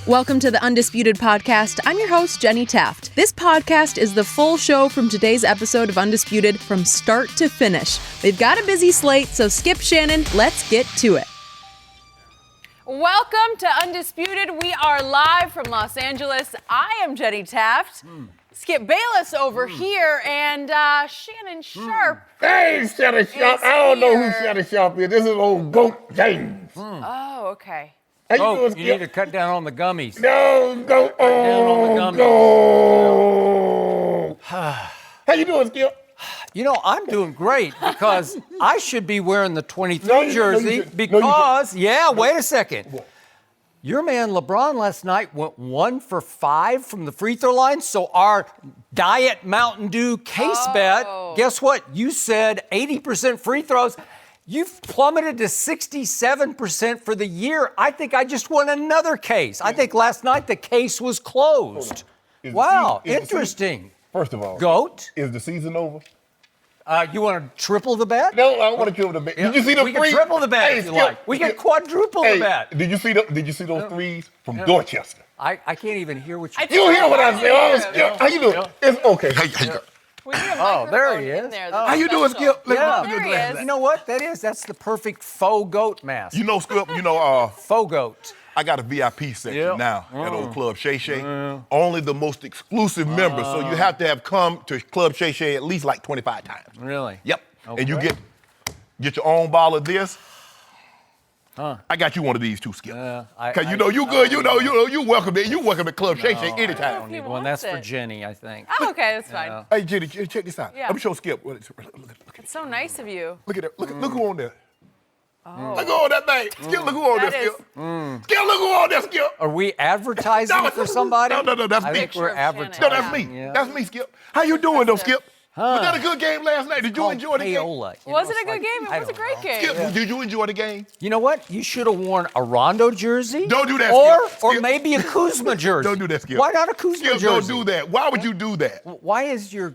Welcome to the Undisputed podcast. I'm your host, Jenny Taft. This podcast is the full show from today's episode of Undisputed from start to finish. We've got a busy slate, so skip Shannon. Let's get to it. Welcome to Undisputed. We are live from Los Angeles. I am Jenny Taft. Skip Bayless over here, and Shannon Sharpe. Hey, Shannon Sharpe. I don't know who Shannon Sharpe is. This is old Goat James. Oh, okay. You need to cut down on the gummies. No, go on, go. How you doing, Skip? You know, I'm doing great because I should be wearing the 23 jersey wait a second. Your man LeBron last night went 1 for 5 from the free throw line, so our Diet Mountain Dew case bet, guess what? You said 80% free throws. You've plummeted to 67% for the year. I think I just won another case. I think last night the case was closed. Wow, interesting. First of all, Goat. Is the season over? You want to triple the bet? No, I want to triple the bet. Did you see the we threes? can triple the bet if you like. We can quadruple the bet. Did you see those threes from Dorchester? I can't even hear what You don't hear what I say. Oh, Skip, how you doing? It's okay. How you doing? There he is. How you doing, Skip? You know what that is? That's the perfect faux goat mask. You know, Skip, faux goat. I got a VIP section now at old Club Shay Shay. Only the most exclusive members, so you have to have come to Club Shay Shay at least like 25 times. Really? Yep. Okay. And you get your own bottle of this. I got you one of these too, Skip. Cause you good. You welcome it. You welcome at Club Shay Shay anytime. I don't need one. That's for Jenny, I think. Oh, okay, that's fine. Hey, Jenny, check this out. Yeah. Let me show Skip. Look It's so nice of you. at that. Look who on there. Look who on that thing. Skip, look who on there, Skip. Skip, look who on there, Skip. Are we advertising for somebody? No, that's me. I think we're advertising. No, that's me. Yeah. That's me, Skip. How you doing, though, Skip? Was that a good game last night? Did you enjoy the game? Was it a good game? It was a great game. Skip, did you enjoy the game? You know what? You should have worn a Rondo jersey. Don't do that, Skip. Or maybe a Kuzma jersey. Don't do that, Skip. Why not a Kuzma Skip, jersey? don't do that. Why would you do that? Why is your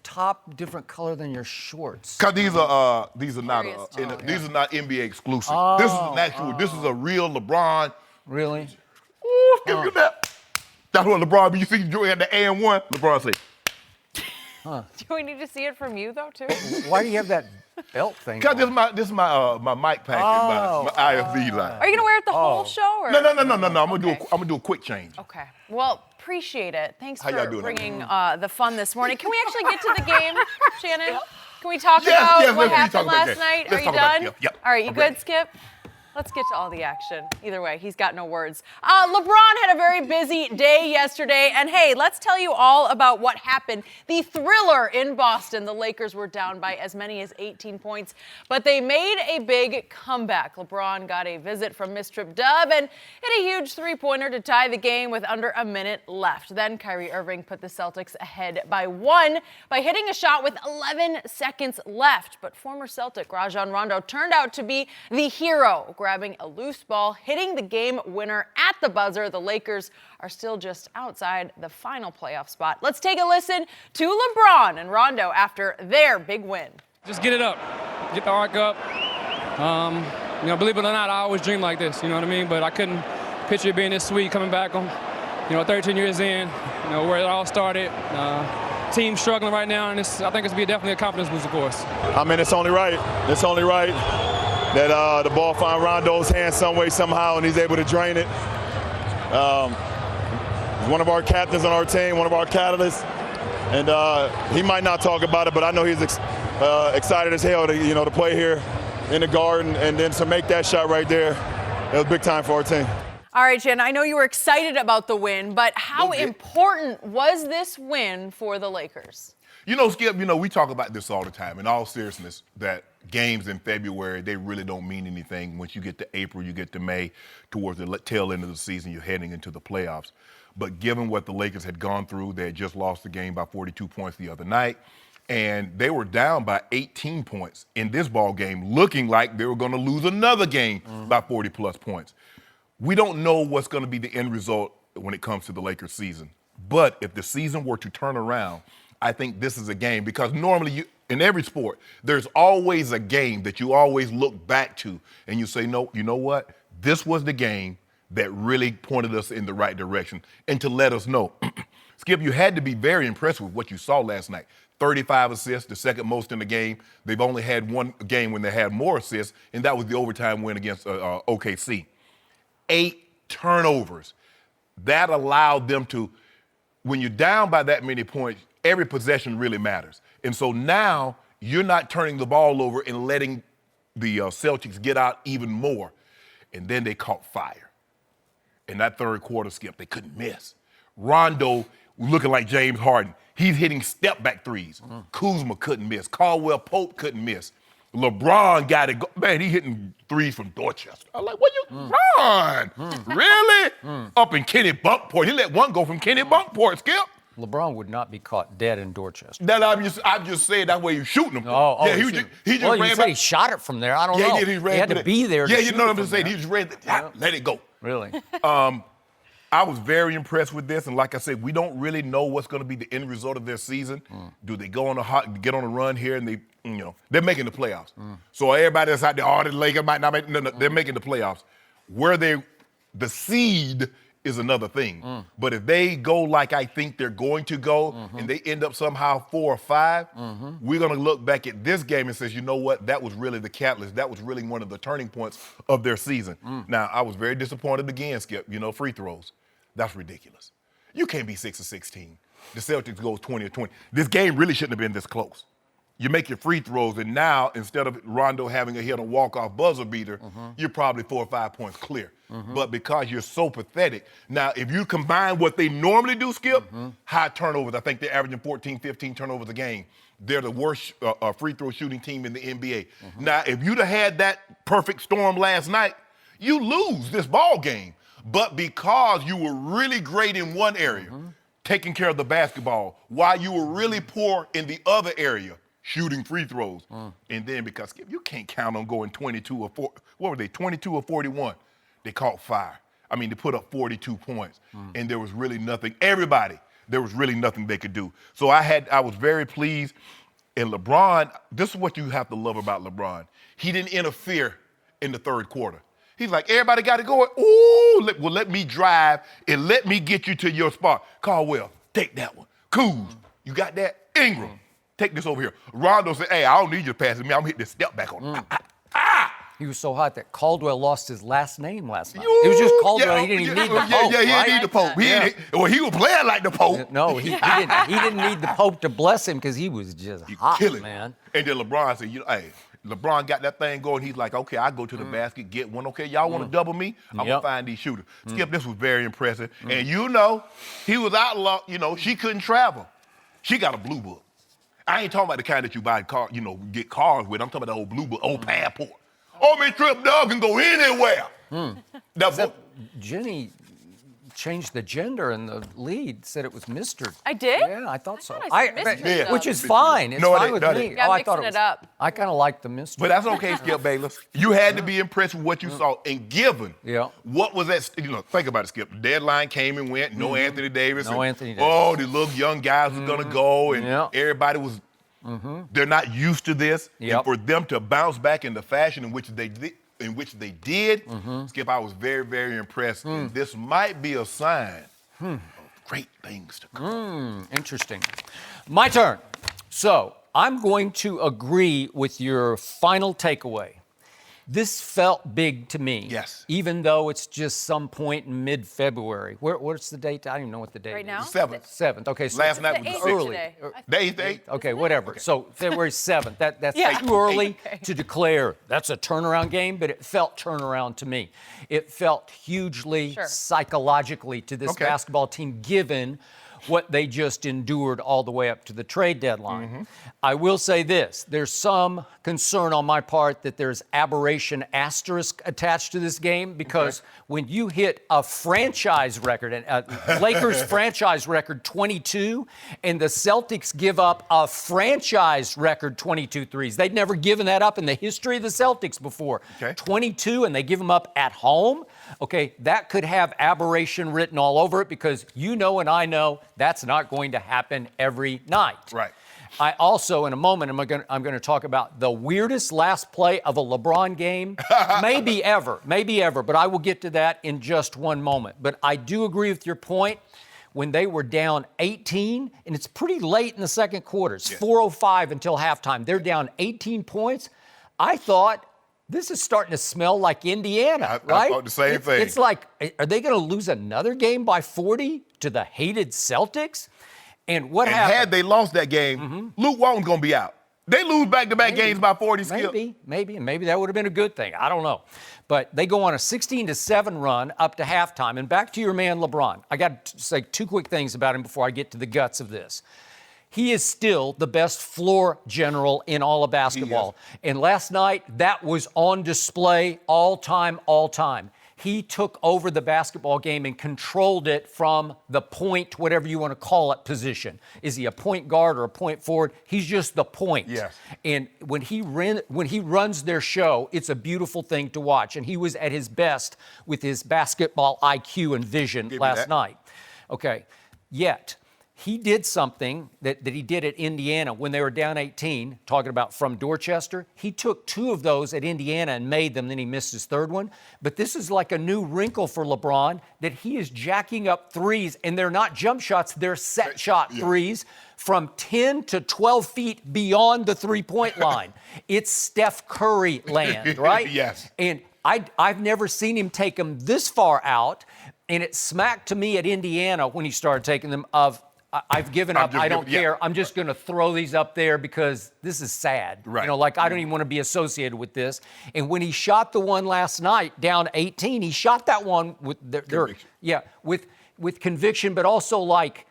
top different color than your shorts? Cause these are not NBA exclusive. This is a real LeBron. Really? Ooh, Skip, you that. That's what LeBron. You see, you had the A&1. LeBron said. Do we need to see it from you though too? Why do you have that belt thing? Cause this is my mic package, my IFB line. Are you gonna wear it the whole show? Or? No. I'm gonna do a quick change. Okay. Well, appreciate it. Thanks How y'all for doing? bringing the fun this morning. Can we actually get to the game, Shannon? Can we talk Yes, about what let's happened talk about last that. night? Let's Are you talk about done? it. Yep. All right, you I'm good, ready. Skip? Let's get to all the action. Either way, he's got no words. LeBron had a very busy day yesterday, and hey, let's tell you all about what happened. The thriller in Boston. The Lakers were down by as many as 18 points, but they made a big comeback. LeBron got a visit from Miss Trip Dub and hit a huge three-pointer to tie the game with under a minute left. Then Kyrie Irving put the Celtics ahead by 1 by hitting a shot with 11 seconds left. But former Celtic Rajon Rondo turned out to be the hero, grabbing a loose ball, hitting the game winner at the buzzer. The Lakers are still just outside the final playoff spot. Let's take a listen to LeBron and Rondo after their big win. Just get it up, get the arc up. Believe it or not, I always dream like this, you know what I mean? But I couldn't picture it being this sweet coming back on, 13 years in, where it all started. Team struggling right now, and I think it's definitely a confidence booster for us. I mean, it's only right that the ball find Rondo's hands some way, somehow, and he's able to drain it. He's one of our captains on our team, one of our catalysts, and he might not talk about it, but I know he's excited as hell to play here in the Garden, and then to make that shot right there, it was big time for our team. All right, Jen, I know you were excited about the win, but how important was this win for the Lakers? Skip, we talk about this all the time. In all seriousness, that games in February, they really don't mean anything. Once you get to April, you get to May, towards the tail end of the season, you're heading into the playoffs. But given what the Lakers had gone through, they had just lost the game by 42 points the other night, and they were down by 18 points in this ball game, looking like they were going to lose another game by 40-plus points. We don't know what's going to be the end result when it comes to the Lakers season. But if the season were to turn around, I think this is a game, because normally in every sport, there's always a game that you always look back to and you say, no, you know what? This was the game that really pointed us in the right direction and to let us know. Skip, you had to be very impressed with what you saw last night. 35 assists, the second most in the game. They've only had one game when they had more assists, and that was the overtime win against OKC. 8 turnovers. That allowed them to, when you're down by that many points, every possession really matters. And so now you're not turning the ball over and letting the Celtics get out even more. And then they caught fire. In that third quarter, Skip, they couldn't miss. Rondo looking like James Harden. He's hitting step-back threes. Kuzma couldn't miss. Caldwell Pope couldn't miss. LeBron got it. Man, he hitting threes from Dorchester. I'm like, what you run? Really? Up in Kenny Bunkport. He let one go from Kenny Bunkport, Skip. LeBron would not be caught dead in Dorchester. That I'm just saying that way you're shooting him. Yeah, he just well, ran you said back. he shot it from there. I don't know. Yeah, he had to be there. Yeah, to you shoot know it what I'm from saying? there. He just ran, let it go. Really? I was very impressed with this, and like I said, we don't really know what's going to be the end result of their season. Do they go on get on a run here, and they're making the playoffs. So everybody that's out there, the Lakers might not make. No, they're making the playoffs. The seed is another thing. But if they go like I think they're going to go, and they end up somehow 4 or 5, we're going to look back at this game and say, you know what? That was really the catalyst. That was really one of the turning points of their season. Now, I was very disappointed again, Skip. Free throws. That's ridiculous. You can't be 6 or 16. The Celtics go 20 or 20. This game really shouldn't have been this close. You make your free throws, and now instead of Rondo having a hit on walk-off buzzer-beater, you're probably 4 or 5 points clear. But because you're so pathetic, now if you combine what they normally do, Skip, high turnovers. I think they're averaging 14, 15 turnovers a game. They're the worst free throw shooting team in the NBA. Now, if you'd have had that perfect storm last night, you lose this ball game. But because you were really great in one area, taking care of the basketball, while you were really poor in the other area, shooting free throws. And then because you can't count on going 22 or 4, what were they, 22 or 41? They caught fire. I mean, they put up 42 points, and there was really nothing. There was really nothing they could do. So I was very pleased. And LeBron, this is what you have to love about LeBron. He didn't interfere in the third quarter. He's like, everybody got to go. Ooh, let me drive and let me get you to your spot. Caldwell, take that one. Kuz, you got that? Ingram, take this over here. Rondo said, hey, I don't need you to pass it me. I'm hitting this step back on. He was so hot that Caldwell lost his last name last night. It was just Caldwell. He didn't even need the Pope. He didn't need the Pope. He was playing like the Pope. No, he didn't need the Pope to bless him because he was just hot, man. And then LeBron said, hey, LeBron got that thing going. He's like, okay, I go to the basket, get one. Okay, y'all want to double me? I'm going to find these shooters. Skip, this was very impressive. And he was outlawed. She couldn't travel. She got a blue book. I ain't talking about the kind that you buy car, get cars with. I'm talking about the old blue book, old passport. Oh, man, Trip Dog can go anywhere. Jenny changed the gender in the lead, said it was Mr. I did? Yeah, I thought so. I said Mr. Which is fine. It's fine with me. Yeah, I thought mixing it up. I kind of like the Mr. But that's okay, Skip Bayless. You had to be impressed with what you saw. And given what was that, think about it, Skip. The deadline came and went. No Anthony Davis. No Anthony Davis. Oh, the little young guys were going to go. And everybody was, they're not used to this. And for them to bounce back in the fashion in which they did, Skip, I was very, very impressed. And this might be a sign of great things to come. Interesting. My turn. So I'm going to agree with your final takeaway. This felt big to me. Yes. Even though it's just some point in mid-February. What's the date? I don't even know what the date Right is. now? 7th. 7th. Okay. So Last night was the 6th. early. The 8th. Okay, whatever. Okay. So February 7th. That's Yeah. too early to declare that's a turnaround game, but it felt turnaround to me. It felt hugely psychologically to this basketball team, given what they just endured all the way up to the trade deadline. I will say this, there's some concern on my part that there's aberration asterisk attached to this game because when you hit a franchise record, Lakers franchise record 22, and the Celtics give up a franchise record 22 threes. They'd never given that up in the history of the Celtics before. 22, and they give them up at home. Okay, that could have aberration written all over it because you know and I know that's not going to happen every night. Right. I also, in a moment, I'm going to talk about the weirdest last play of a LeBron game, maybe ever, but I will get to that in just one moment. But I do agree with your point. When they were down 18, and it's pretty late in the second quarter, it's 4:05 until halftime. They're down 18 points. I thought, this is starting to smell like Indiana, right? I thought the same thing. It's like, are they going to lose another game by 40 to the hated Celtics? And what happened? Had they lost that game, Luke Walton's going to be out. They lose back-to-back games by 40 Skip. Maybe that would have been a good thing. I don't know. But they go on a 16-7 run up to halftime. And back to your man, LeBron. I got to say two quick things about him before I get to the guts of this. He is still the best floor general in all of basketball. And last night, that was on display all time. He took over the basketball game and controlled it from the point, whatever you want to call it, position. Is he a point guard or a point forward? He's just the point. Yes. And when he runs their show, it's a beautiful thing to watch. And he was at his best with his basketball IQ and vision last night. Okay. Yet, he did something that he did at Indiana when they were down 18, talking about from Dorchester. He took two of those at Indiana and made them, then he missed his third one. But this is like a new wrinkle for LeBron, that he is jacking up threes, and they're not jump shots, they're set shot threes from 10 to 12 feet beyond the three-point line. It's Steph Curry land, right? Yes. And I've never seen him take them this far out, and it smacked to me at Indiana when he started taking them of, I've given up. I don't care. I'm just going to throw these up there because this is sad. Right. You know, like I don't even want to be associated with this. And when he shot the one last night down 18, he shot that one with with conviction, but also like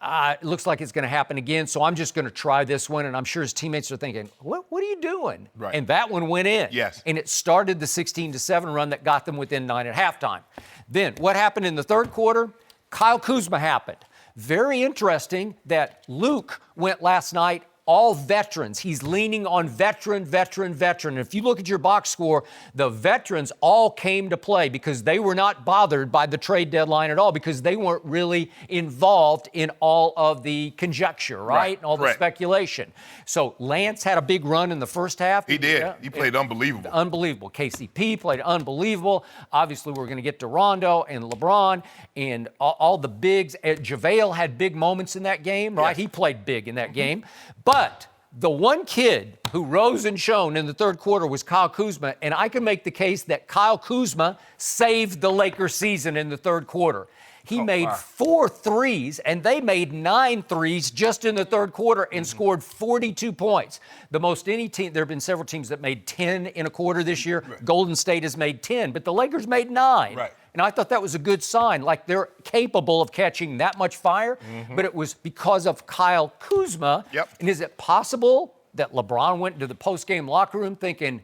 it looks like it's going to happen again. So I'm just going to try this one. And I'm sure his teammates are thinking, what are you doing? Right. And that one went in. Yes. And it started the 16-7 run that got them within 9 at halftime. Then what happened in the third quarter? Kyle Kuzma happened. Very interesting that Luke went last night all veterans. He's leaning on veteran. If you look at your box score, the veterans all came to play because they were not bothered by the trade deadline at all because they weren't really involved in all of the conjecture, right? And all the speculation. So Lance had a big run in the first half. He did. He played unbelievable. Unbelievable. KCP played unbelievable. Obviously, we're going to get to Rondo and LeBron and all the bigs. JaVale had big moments in that game, right? Yes. He played big in that game. But the one kid who rose and shone in the third quarter was Kyle Kuzma, and I can make the case that Kyle Kuzma saved the Lakers season in the third quarter. He made 4 threes, and they made 9 threes just in the third quarter and scored 42 points. The most any team, there have been several teams that made 10 in a quarter this year. Right. Golden State has made 10, but the Lakers made 9. Right. And I thought that was a good sign, like they're capable of catching that much fire, but it was because of Kyle Kuzma. Yep. And is it possible that LeBron went into the postgame locker room thinking,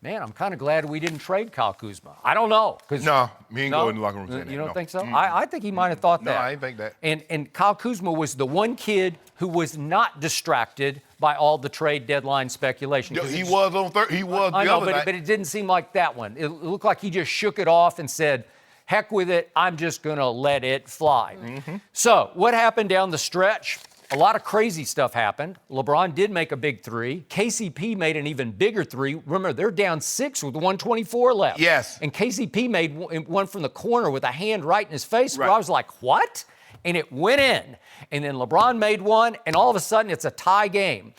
man, I'm kind of glad we didn't trade Kyle Kuzma? I don't know. No, me ain't go in the locker room saying that. You don't think so? I think he might have thought that. No, I didn't think that. And Kyle Kuzma was the one kid who was not distracted by all the trade deadline speculation. He was on third. He was I the know, other night. But it didn't seem like that one. It looked like he just shook it off and said, heck with it, I'm just going to let it fly. So what happened down the stretch? A lot of crazy stuff happened. LeBron did make a big 3. KCP made an even bigger 3. Remember, they're down 6 with 1:24 left. Yes. And KCP made one from the corner with a hand right in his face. Where I was like, what? And it went in. And then LeBron made one, and all of a sudden it's a tie game.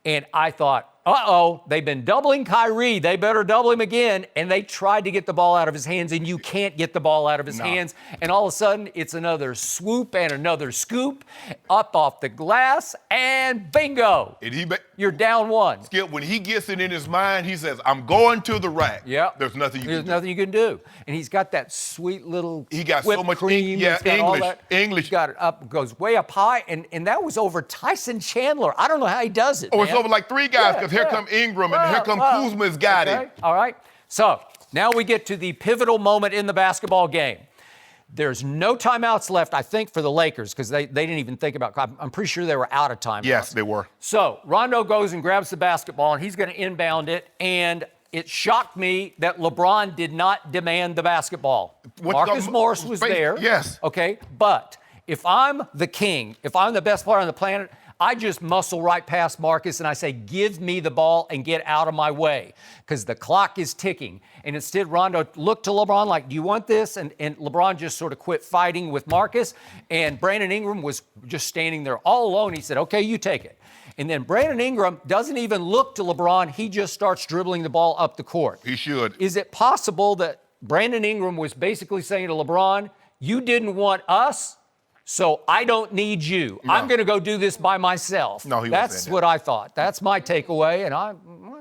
And I thought, they've been doubling Kyrie. They better double him again. And they tried to get the ball out of his hands, and you can't get the ball out of his hands. And all of a sudden, it's another swoop and another scoop up off the glass, and bingo. You're down 1. Skip, when he gets it in his mind, he says, I'm going to the rack. Yeah. There's nothing you can do. There's nothing you can do. And he's got that sweet little He got whipped so much cream. English. He's got it up, goes way up high, and that was over Tyson Chandler. I don't know how he does it, It's over like 3 guys, because here come Ingram, and here come Kuzma's got it. All right. So now we get to the pivotal moment in the basketball game. There's no timeouts left, I think, for the Lakers, because they didn't even think about it. I'm pretty sure they were out of timeouts. Yes, they were. So Rondo goes and grabs the basketball, and he's going to inbound it, and it shocked me that LeBron did not demand the basketball. Marcus Morris was there. Yes. Okay, but if I'm the king, if I'm the best player on the planet, I just muscle right past Marcus and I say, give me the ball and get out of my way because the clock is ticking. And instead, Rondo looked to LeBron like, do you want this? And LeBron just sort of quit fighting with Marcus. And Brandon Ingram was just standing there all alone. He said, okay, you take it. And then Brandon Ingram doesn't even look to LeBron. He just starts dribbling the ball up the court. He should. Is it possible that Brandon Ingram was basically saying to LeBron, you didn't want us, so I don't need you. No. I'm going to go do this by myself. No, he wasn't That's saying what that. I thought. That's my takeaway, and I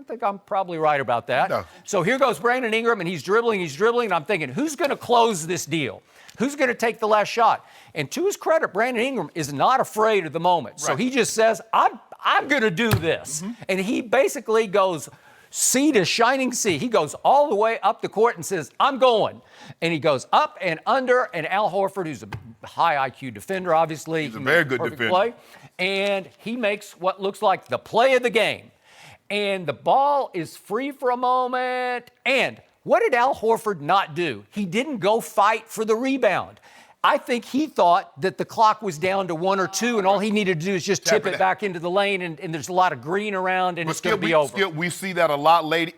think I'm probably right about that. No. So here goes Brandon Ingram, and he's dribbling, and I'm thinking, who's going to close this deal? Who's going to take the last shot? And to his credit, Brandon Ingram is not afraid of the moment. So Right. he just says, I'm going to do this. Mm-hmm. And he basically goes sea to shining sea. He goes all the way up the court and says, I'm going. And he goes up and under, and Al Horford, who's a high IQ defender, obviously. He's a very good perfect defender. Play, and he makes what looks like the play of the game. And the ball is free for a moment. And what did Al Horford not do? He didn't go fight for the rebound. I think he thought that the clock was down to 1 or 2, and all he needed to do is just tip it back into the lane, and there's a lot of green around, and it's going to be over. Skip, we see that a lot lately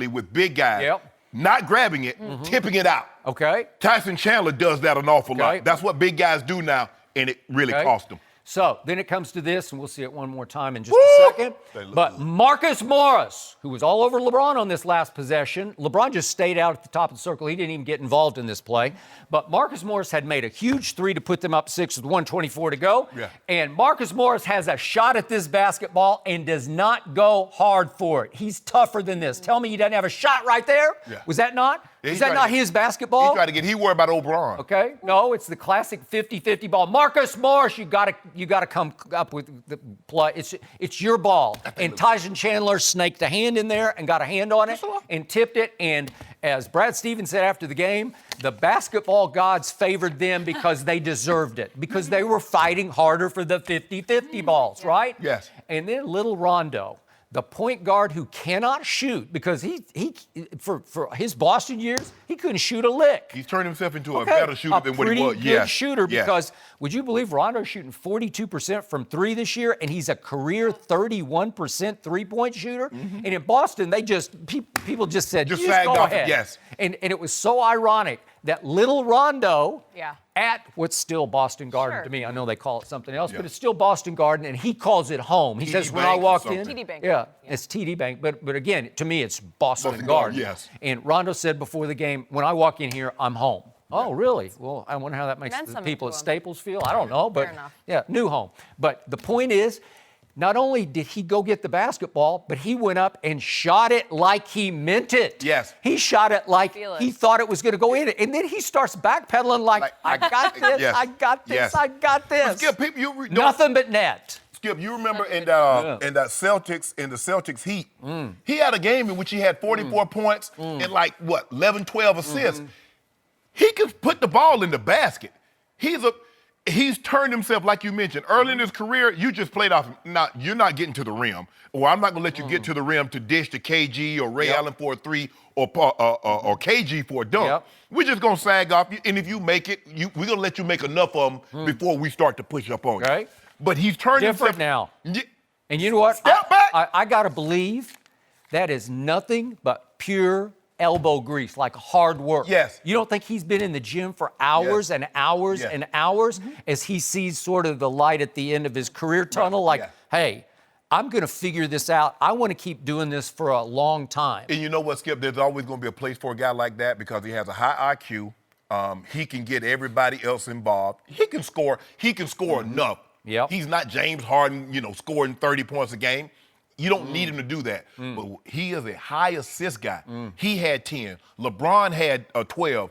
with big guys. Yep. Not grabbing it, tipping it out. Okay. Tyson Chandler does that an awful Okay. lot. That's what big guys do now, and it really Okay. cost them. So then it comes to this, and we'll see it one more time in just Woo! a second. But Marcus Morris, who was all over LeBron on this last possession, LeBron just stayed out at the top of the circle. He didn't even get involved in this play. But Marcus Morris had made a huge three to put them up 6 with 1:24 to go. Yeah. And Marcus Morris has a shot at this basketball and does not go hard for it. He's tougher than this. Tell me he doesn't have a shot right there? Yeah. Was that not? Yeah, Is that not his basketball? He worried about O'Brien. Okay, no, it's the classic 50-50 ball. Marcus Morris, you gotta come up with the play. It's your ball. And Tyson Chandler snaked a hand in there and got a hand on it and tipped it. And as Brad Stevens said after the game, the basketball gods favored them because they deserved it, because they were fighting harder for the 50-50 balls, right? Yes. And then little Rondo, the point guard who cannot shoot, because he for his Boston years, he couldn't shoot a lick. He's turned himself into a better shooter than what he was. A pretty good shooter, because would you believe Rondo's shooting 42% from 3 this year, and he's a career 31% three-point shooter? And in Boston, people just said, Just just sagged go off, ahead. yes. And it was so ironic that little Rondo Yeah. at what's still Boston Garden Sure. to me. I know they call it something else, Yeah. but it's still Boston Garden, and he calls it home. He TD says, when Bank I or walked in, something. TD Bank. yeah, it's TD Bank, but again, to me, it's Boston Boston Garden. Garden, yes. And Rondo said before the game, when I walk in here, I'm home. Oh, really? Well, I wonder how that makes Meant the something people to at him. Staples feel. I don't know, but Fair enough. yeah, new home. But the point is, not only did he go get the basketball, but he went up and shot it like he meant it. Yes. He shot it like Feel it. he thought it was going to go in. And then he starts backpedaling like I got this, Yes. I got this, Yes. I got this. Skip, people, Nothing but net. Skip, you remember in the Celtics Heat, he had a game in which he had 44 points and 11, 12 assists. He could put the ball in the basket. He's turned himself, like you mentioned, early in his career, you just played off, you're not getting to the rim, or I'm not going to let you get to the rim to dish to KG or Ray Allen for a 3 or KG for a dunk. Yep. We're just going to sag off, and if you make it, we're going to let you make enough of them before we start to push up on you. Right. But he's turned Different himself. now. And you know what? Step back. I got to believe that is nothing but pure elbow grease, like hard work. Yes. You don't think he's been in the gym for hours Yes. and hours Yes. and hours as he sees sort of the light at the end of his career tunnel? Like, Yeah. hey, I'm going to figure this out. I want to keep doing this for a long time. And you know what, Skip? There's always going to be a place for a guy like that because he has a high IQ. He can get everybody else involved. He can score. He can score enough. Yep. He's not James Harden, scoring 30 points a game. You don't need him to do that. But he is a high assist guy. He had 10. LeBron had 12.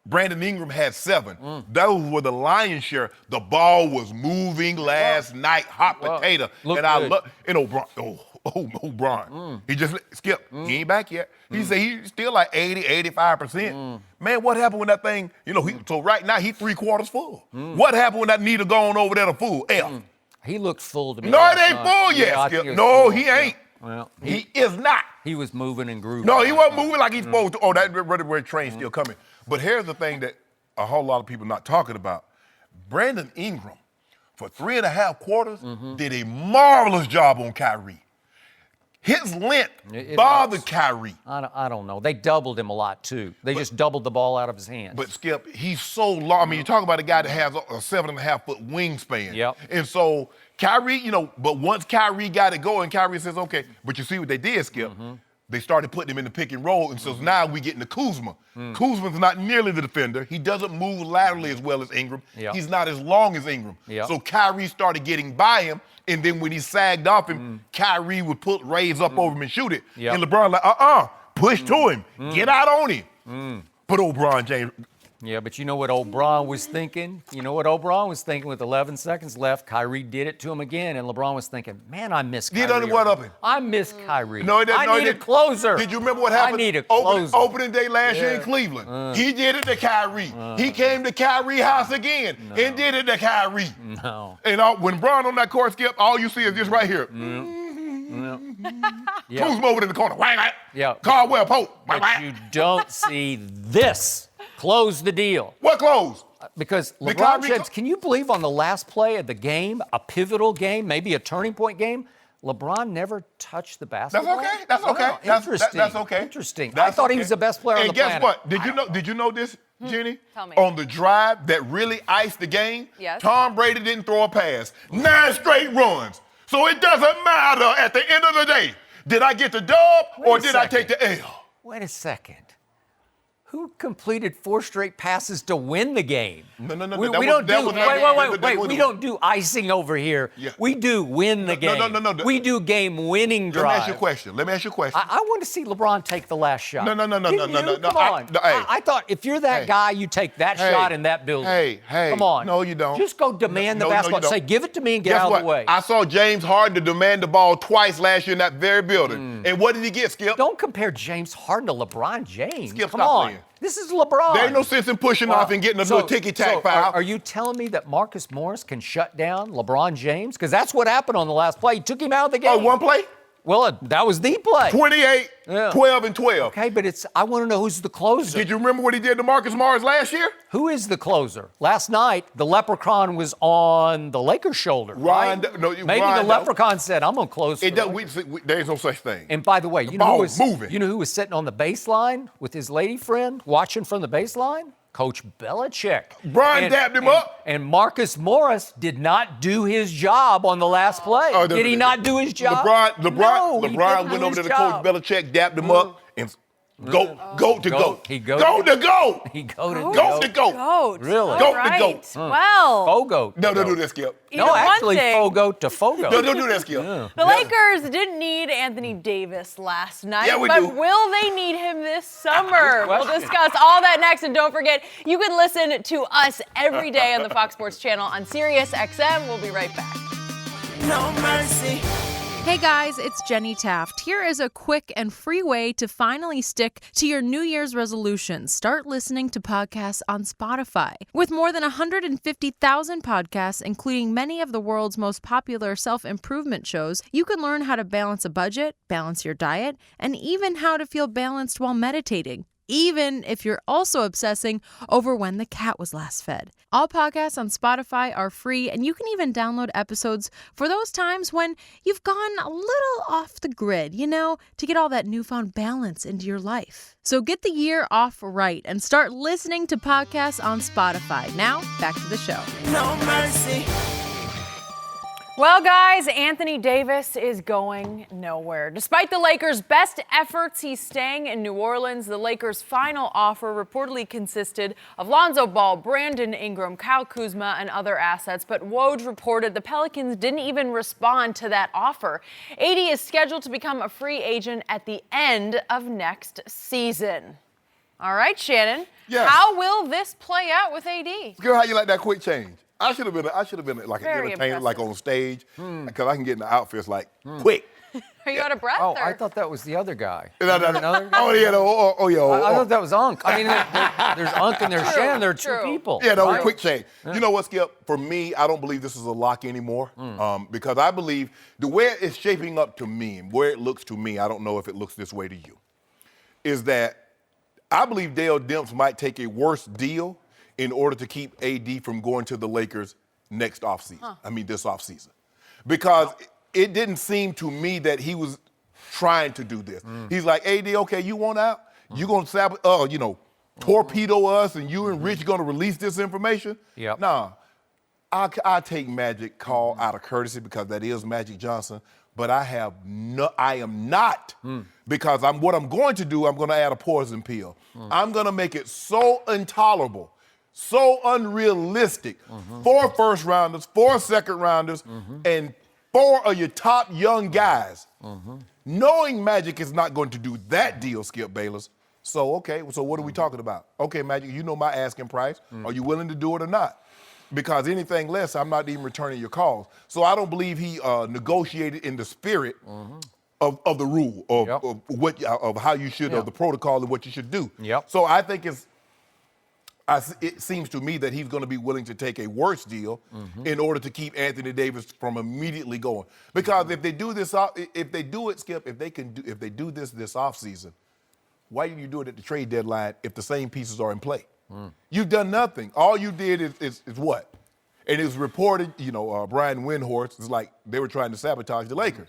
Brandon Ingram had 7. Those were the lion's share. The ball was moving last night, hot potato. Looked And I good. love. And O'Brien. He just Skip. He ain't back yet. He said he's still like 80, 85%. Man, what happened when that thing? So right now he's 3/4 full. What happened when that needle gone over there to full? F. He looked full to me. No, it last ain't night. full yet, Yeah, I Skip. think it was No, full. he ain't. Well, He is not. he was moving and grooving. No, he wasn't moving like he's supposed to. Oh, that red train's still coming. But here's the thing that a whole lot of people not talking about. Brandon Ingram, for 3.5 quarters, did a marvelous job on Kyrie. His length bothered Kyrie. I don't know. They doubled him a lot, too. They just doubled the ball out of his hands. But, Skip, he's so long. I mean, you're talking about a guy that has a 7.5-foot wingspan. Yep. And so Kyrie, but once Kyrie got it going, Kyrie says, okay. But you see what they did, Skip? They started putting him in the pick and roll, and so now we get into Kuzma. Kuzma's not nearly the defender. He doesn't move laterally as well as Ingram. Yep. He's not as long as Ingram. Yep. So Kyrie started getting by him, and then when he sagged off him, Kyrie would raise up over him and shoot it. Yep. And LeBron push to him, get out on him. But LeBron James. Yeah, but you know what LeBron was thinking? You know what LeBron was thinking with 11 seconds left? Kyrie did it to him again, and LeBron was thinking, man, I miss Kyrie. Get under what up him? I miss Kyrie. No, he didn't. I need a closer. Did you remember what happened? I need a closer. Opening day last year in Cleveland. He did it to Kyrie. He came to Kyrie's house again and did it to Kyrie. No. And when Bron on that court, Skip, all you see is just right here. Kuzma over in the corner. Yeah. Caldwell Pope. But you don't see this. Close the deal. What close? Because LeBron James, can you believe on the last play of the game, a pivotal game, maybe a turning point game, LeBron never touched the basketball? That's okay. Interesting. That's okay. Interesting. That's I thought he okay. was the best player on the planet. And guess what? Did you know this, Jenny? Tell me. On the drive that really iced the game, Yes. Tom Brady didn't throw a pass. 9 straight runs. So it doesn't matter at the end of the day. Did I get the dub or did I take the L? Wait a second. Who completed 4 straight passes to win the game? No. We don't do icing over here. Yeah. We do win the game. No. We do game-winning drive. Let me ask you a question. I want to see LeBron take the last shot. No. Come on. I thought if you're that guy, you take that shot in that building. Hey. Come on. No, you don't. Just go demand the basketball. Say, give it to me and get out of the way. I saw James Harden to demand the ball twice last year in that very building. And what did he get, Skip? Don't compare James Harden to LeBron James. Skip, Come stop on. playing. This is LeBron. There ain't no sense in pushing off and getting a little ticky-tack foul. Are you telling me that Marcus Morris can shut down LeBron James? Because that's what happened on the last play. He took him out of the game. Oh, one play? Well, that was the play. 28, 12, and 12. Okay, but I want to know who's the closer. Did you remember what he did to Marcus Morris last year? Who is the closer? Last night, the leprechaun was on the Lakers' shoulder. Maybe the leprechaun said, I'm going to close. There is no such thing. And by the way, you know who was sitting on the baseline with his lady friend watching from the baseline? Coach Belichick. Brian dapped him up. And Marcus Morris did not do his job on the last play. Did he not do his job? LeBron went over to the Coach Belichick, dapped him up, and Goat to goat. He goat. Goat to goat. He goated to goat. To goat. Goat. Really? Goat to goat. Well. Faux goat. No, don't do that, Skip. No, actually, faux goat to faux goat. No, don't do that, Skip. The Lakers didn't need Anthony Davis last night, Yeah, we but do. will they need him this summer? We'll discuss all that next, and don't forget, you can listen to us every day on the Fox Sports Channel on Sirius XM. We'll be right back. No mercy. Hey guys, it's Jenny Taft. Here is a quick and free way to finally stick to your New Year's resolutions. Start listening to podcasts on Spotify. With more than 150,000 podcasts, including many of the world's most popular self-improvement shows, you can learn how to balance a budget, balance your diet, and even how to feel balanced while meditating, even if you're also obsessing over when the cat was last fed. All podcasts on Spotify are free, and you can even download episodes for those times when you've gone a little off the grid, to get all that newfound balance into your life. So get the year off right and start listening to podcasts on Spotify. Now, back to the show. No mercy. Well, guys, Anthony Davis is going nowhere. Despite the Lakers' best efforts, he's staying in New Orleans. The Lakers' final offer reportedly consisted of Lonzo Ball, Brandon Ingram, Kyle Kuzma, and other assets. But Woj reported the Pelicans didn't even respond to that offer. AD is scheduled to become a free agent at the end of next season. All right, Shannon. Yes. How will this play out with AD? Girl, how you like that quick change? I should have been like Very an entertainer, impressive. like on stage, because I can get in the outfits like quick. Are you out of breath? Oh, or? I thought that was the other guy. Oh yeah, I thought that was Unc. I mean, there's Unc and there's Shannon. There are two True. people. Yeah, no, right? quick change. You know what, Skip? For me, I don't believe this is a lock anymore, because I believe the way it's shaping up to me and where it looks to me, I don't know if it looks this way to you, is that I believe Dale Demps might take a worse deal in order to keep AD from going to the Lakers next offseason. I mean, this offseason. Because it didn't seem to me that he was trying to do this. He's like, AD, okay, you want out? You going to torpedo us and you and Rich going to release this information? Yep. Nah. I take Magic call out of courtesy because that is Magic Johnson, but I am not because what I'm going to do, I'm going to add a poison pill. I'm going to make it so intolerable, so unrealistic. 4 first rounders, 4 second rounders, and 4 of your top young guys. Knowing Magic is not going to do that deal, Skip Bayless. So, okay, so what are we talking about? Okay, Magic, you know my asking price. Are you willing to do it or not? Because anything less, I'm not even returning your calls. So I don't believe he negotiated in the spirit of the rule, of how you should, of the protocol and what you should do. So I think it seems to me that he's going to be willing to take a worse deal in order to keep Anthony Davis from immediately going. Because if they do this, if they do it, Skip, if they do this offseason, why didn't you do it at the trade deadline if the same pieces are in play? You've done nothing. All you did is what? And it was reported, Brian Windhorst is like they were trying to sabotage the Lakers.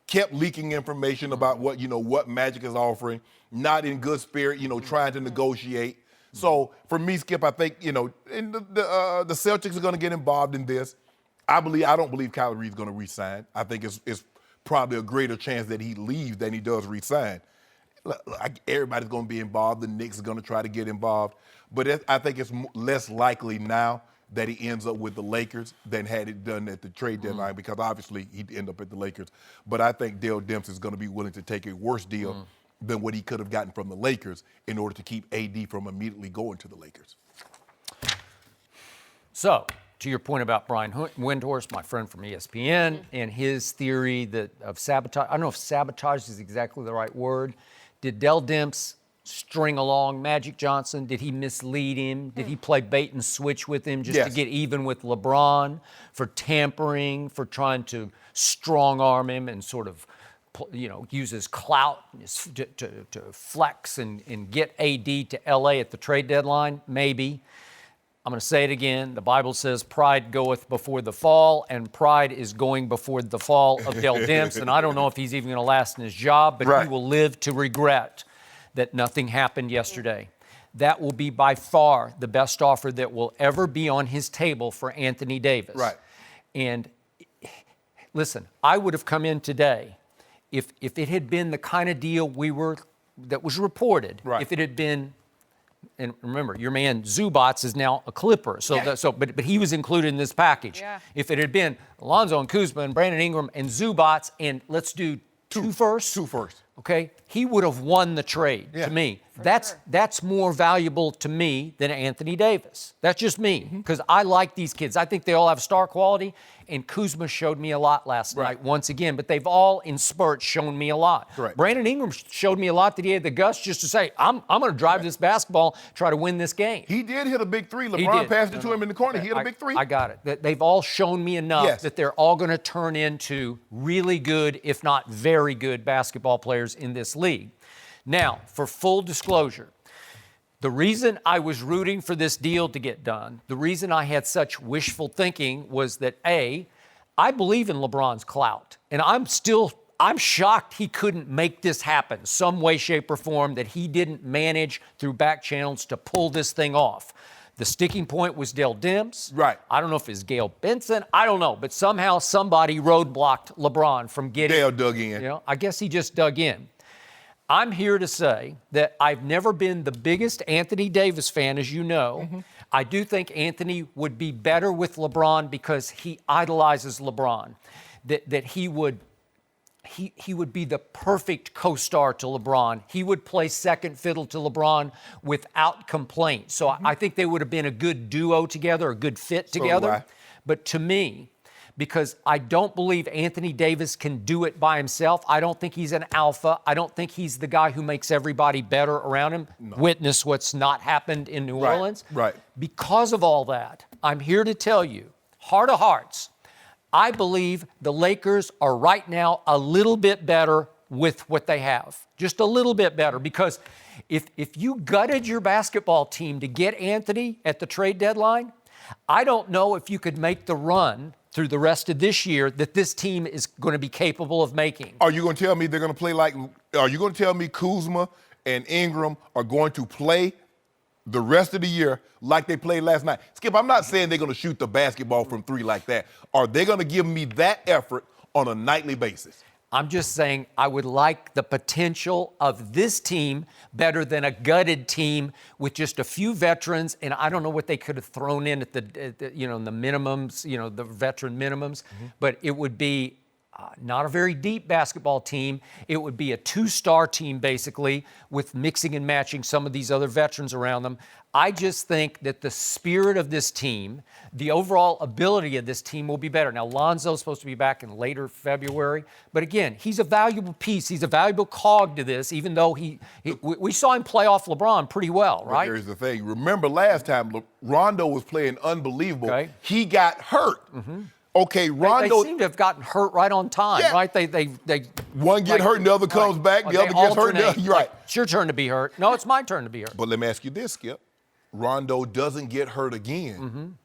Kept leaking information about what Magic is offering, not in good spirit, trying to negotiate. So for me, Skip, I think, and the Celtics are going to get involved in this. I don't believe Kyrie is going to re-sign. I think it's probably a greater chance that he leaves than he does re-sign. Everybody's going to be involved. The Knicks are going to try to get involved. But I think it's less likely now that he ends up with the Lakers than had it done at the trade deadline because obviously he'd end up at the Lakers. But I think Dale Dempsey is going to be willing to take a worse deal than what he could have gotten from the Lakers in order to keep AD from immediately going to the Lakers. So, to your point about Brian Windhorst, my friend from ESPN, and his theory of sabotage, I don't know if sabotage is exactly the right word. Did Dell Demps string along Magic Johnson? Did he mislead him? Did he play bait and switch with him just to get even with LeBron for tampering, for trying to strong arm him and sort of, use his clout to flex and get AD to LA at the trade deadline? Maybe. I'm going to say it again. The Bible says pride goeth before the fall, and pride is going before the fall of Dell Demps. And I don't know if he's even going to last in his job, but he will live to regret that nothing happened yesterday. That will be by far the best offer that will ever be on his table for Anthony Davis. Right. And listen, I would have come in today if it had been the kind of deal that was reported. Right. If it had been. And remember, your man Zubats is now a Clipper, but he was included in this package. Yeah. If it had been Alonzo and Kuzma and Brandon Ingram and Zubats, and let's do two firsts. Okay, he would have won the trade to me. That's more valuable to me than Anthony Davis. That's just me, because I like these kids. I think they all have star quality, and Kuzma showed me a lot last night once again, but they've all in spurts shown me a lot. Correct. Brandon Ingram showed me a lot that he had the guts just to say, I'm going to drive this basketball, try to win this game. He did hit a big three. LeBron passed it to him in the corner. He hit a big three. I got it. They've all shown me enough that they're all going to turn into really good, if not very good, basketball players in this league. Now, for full disclosure, the reason I was rooting for this deal to get done, the reason I had such wishful thinking was that, A, I believe in LeBron's clout. And I'm shocked he couldn't make this happen some way, shape, or form, that he didn't manage through back channels to pull this thing off. The sticking point was Dell Demps. Right. I don't know if it's Gail Benson. I don't know. But somehow somebody roadblocked LeBron from getting. Dale dug in. I guess he just dug in. I'm here to say that I've never been the biggest Anthony Davis fan, as you know. I do think Anthony would be better with LeBron because he idolizes LeBron. That he would be the perfect co-star to LeBron. He would play second fiddle to LeBron without complaint. So I think they would have been a good duo together, a good fit together. But to me, because I don't believe Anthony Davis can do it by himself. I don't think he's an alpha. I don't think he's the guy who makes everybody better around him. No. Witness what's not happened in New Orleans. Right. Because of all that, I'm here to tell you, heart of hearts, I believe the Lakers are right now a little bit better with what they have. Just a little bit better, because if you gutted your basketball team to get Anthony at the trade deadline, I don't know if you could make the run through the rest of this year that this team is going to be capable of making. Are you going to tell me they're going to play like – are you going to tell me Kuzma and Ingram are going to play the rest of the year like they played last night? Skip, I'm not saying they're going to shoot the basketball from three like that. Are they going to give me that effort on a nightly basis? I'm just saying I would like the potential of this team better than a gutted team with just a few veterans, and I don't know what they could have thrown in at the in the minimums, the veteran minimums, but it would be not a very deep basketball team. It would be a two-star team, basically, with mixing and matching some of these other veterans around them. I just think that the spirit of this team, the overall ability of this team will be better. Now, Lonzo's supposed to be back in later February, but again, he's a valuable piece. He's a valuable cog to this, even though we saw him play off LeBron pretty well, right? Here's the thing. Remember last time, Rondo was playing unbelievable. Okay. He got hurt. Okay, Rondo. They seem to have gotten hurt right on time, Yeah. right? They one get hurt and the other comes back. The other gets hurt. You're right. It's your turn to be hurt. No, it's my turn to be hurt. But let me ask you this, Skip. Rondo doesn't get hurt again.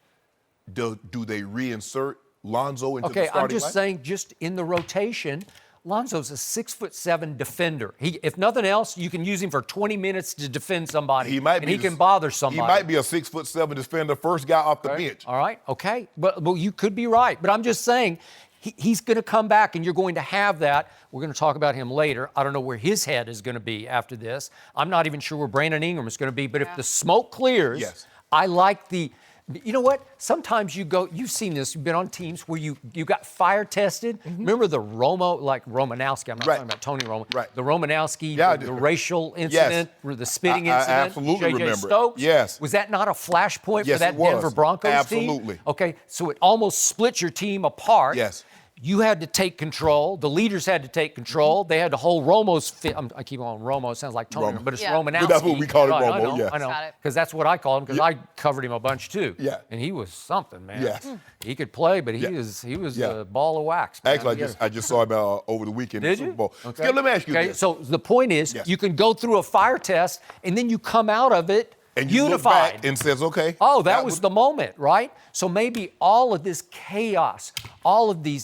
Do they reinsert Lonzo into the starting I'm just lineup? saying, just in the rotation, Lonzo's a 6'7" defender. If nothing else, you can use him for 20 minutes to defend somebody. He can bother somebody. He might be a 6'7" defender, first guy off the bench. All right, okay. But you could be right. But I'm just saying, he's going to come back, and you're going to have that. We're going to talk about him later. I don't know where his head is going to be after this. I'm not even sure where Brandon Ingram is going to be. But if the smoke clears, I like the – you know what? Sometimes you've seen this. You've been on teams where you got fire tested. Remember the Romanowski? I'm not talking about Tony Romo. Right. The Romanowski, the racial incident, the spitting incident. I absolutely remember Stokes? Yes. Was that not a flashpoint for that it was. Denver Broncos team? Absolutely. Okay, so it almost split your team apart. Yes. You had to take control. The leaders had to take control. They had to hold Romo's fit. I keep on Romo. It sounds like Tony, but it's Romanowski. That's what we call it, Romo. Romo. I know. Because that's what I call him. Because I covered him a bunch too. Yeah. And he was something, man. Yes. He could play, but he was a ball of wax. Man. Actually, I just saw him over the weekend in the Super Bowl. Okay. Skip, let me ask you this. So the point is, you can go through a fire test, and then you come out of it and you unified. look back and says, okay. Oh, that was the moment, right? So maybe all of this chaos, all of the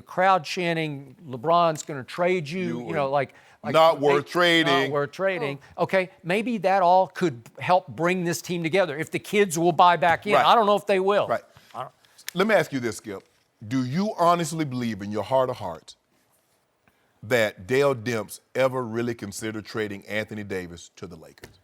crowd chanting, LeBron's going to trade you, not worth trading. Not worth trading. Okay, maybe that all could help bring this team together if the kids will buy back in. Right. I don't know if they will. Right. Let me ask you this, Skip. Do you honestly believe in your heart of hearts that Dale Demps ever really considered trading Anthony Davis to the Lakers?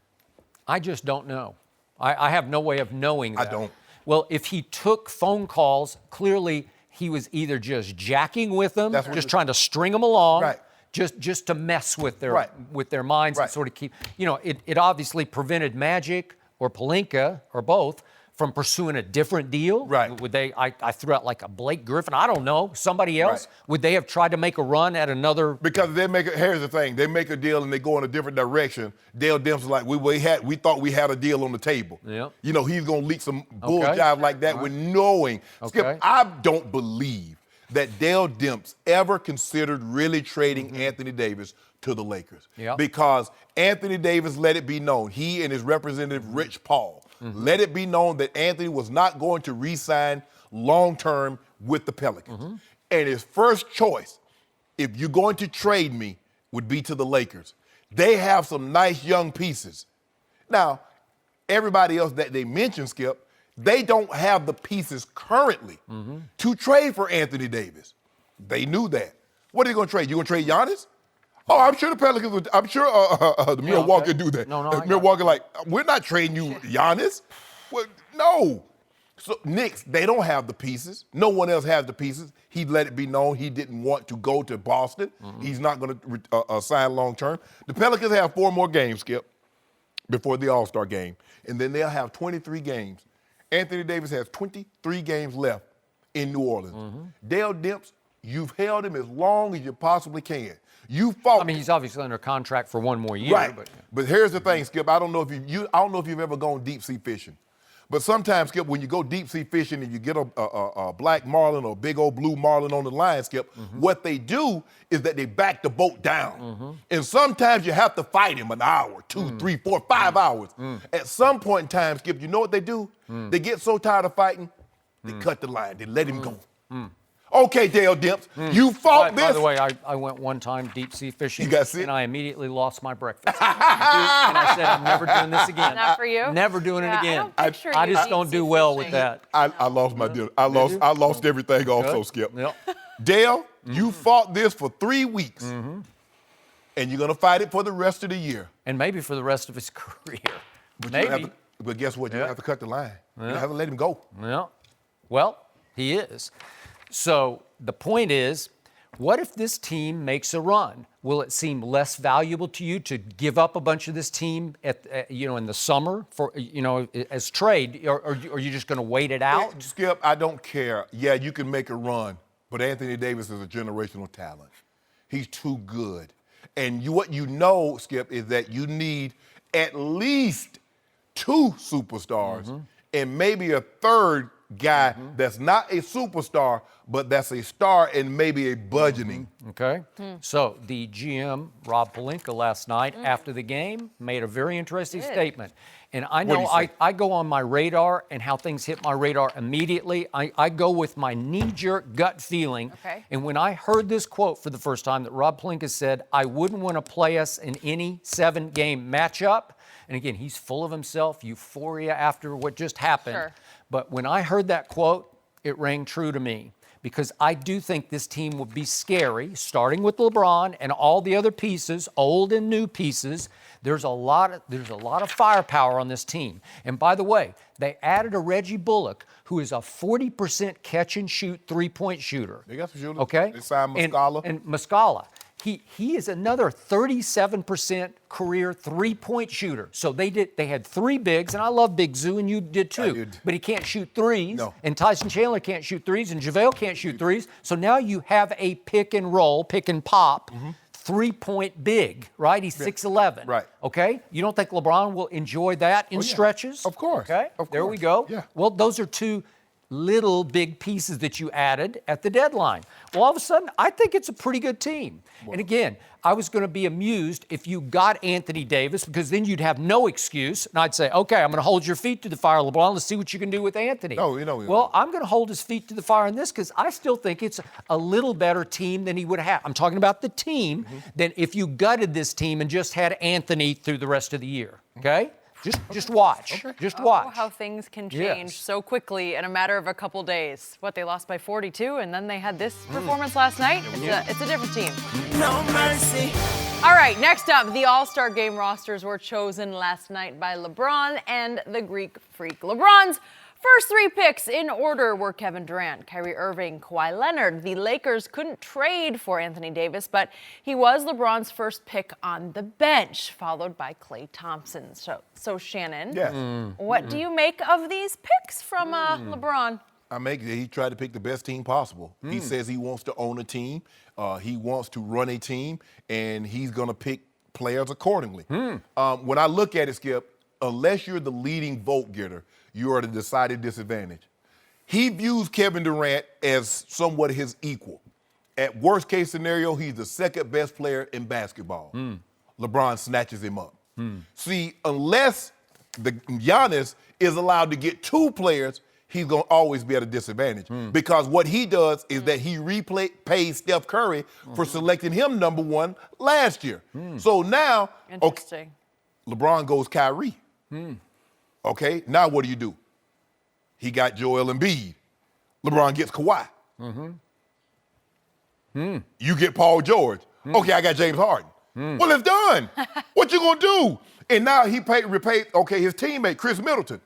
I just don't know. I have no way of knowing that. I don't. Well, if he took phone calls, clearly he was either just jacking with them, just trying to string them along, just to mess with their minds and sort of keep, it obviously prevented Magic or Pelinka or both from pursuing a different deal. Right. Would they, I threw out like a Blake Griffin, I don't know, somebody else. Right. Would they have tried to make a run at another? Because here's the thing, they make a deal and they go in a different direction. Dale Demps is like, we thought we had a deal on the table. Yep. He's going to leak some bull jive like that with knowing. Skip, I don't believe that Dale Demps ever considered really trading Anthony Davis to the Lakers. Yep. Because Anthony Davis let it be known, he and his representative Rich Paul, let it be known that Anthony was not going to re-sign long-term with the Pelicans. And his first choice, if you're going to trade me, would be to the Lakers. They have some nice young pieces. Now, everybody else that they mentioned, Skip, they don't have the pieces currently to trade for Anthony Davis. They knew that. What are they going to trade? You going to trade Giannis? Oh, I'm sure the Pelicans would. I'm sure the Milwaukee do that. No, Milwaukee we're not trading you Giannis. Well, no. So Knicks, they don't have the pieces. No one else has the pieces. He let it be known he didn't want to go to Boston. He's not going to sign long term. The Pelicans have 4 more games, Skip, before the All-Star game, and then they'll have 23 games. Anthony Davis has 23 games left in New Orleans. Dale Demps, you've held him as long as you possibly can. You fought. I mean, he's obviously under contract for 1 more year. Right. But here's the thing, Skip. I don't know if you've ever gone deep sea fishing, But sometimes, Skip, when you go deep sea fishing and you get a black marlin or a big old blue marlin on the line, Skip, what they do is that they back the boat down. And sometimes you have to fight him an hour, 2, 3, 4, 5 hours. At some point in time, Skip, you know what they do? They get so tired of fighting, they cut the line. They let him go. Okay, Dale Demps, you fought this. By the way, I went one time deep sea fishing, You got sick? and I immediately lost my breakfast. And I said, I'm never doing this again. Not for you? Never doing it again. I don't picture I you just deep don't sea do well with fishing. that. I lost my deal. I lost everything also, Skip. Yep. Dale, you fought this for 3 weeks, and you're going to fight it for the rest of the year. And maybe for the rest of his career. But Maybe. But guess what? You have to cut the line. You have to let him go. Yeah. Well, he is. So the point is, what if this team makes a run? Will it seem less valuable to you to give up a bunch of this team in the summer for as trade, or are you just going to wait it out? Skip, I don't care. Yeah, you can make a run, but Anthony Davis is a generational talent. He's too good. And what you know, Skip, is that you need at least 2 superstars and maybe a third guy that's not a superstar, but that's a star and maybe a budgeting. Okay. So the GM, Rob Pelinka, last night after the game made a very interesting statement. And I know I go on my radar and how things hit my radar immediately. I go with my knee-jerk gut feeling. Okay. And when I heard this quote for the first time that Rob Pelinka said, I wouldn't want to play us in any 7-game matchup. And again, he's full of himself, euphoria after what just happened. Sure. But when I heard that quote, it rang true to me. Because I do think this team would be scary, starting with LeBron and all the other pieces, old and new pieces. There's a lot of firepower on this team. And by the way, they added a Reggie Bullock, who is a 40% catch and shoot 3-point shooter. They got some shooters. Okay. They signed Muscala. And Muscala. He is another 37% career 3-point shooter. So they had 3 bigs, and I love Big Zoo, and you did too. I did. But he can't shoot threes. No. And Tyson Chandler can't shoot threes, and JaVale can't shoot threes. So now you have a pick and roll, pick and pop, 3-point big, right? He's 6'11". Right. Okay? You don't think LeBron will enjoy that in stretches? Of course. Okay? Of There we course. go. Yeah. Well, those are 2 little big pieces that you added at the deadline. Well, all of a sudden, I think it's a pretty good team. And again, I was going to be amused if you got Anthony Davis, because then you'd have no excuse. And I'd say, okay, I'm going to hold your feet to the fire, LeBron. Let's see what you can do with Anthony. No, Well, I'm going to hold his feet to the fire in this because I still think it's a little better team than he would have. I'm talking about the team than if you gutted this team and just had Anthony through the rest of the year. Okay? Just watch. Just watch. Oh, how things can change so quickly in a matter of a couple days. What, they lost by 42, and then they had this performance last night? It's a different team. No mercy. All right, next up, the All-Star Game rosters were chosen last night by LeBron and the Greek Freak. LeBron's first 3 picks in order were Kevin Durant, Kyrie Irving, Kawhi Leonard. The Lakers couldn't trade for Anthony Davis, but he was LeBron's first pick on the bench, followed by Klay Thompson. So Shannon, Yes. what do you make of these picks from LeBron? He tried to pick the best team possible. He says he wants to own a team. He wants to run a team, and he's going to pick players accordingly. When I look at it, Skip, unless you're the leading vote getter, you are at a decided disadvantage. He views Kevin Durant as somewhat his equal. At worst case scenario, he's the second best player in basketball. LeBron snatches him up. See, unless Giannis is allowed to get 2 players, he's going to always be at a disadvantage. Because what he does is that he pays Steph Curry for selecting him number 1 last year. So now, Interesting. LeBron goes Kyrie. Okay, now what do? He got Joel Embiid. LeBron gets Kawhi. You get Paul George. Okay, I got James Harden. Well, it's done. What you gonna do? And now he repaid, his teammate, Chris Middleton.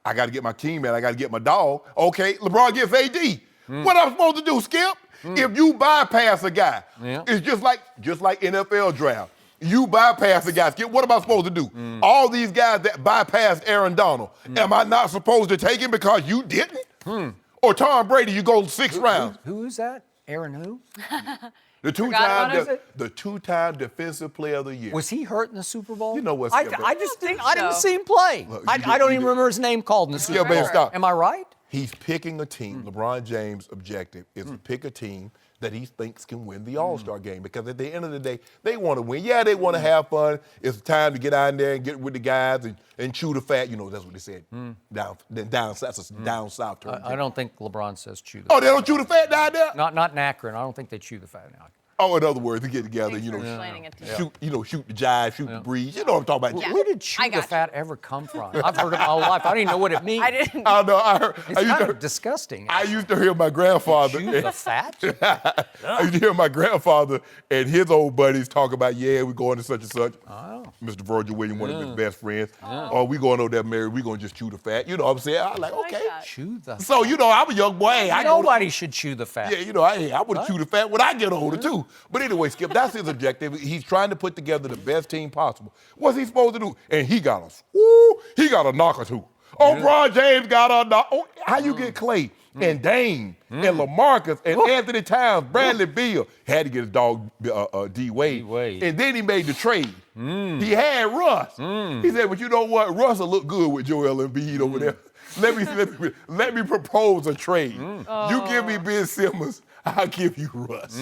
I got to get my teammate. I got to get my dog. Okay, LeBron gets AD. What I'm supposed to do, Skip? If you bypass a guy, it's just like NFL draft. You bypass a guy, Skip. What am I supposed to do? All these guys that bypassed Aaron Donald, am I not supposed to take him because you didn't? Or Tom Brady, you go 6 rounds. Who is that? Aaron who? The two-time defensive player of the year. Was he hurt in the Super Bowl? You know what's I Skip, didn't see him play. Look, I don't even remember his name called in the Super Bowl. Stop. Am I right? He's picking a team. LeBron James' objective is to pick a team that he thinks can win the All-Star game, because at the end of the day, they want to win. Yeah, they want to have fun. It's time to get out there and get with the guys and chew the fat. You know, that's what they said. Down south term. I don't think LeBron says chew the Oh, they don't chew the fat down there? Not in Akron. I don't think they chew the fat in Akron. Oh, in other words, they get together, Thanks for explaining it to me. shoot the jive, shoot the breeze. You know what I'm talking about. Yeah. Where did chew the fat ever come from? I've heard it my whole life. I don't even know what it means. I didn't. I know. I heard. It's kind of disgusting. I used to hear my grandfather. Chew the fat? I used to hear my grandfather and his old buddies talk about, we're going to such and such. Oh. Mr. Virgil Williams, one of his best friends. Or we going over there married, we going to just chew the fat. You know what I'm saying? I'm like, okay. Chew the fat. So, I'm a young boy. Nobody should chew the fat. Yeah, I want to chew the fat when I get older, too. But anyway, Skip, that's his objective. He's trying to put together the best team possible. What's he supposed to do? And he got a knock or two. Oh, LeBron James got a knock. Oh, how you get Clay and Dame and LaMarcus and Anthony Towns, Bradley Beal? Had to get his dog D. Wade. And then he made the trade. He had Russ. He said, but you know what? Russ will look good with Joel Embiid over there. Let me propose a trade. You give me Ben Simmons, I'll give you Russ.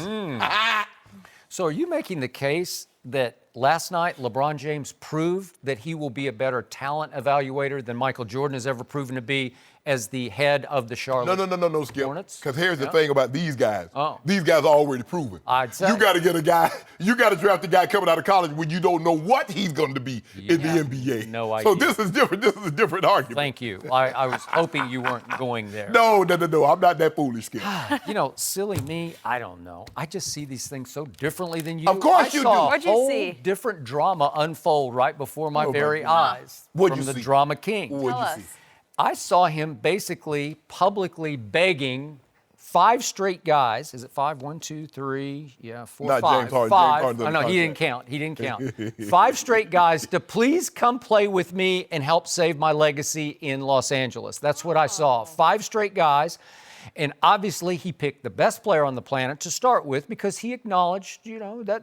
So are you making the case that last night LeBron James proved that he will be a better talent evaluator than Michael Jordan has ever proven to be as the head of the Charlotte No, Skip. Hornets? Because here's the thing about these guys. Oh. These guys are already proven. I'd say. You got to get a guy, you got to draft a guy coming out of college when you don't know what he's going to be in the NBA. No idea. So this is different. This is a different argument. Thank you. I was hoping you weren't going there. No. I'm not that foolish, Skip. Silly me, I don't know. I just see these things so differently than you. Of course you do. What'd I saw you a see? whole different drama unfold right before my very God. eyes What'd from you the see? drama king. What'd you Tell see? us. I saw him basically publicly begging 5 straight guys. Is it 5? 1, 2, 3, 4, Not 5. James Harden. 5. James Harden Oh, no, doesn't he didn't count. He didn't count. 5 straight guys to please come play with me and help save my legacy in Los Angeles. That's what I saw. 5 straight guys. And obviously, he picked the best player on the planet to start with because he acknowledged,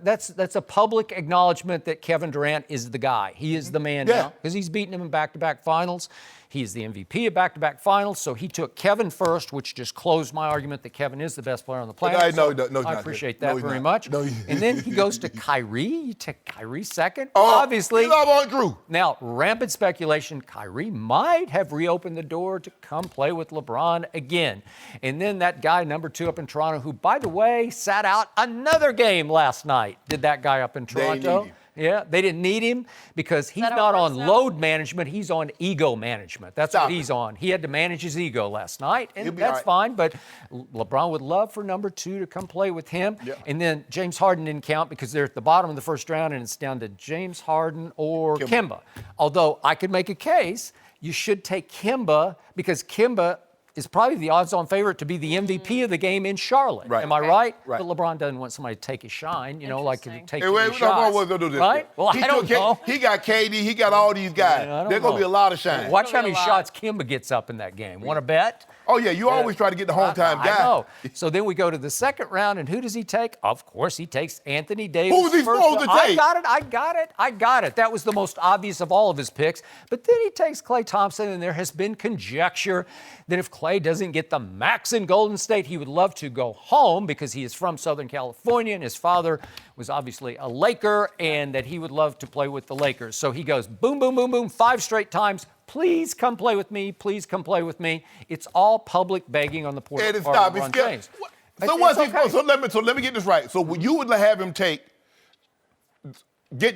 that's a public acknowledgement that Kevin Durant is the guy. He is the man now because he's beaten him in back-to-back finals. He's the MVP of back-to-back finals, so he took Kevin first, which just closed my argument that Kevin is the best player on the planet. No, I appreciate that very much. No, and then he goes to Kyrie. You take Kyrie second. Oh, Obviously. you love Aunt Drew. Now, rampant speculation, Kyrie might have reopened the door to come play with LeBron again. And then that guy, number 2 up in Toronto, who, by the way, sat out another game last night. Did that guy up in Toronto? need him. Yeah, they didn't need him because he's that not how it on works now? load management. He's on ego management. That's Stop what it. he's on. He had to manage his ego last night, and He'll be that's all right. fine. But LeBron would love for number 2 to come play with him. Yeah. And then James Harden didn't count because they're at the bottom of the first round, and it's down to James Harden or Kemba. Although I could make a case you should take Kemba because Kemba is probably the odds-on favorite to be the MVP of the game in Charlotte. Right. Am I right? Right. But LeBron doesn't want somebody to take his shine, like to Interesting. take Hey, wait, his shots. no, do this. Right? Well, He I don't took know. He got KD. He got all these guys. Yeah, I don't There's going to be know. a lot of shine. Watch how Probably many a lot. shots Kemba gets up in that game. Want to bet? Oh, yeah, you always try to get the home-time guy. I know. So then we go to the second round, and who does he take? Of course, he takes Anthony Davis. Who was he first. supposed to take? I got it. That was the most obvious of all of his picks. But then he takes Klay Thompson, and there has been conjecture that if Klay doesn't get the max in Golden State, he would love to go home because he is from Southern California, and his father was obviously a Laker, and that he would love to play with the Lakers. So he goes boom, boom, boom, boom, 5 straight times. Please come play with me. Please come play with me. It's all public begging on the part of LeBron James. So what's he supposed? So let me get this right. So you would have him take. There's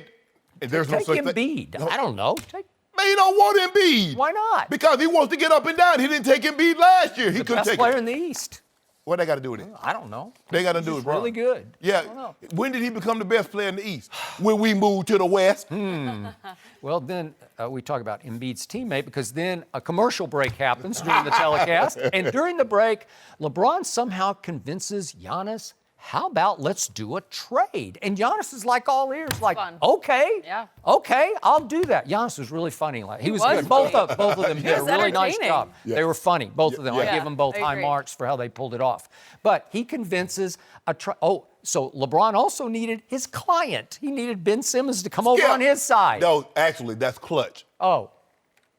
no Take such thing. Embiid. I don't know. Man, he don't want Embiid. Why not? Because he wants to get up and down. He didn't take Embiid last year. He The couldn't best take player it. in the East. What they got to do with it? I don't know. They got to do He's it, bro. really good. I don't Yeah. know. When did he become the best player in the East? When we moved to the West. Well, then we talk about Embiid's teammate because then a commercial break happens during the telecast. And during the break, LeBron somehow convinces Giannis, how about let's do a trade? And Giannis is like all ears, like, Fun. okay, Yeah. okay, I'll do that. Giannis was really funny. Like, he was was good. Both funny. of them did a was really nice entertaining. job. Yeah. They were funny, both of them. I Yeah. give them both I high agree. marks for how they pulled it off. But he convinces so LeBron also needed his client. He needed Ben Simmons to come over Yeah. on his side. No, actually, that's clutch. Oh,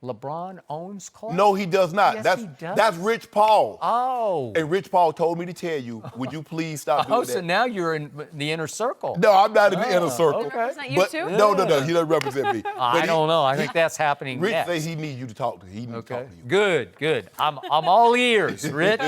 LeBron owns clients? No, he does not. Yes, he does. That's Rich Paul. Oh. And Rich Paul told me to tell you, would you please stop doing Oh, that? so now you're in the inner circle. No, I'm not in the inner circle. okay. Represent you But too? no, he doesn't represent me. I But he- don't know. I think that's happening Rich next. says he needs you to talk to. He needs to Okay. talk to you. Good. I'm all ears, Rich.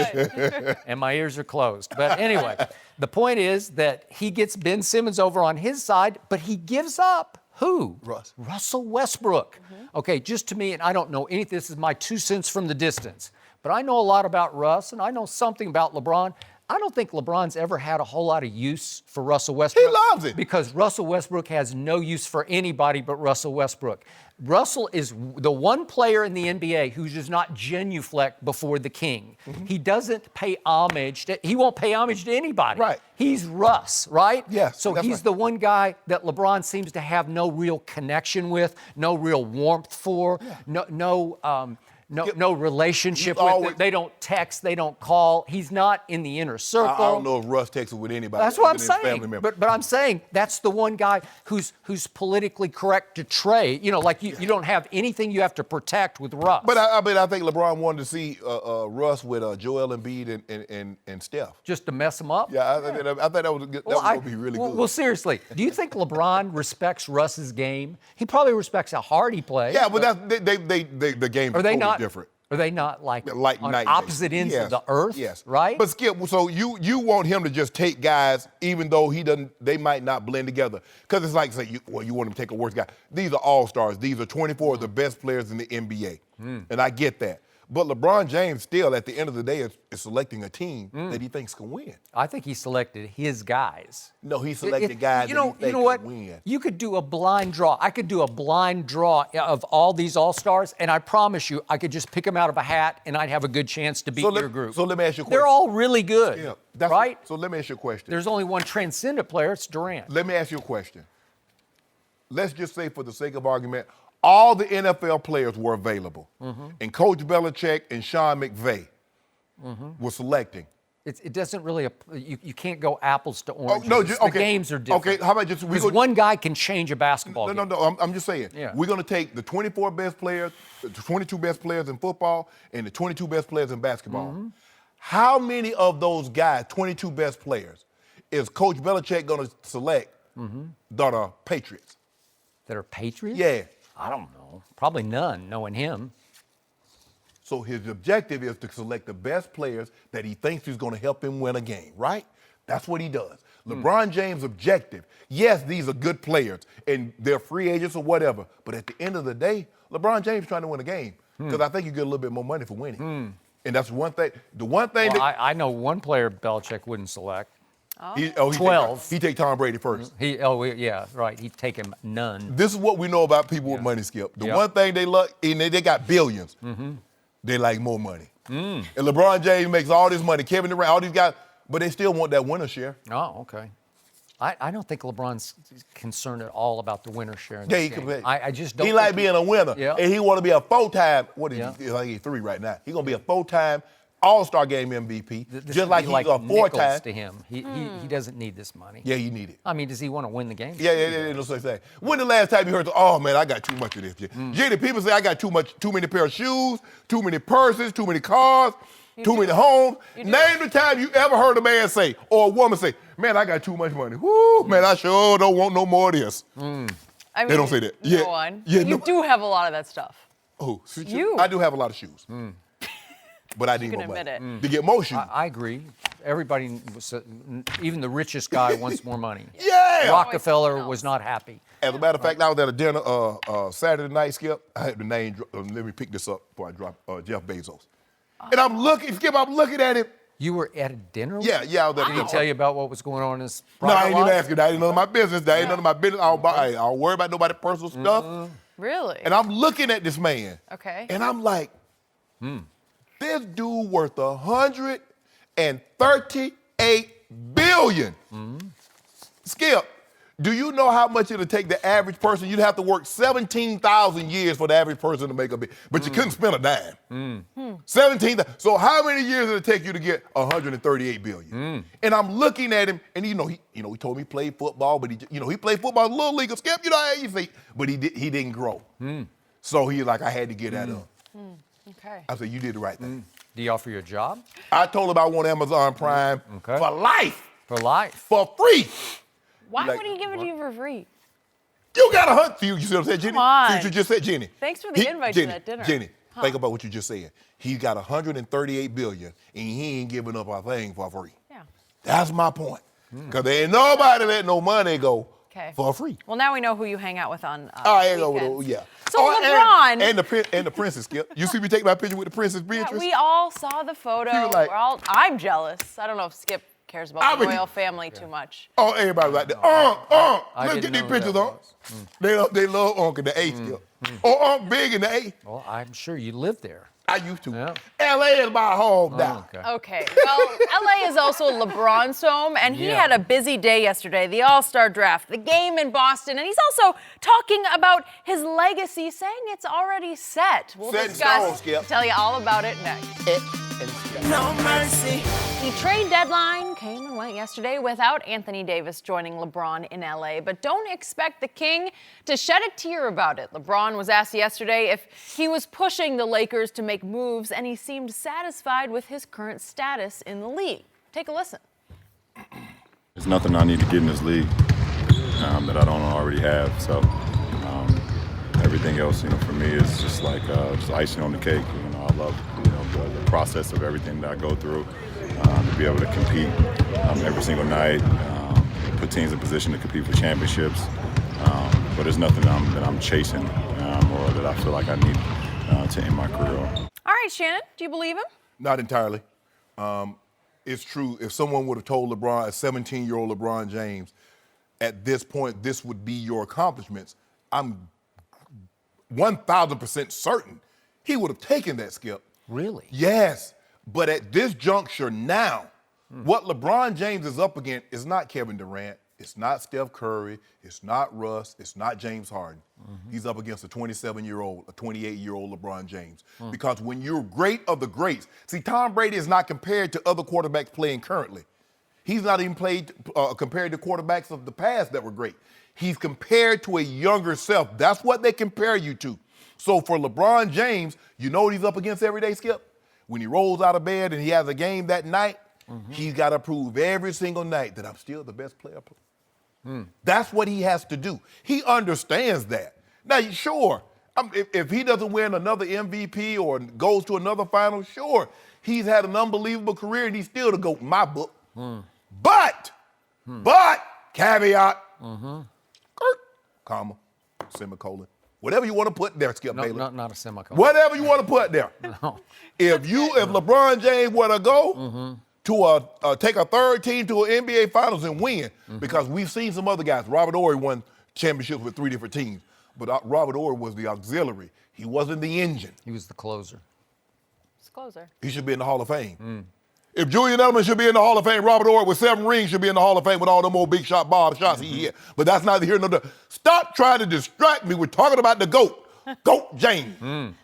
And my ears are closed. But anyway, the point is that he gets Ben Simmons over on his side, but he gives up who? Russell Westbrook. Okay, just to me, and I don't know anything, this is my 2 cents from the distance, but I know a lot about Russ, and I know something about LeBron. I don't think LeBron's ever had a whole lot of use for Russell Westbrook. He loves it. Because Russell Westbrook has no use for anybody but Russell Westbrook. Russell is the one player in the NBA who does not genuflect before the king. He doesn't pay homage. He won't pay homage to anybody. Right. He's Russ, right? Yes, So that's he's right. the one guy that LeBron seems to have no real connection with, no real warmth for, no relationship You with. always- They don't text, they don't call. He's not in the inner circle. I don't know if Russ texts with anybody. That's what I'm other than his family saying. member. But I'm saying that's the one guy who's politically correct to trade. You know, like you don't have anything you have to protect with Russ. But I think LeBron wanted to see Russ with Joel Embiid and Steph. just to mess him up. Yeah, I think that was going to be really good. Well, seriously, do you think LeBron respects Russ's game? He probably respects how hard he plays. yeah, but that's the game Are is they totally not different. Are they not like on night and day. opposite ends Yes, of the earth? Yes. Right. But Skip, so you want him to just take guys, even though they might not blend together, because it's like say you want him to take a worse guy. These are all stars. These are 24 of the best players in the NBA, and I get that. But LeBron James still, at the end of the day, is selecting a team that he thinks can win. I think he selected his guys. No, he selected guys that he thinks can win. You could do a blind draw. I could do a blind draw of all these all-stars, and I promise you, I could just pick them out of a hat, and I'd have a good chance to beat your group. So let me ask you a question. They're all really good, Yeah, right? So let me ask you a question. There's only one transcendent player. It's Durant. Let me ask you a question. Let's just say, for the sake of argument, all the NFL players were available, and Coach Belichick and Sean McVay were selecting. It doesn't really. You can't go apples to oranges. no, The games are different. Okay, how about just because one guy can change a basketball game. No. I'm just saying. Yeah. We're going to take the 24 best players, the 22 best players in football, and the 22 best players in basketball. How many of those guys, 22 best players, is Coach Belichick going to select that are Patriots? That are Patriots? Yeah. I don't know. Probably none, knowing him. So his objective is to select the best players that he thinks is going to help him win a game, right? That's what he does. LeBron James' objective, yes, these are good players, and they're free agents or whatever, but at the end of the day, LeBron James is trying to win a game because I think you get a little bit more money for winning. And that's one thing. The one thing Well, I know one player Belichick wouldn't select. he 12. He take Tom Brady first. Yeah, right. He'd take him none. This is what we know about people with money, Skip. The Yeah. one thing they love, and they got billions, they like more money. And LeBron James makes all this money, Kevin Durant, all these guys, but they still want that winner share. Oh, okay. I don't think LeBron's concerned at all about the winner share. In Yeah, this he game. can be. I just don't. He like think being a winner, Yeah. and he want to be a full-time. What is Yeah. he? Like he's 3 right now. He's gonna be a full-time All-Star Game MVP, This just would like be he's a nickels 4-time. to him. He doesn't need this money. Yeah, you need it. I mean, does he want to win the game? Yeah, no such thing. When the last time you heard, oh man, I got too much of this? Jenny, people say I got too many pair of shoes, too many purses, too many cars, too many homes. Name the time you ever heard a man say or a woman say, man, I got too much money. Woo, man, I sure don't want no more of this. I mean, They don't say that. Yeah. Go on. Yeah, You no- do have a lot of that stuff. Oh, You. I do have a lot of shoes. But I need can more money. admit it. To get more shoes. I agree. Everybody, even the richest guy wants more money. Yeah. Rockefeller was not happy. As a matter of fact, I was at a dinner Saturday night, Skip. I had the name, let me pick this up before I drop Jeff Bezos. And I'm looking at him. You were at a dinner? Yeah, I was at a Did he dinner. tell you about what was going on in his No, private I ain't even life? asking. That ain't none of my business. That ain't none of my business. I don't worry about nobody's personal stuff. Really? And I'm looking at this man. Okay. And I'm like, this dude worth $138 billion. Skip, do you know how much it'll take the average person? You'd have to work 17,000 years for the average person to make a billion, but you couldn't spend a dime. 17,000. So how many years did it take you to get 138 billion? And I'm looking at him, and he told me he played football, but he played football in Little League. Skip, how you think? But he didn't grow. So he's like, I had to get that up. Okay. I said, you did the right thing. Do you offer you a job? I told him I want Amazon Prime for life. For life. For free. Why would he give it to you for free? You got a hunt for you. You see what I said, Jenny? Come on. See what you just said, Jenny? Thanks for the invite to that dinner. Jenny, think about what you just said. He got 138 billion, and he ain't giving up a thing for free. Yeah. That's my point. Because there ain't nobody let no money go for free. Well, now we know who you hang out with on weekends. Yeah. So LeBron. And the princess, Skip. You see me take my picture with the princess Beatrice? Yeah, we all saw the photo. Like, I'm jealous. I don't know if Skip cares about the royal family too much. Oh, everybody like that. Look at these pictures, Unc. They love Unc in the A, Skip. Unc big in the A. Well, I'm sure you live there. I used to. Yeah. L.A. is my home now. Okay. Well, LA is also LeBron's home, and he had a busy day yesterday. The All-Star draft, the game in Boston, and he's also talking about his legacy, saying it's already set. We'll discuss. Tell you all about it next. No mercy. The trade deadline came and went yesterday without Anthony Davis joining LeBron in LA, but don't expect the King to shed a tear about it. LeBron was asked yesterday if he was pushing the Lakers to make moves, and he seemed satisfied with his current status in the league. Take a listen. There's nothing I need to get in this league that I don't already have. So everything else, for me is just like just icing on the cake. I love the process of everything that I go through to be able to compete every single night, put teams in position to compete for championships. But there's nothing that I'm chasing or that I feel like I need to end my career on. All right, Shannon, do you believe him? Not entirely. It's true. If someone would have told LeBron, a 17-year-old LeBron James, at this point, this would be your accomplishments, I'm 1,000% certain he would have taken that, Skip. Really? Yes. But at this juncture now, what LeBron James is up against is not Kevin Durant. It's not Steph Curry. It's not Russ. It's not James Harden. He's up against a 27-year-old, a 28-year-old LeBron James. Because when you're great of the greats, see, Tom Brady is not compared to other quarterbacks playing currently. He's not even compared to quarterbacks of the past that were great. He's compared to a younger self. That's what they compare you to. So for LeBron James, you know what he's up against every day, Skip? When he rolls out of bed and he has a game that night, he's got to prove every single night that I'm still the best player. That's what he has to do. He understands that. Now, sure, if he doesn't win another MVP or goes to another final, sure, he's had an unbelievable career and he's still the GOAT in my book. But, caveat, comma, semicolon. Whatever you want to put there, Skip Bayless. Not a semicolon. Whatever you want to put there. No. If LeBron James were to go to take a third team to an NBA Finals and win, because we've seen some other guys. Robert Horry won championships with 3 different teams, but Robert Horry was the auxiliary. He wasn't the engine. He was the closer. It's closer. He should be in the Hall of Fame. If Julian Edelman should be in the Hall of Fame, Robert Horry with 7 rings should be in the Hall of Fame with all them old big shot Bob shots he hit. But that's neither here nor there. Stop trying to distract me. We're talking about the GOAT. GOAT James.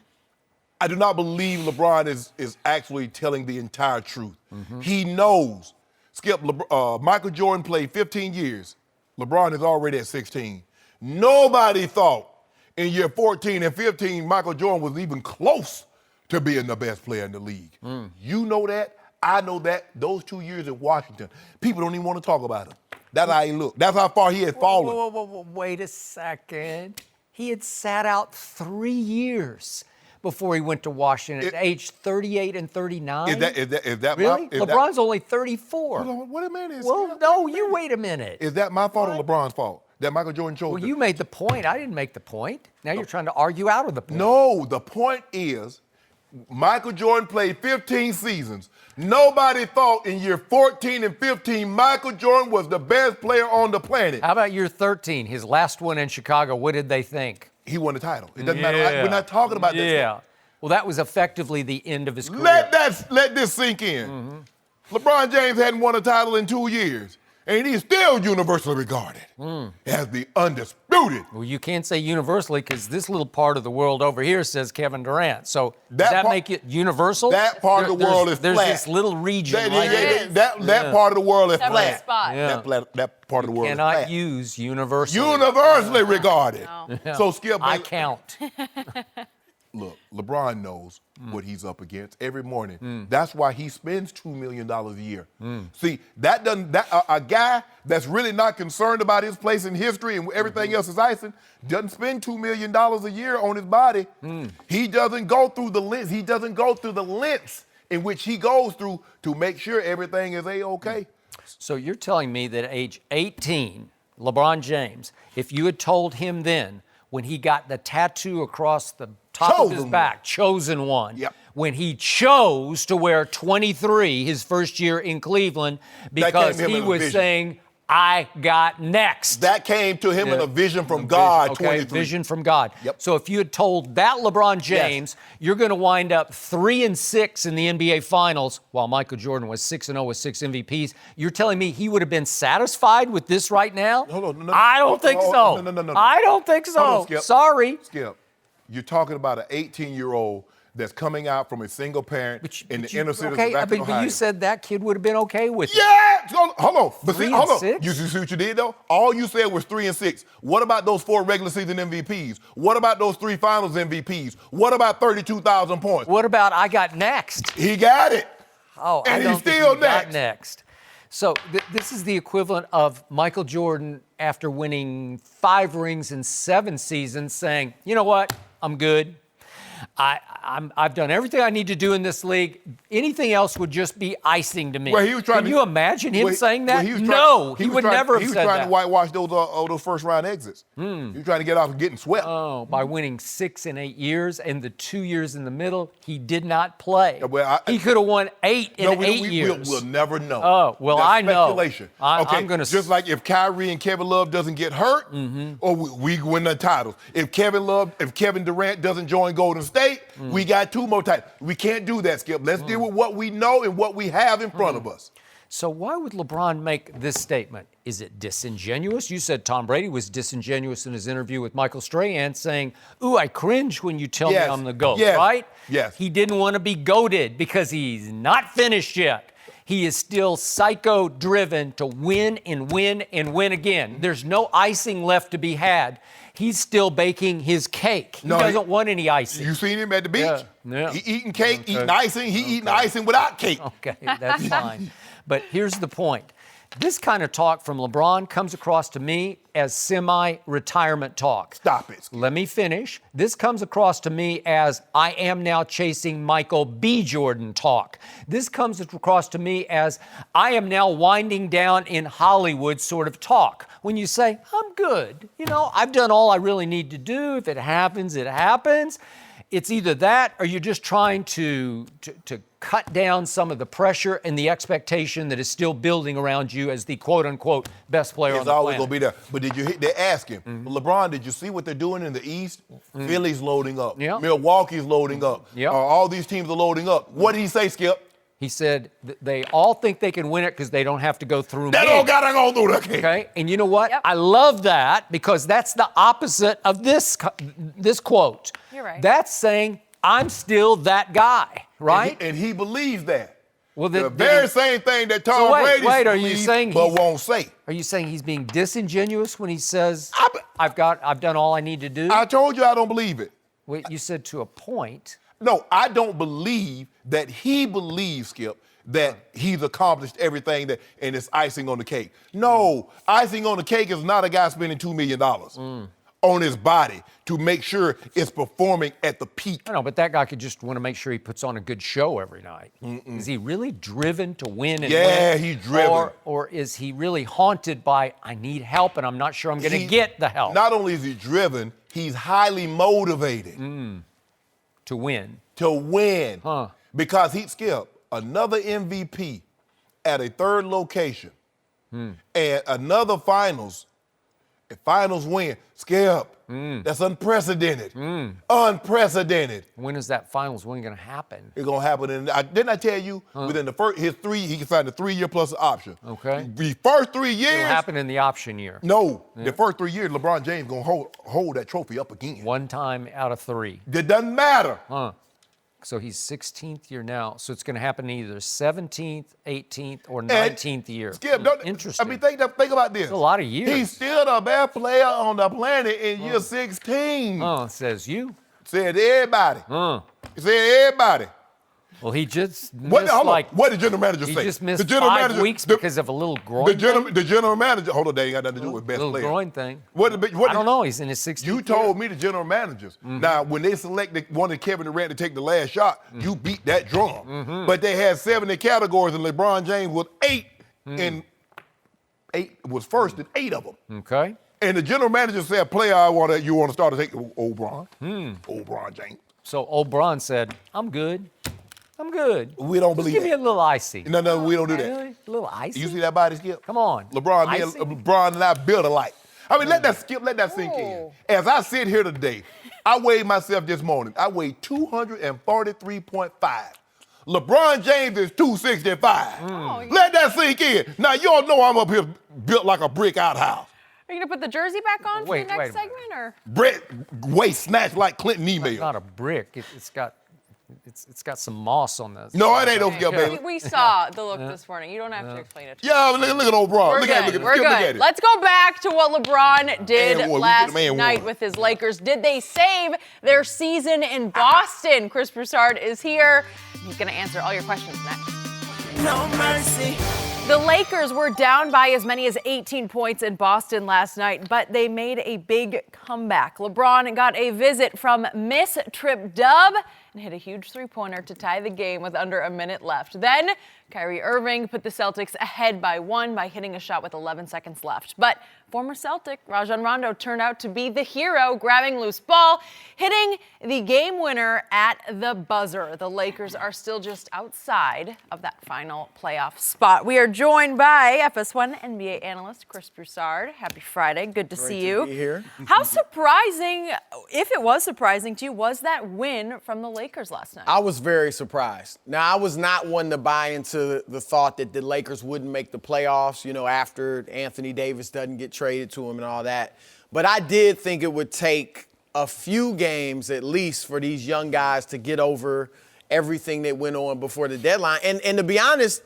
I do not believe LeBron is actually telling the entire truth. He knows. Skip, Michael Jordan played 15 years. LeBron is already at 16. Nobody thought in year 14 and 15 Michael Jordan was even close to being the best player in the league. You know that. I know that. Those 2 years in Washington, people don't even want to talk about him. That's how he looked. That's how far he had fallen. Whoa, wait a second. He had sat out 3 years before he went to Washington at age 38 and 39. Is that really? LeBron's only 34. Hold on, what a minute. Well, no, you wait a minute. Is that my fault or LeBron's fault? That Michael Jordan chose? Well, you made the point. I didn't make the point. Now you're trying to argue out of the point. No, the point is Michael Jordan played 15 seasons. Nobody thought in year 14 and 15 Michael Jordan was the best player on the planet. How about year 13, his last one in Chicago? What did they think? He won the title. It doesn't matter. We're not talking about that. Yeah. Well, that was effectively the end of his career. Let this sink in. LeBron James hadn't won a title in 2 years, and he's still universally regarded as the undisputed. Well, you can't say universally because this little part of the world over here says Kevin Durant. So does that make it universal? That part of the world is flat. There's this little region. That part of the world is flat. Spot. Yeah. That part of the world is flat. Cannot use universally. Universally regarded. Yeah. So, Skip, I count. look, LeBron knows what he's up against every morning. That's why he spends $2 million a year. See, a guy that's really not concerned about his place in history and everything else is icing doesn't spend $2 million a year on his body. He doesn't go through the lengths. He doesn't go through the lengths in which he goes through to make sure everything is A-okay. So you're telling me that at age 18, LeBron James, if you had told him then, when he got the tattoo across the top of his back, chosen one, when he chose to wear 23 his first year in Cleveland because he was saying, I got next. That came to him in a vision from God. Okay, 23. vision from God. So if you had told that LeBron James, you're going to wind up 3-6 in the NBA Finals, while Michael Jordan was 6-0 with 6 MVPs, you're telling me he would have been satisfied with this right now? Hold on. I don't think so. No. I don't think so. Hold on, Skip. Sorry. Skip, you're talking about an 18-year-old that's coming out from a single parent in the inner city of Ohio. But you said that kid would have been okay with it. Yeah! Hold on. But see, 3 hold and on. 6? You see what you did, though? All you said was 3-6. What about those 4 regular season MVPs? What about those 3 finals MVPs? What about 32,000 points? What about I got next? He got it. Oh, and I don't he's still think he next. got next. So this is the equivalent of Michael Jordan after winning 5 rings in 7 seasons saying, you know what, I'm good. I've done everything I need to do in this league. Anything else would just be icing to me. Well, he was trying Can you imagine him saying that? He would never have said that. He was trying to whitewash those first-round exits. He was trying to get off of getting swept. Oh, by winning 6 in 8 years, and the 2 years in the middle, he did not play. He could have won 8 in 8 years. We'll never know. Oh, well, That's I know. speculation. I'm going to... Just like if Kyrie and Kevin Love doesn't get hurt, or we win the titles. If Kevin Durant doesn't join Golden State, we got 2 more titles. We can't do that, Skip. Let's deal with what we know and what we have in front of us. So why would LeBron make this statement? Is it disingenuous? You said Tom Brady was disingenuous in his interview with Michael Strahan, saying, ooh, I cringe when you tell me I'm the GOAT, right? Yes. He didn't want to be goated because he's not finished yet. He is still psycho-driven to win and win and win again. There's no icing left to be had. He's still baking his cake. He doesn't want any icing. You seen him at the beach? Yeah. He eating cake, eating icing. He eating icing without cake. Okay, that's fine. But here's the point. This kind of talk from LeBron comes across to me as semi-retirement talk. Stop it. Let me finish. This comes across to me as I am now chasing Michael B. Jordan talk. This comes across to me as I am now winding down in Hollywood sort of talk. When you say, I'm good, I've done all I really need to do. If it happens, it happens. It's either that or you're just trying to cut down some of the pressure and the expectation that is still building around you as the quote-unquote best player on the planet. It's always going to be there. But they ask him, LeBron, did you see what they're doing in the East? Philly's loading up. Yep. Milwaukee's loading up. Yep. All these teams are loading up. What did he say, Skip? He said they all think they can win it because they don't have to go through me. They don't got to go through that. Okay, and you know what? Yep. I love that because that's the opposite of this quote. You're right. That's saying I'm still that guy, right? And he believes that. Well, the very same thing that Tom Brady believes, but won't say. Are you saying he's being disingenuous when he says I've done all I need to do? I told you I don't believe it. Well, you said to a point. No, I don't believe that he believes, Skip, that he's accomplished everything and it's icing on the cake. No, icing on the cake is not a guy spending $2 million on his body to make sure it's performing at the peak. I know, but that guy could just want to make sure he puts on a good show every night. Is he really driven to win and win? Yeah, he's driven. Or is he really haunted by, I need help and I'm not sure I'm going to get the help? Not only is he driven, he's highly motivated. To win. To win. Huh. Because he skipped another MVP at a third location and another finals A finals win. Skip. That's unprecedented. Unprecedented. When is that finals win going to happen? It's going to happen. Didn't I tell you, within the first, he can sign a 3-year plus option. Okay. The first 3 years. It'll happen in the option year. No. Yeah. The first 3 years, LeBron James going to hold that trophy up again. 1 time out of 3. It doesn't matter. So he's 16th year now. So it's going to happen either 17th, 18th, or 19th year. Skip, interesting. I mean, think about this. It's a lot of years. He's still the best player on the planet in year 16. Says you. Said everybody. Said everybody. Well, he just what did the general manager say? He just missed the general 5 manager, weeks because of a little groin thing? The general manager, hold on, that ain't got nothing to do with best player. Little groin thing. I don't know. He's in his 60th You told me the general managers. Now, when they wanted Kevin Durant to take the last shot, you beat that drum. But they had 70 categories, and LeBron James was 8, and 8 was first in 8 of them. Okay. And the general manager said, player, you want to start to take old Bron. Old Bron James. So old Bron said, I'm good. I'm good. We don't believe Give that. me a little icy. No, we don't do that. Really? A little icy? You see that body, Skip? Come on. LeBron and I build alike. I mean, let that sink in. As I sit here today, I weighed myself this morning. I weighed 243.5. LeBron James is 265. Let that sink in. Now, you all know I'm up here built like a brick outhouse. Are you going to put the jersey back on for the next segment? Or? Brett waist snatched like Clinton email. It's not a brick. It's got some moss on this. No, it ain't no Skip, baby. We saw the look this morning. You don't have to explain it to Yeah, look at old Bron. Look at it. Let's go back to what LeBron did last night with his Lakers. Did they save their season in Boston? Chris Broussard is here. He's going to answer all your questions next. No mercy. The Lakers were down by as many as 18 points in Boston last night, but they made a big comeback. LeBron got a visit from Miss Trip Dub and hit a huge three-pointer to tie the game with under a minute left. Then Kyrie Irving put the Celtics ahead by 1 by hitting a shot with 11 seconds left. But former Celtic Rajon Rondo turned out to be the hero, grabbing loose ball, hitting the game winner at the buzzer. The Lakers are still just outside of that final playoff spot. We are joined by FS1 NBA analyst Chris Broussard. Happy Friday. Good to see you. Great to be here. How surprising, if it was surprising to you, was that win from the Lakers last night? I was very surprised. Now, I was not one to buy into the thought that the Lakers wouldn't make the playoffs, after Anthony Davis doesn't get traded to him and all that. But I did think it would take a few games at least for these young guys to get over everything that went on before the deadline. And to be honest,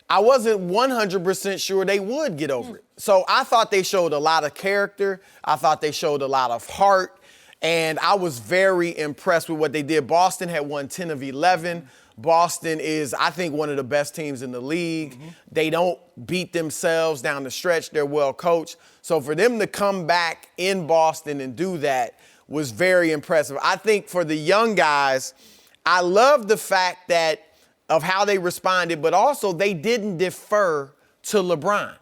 I wasn't 100% sure they would get over it. So I thought they showed a lot of character. I thought they showed a lot of heart. And I was very impressed with what they did. Boston had won 10 of 11. Boston is, I think, one of the best teams in the league. They don't beat themselves down the stretch. They're well coached. So for them to come back in Boston and do that was very impressive. I think for the young guys, I love the fact of how they responded, but also they didn't defer to LeBron.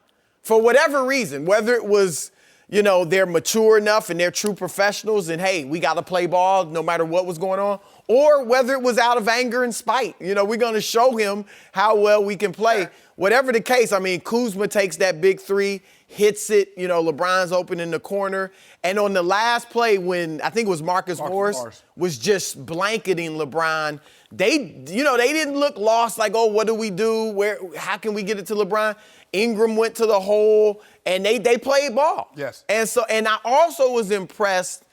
For whatever reason, whether it was, they're mature enough and they're true professionals and, hey, we got to play ball no matter what was going on, or whether it was out of anger and spite. We're going to show him how well we can play. Whatever the case, Kuzma takes that big three, hits it, LeBron's open in the corner. And on the last play when I think it was Marcus Morris was just blanketing LeBron, they didn't look lost like, oh, what do we do? How can we get it to LeBron? Ingram went to the hole, and they played ball. Yes. And I also was impressed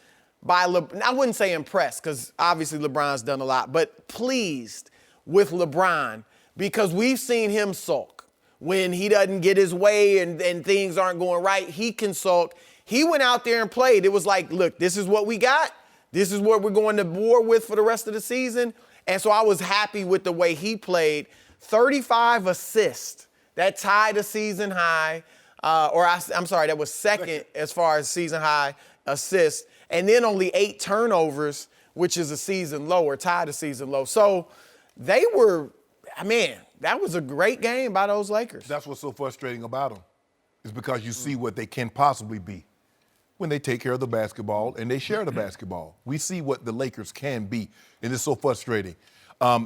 by I wouldn't say impressed because obviously LeBron's done a lot, but pleased with LeBron because we've seen him sulk. When he doesn't get his way and things aren't going right, he can sulk. He went out there and played. It was like, look, this is what we got. This is what we're going to war with for the rest of the season. And so I was happy with the way he played. 35 assists. That tied a season high. That was second as far as season high assists. And then only 8 turnovers, which is a season low or tied a season low. So they were, that was a great game by those Lakers. That's what's so frustrating about them, is because you see what they can possibly be when they take care of the basketball and they share the basketball. We see what the Lakers can be, and it's so frustrating.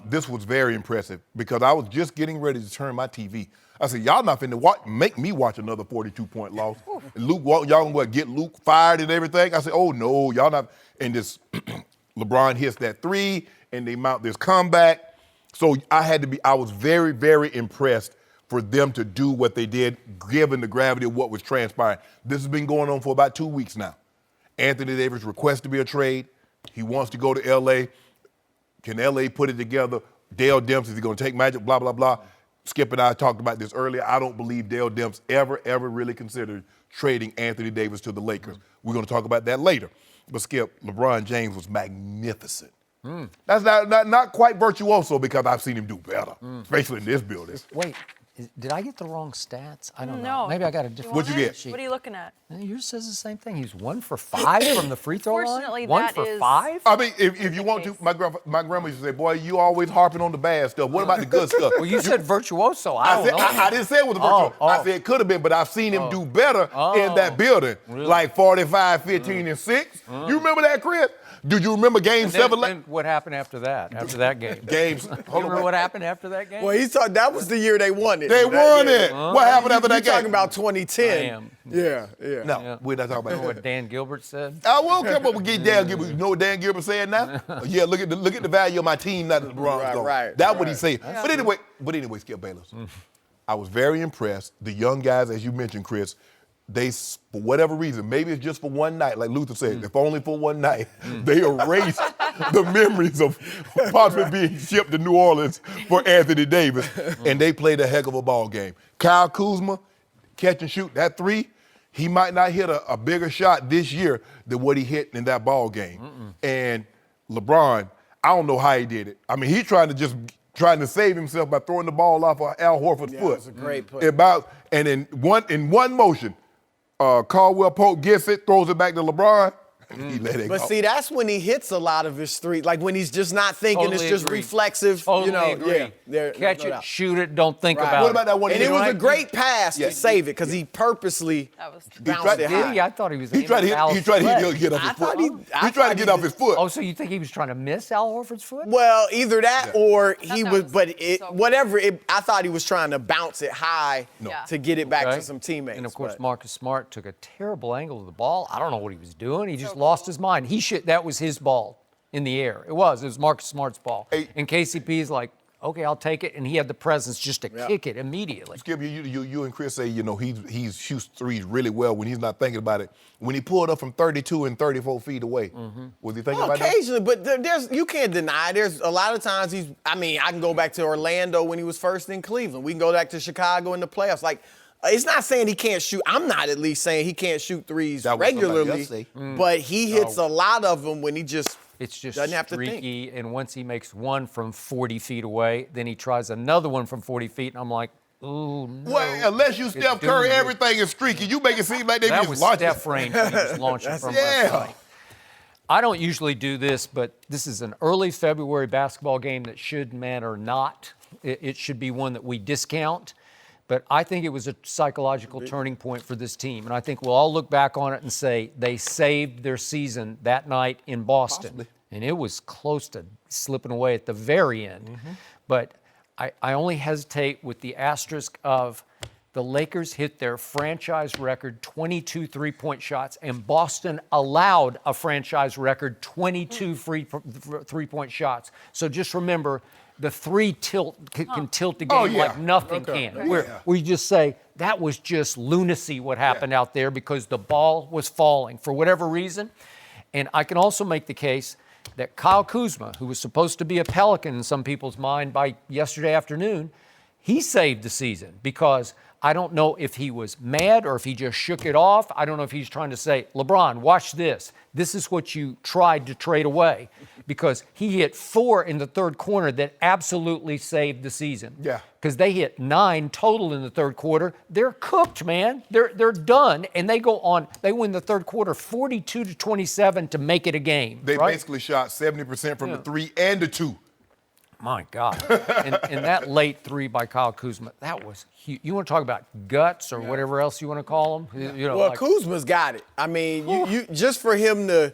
This was very impressive because I was just getting ready to turn my TV. I said, y'all not finna make me watch another 42-point loss. And Luke, y'all gonna get Luke fired and everything? I said, oh, no, y'all not. And this LeBron hits that three, and they mount this comeback. So I was very, very impressed for them to do what they did, given the gravity of what was transpiring. This has been going on for about 2 weeks now. Anthony Davis requests to be a trade. He wants to go to L.A. Can L.A. put it together? Dale Demps, is he going to take Magic? Blah, blah, blah. Skip and I talked about this earlier. I don't believe Dale Demps ever really considered trading Anthony Davis to the Lakers. We're going to talk about that later. But Skip, LeBron James was magnificent. That's not quite virtuoso because I've seen him do better, especially in this building. Wait, did I get the wrong stats? I don't No. know. Maybe I got a different. What'd you get? sheet. What are you looking at? Yours says the same thing. He's 1 for 5 from the free throw line. Fortunately, 1 that for is- 5. I mean, if you want to, my grandma used to say, boy, you always harping on the bad stuff. What about the good stuff? Well, you said virtuoso. I don't know. I didn't say it was a virtual. I said it could have been, but I've seen him do better in that building. Really? Like 45, 15, and 6. You remember that, Chris? Did you remember Game 7? And what happened after that? After that game? Games. You remember what happened after that game? Well, that was the year they won it. They won it. What happened after that You're game? talking about 2010. I am. Yeah. No, we're not talking Remember about what that. Dan Gilbert said? I won't come up with Dan Gilbert. You know what Dan Gilbert saying now? Yeah, look at the value of my team now that LeBron's gone. Right. That's what he's saying. But anyway, Skip Bayless. I was very impressed. The young guys, as you mentioned, Chris, they, for whatever reason, maybe it's just for one night, like Luther said, if only for one night, they erased the memories of possibly being shipped to New Orleans for Anthony Davis, and they played a heck of a ball game. Kyle Kuzma, catch and shoot, that three, he might not hit a bigger shot this year than what he hit in that ball game. And LeBron, I don't know how he did it. I mean, he's trying to save himself by throwing the ball off of Al Horford's foot. That's a great play. And in one motion, Caldwell Pope gets it, throws it back to LeBron, and he let it go. But see, that's when he hits a lot of his three. Like when he's just not thinking, Totally it's just agree. reflexive. Totally agree. Catch no it, doubt. shoot it, don't think Right. about What it. about that one? And he it hit was a right? great pass Yeah. to save it because he purposely bounced tried- it Did high. I thought he was He aiming tried to at Al's get leg. off his I foot. thought he- I He tried to thought get he off his foot. Oh, so you think he was trying to miss Al Horford's foot? Well, either that or he that was, was but so- whatever. I thought he was trying to bounce it high Yeah. to get it back Okay. to some teammates. And of course, but- Marcus Smart took a terrible angle of the ball. I don't know what he was doing. He just lost his mind. That was his ball in the air. It was Marcus Smart's ball. Hey. And KCP's like, okay, I'll take it. And he had the presence just to kick it immediately. Skip, you and Chris say, he shoots threes really well when he's not thinking about it. When he pulled up from 32 and 34 feet away, was he thinking about that? Occasionally, but you can't deny. There's a lot of times I can go back to Orlando when he was first in Cleveland. We can go back to Chicago in the playoffs. Like, it's not saying he can't shoot. I'm not at least saying he can't shoot threes That was somebody regularly, else say. but he hits a lot of them when he just It's just doesn't have to think. streaky. And once he makes one from 40 feet away, then he tries another one from 40 feet. And I'm like, ooh, no. Well, unless you It's Steph Curry, doomed. everything is streaky. You make it seem like they That just was launching. Steph range when he was launching from Yeah. left side. I don't usually do this, but this is an early February basketball game that should matter not. It should be one that we discount. But I think it was a psychological turning point for this team. And I think we'll all look back on it and say they saved their season that night in Boston. Possibly. And it was close to slipping away at the very end. But I only hesitate with the asterisk of the Lakers hit their franchise record 22 three-point shots, and Boston allowed a franchise record 22 three-point shots. So just remember, the three can tilt the game Oh, yeah. like nothing can. Where we just say, that was just lunacy what happened out there because the ball was falling for whatever reason. And I can also make the case that Kyle Kuzma, who was supposed to be a Pelican in some people's mind by yesterday afternoon, he saved the season because I don't know if he was mad or if he just shook it off. I don't know if he's trying to say, LeBron, watch this. This is what you tried to trade away, because he hit 4 in the third quarter that absolutely saved the season. Yeah. Because they hit 9 total in the third quarter. They're cooked, man. They're done, and they go on. They win the third quarter 42-27 to make it a game. They right? basically shot 70% from the 3 and the 2. My God. and that late 3 by Kyle Kuzma, that was huge. You want to talk about guts or whatever else you want to call them? You know, Well, like, Kuzma's got it. I mean, you just for him to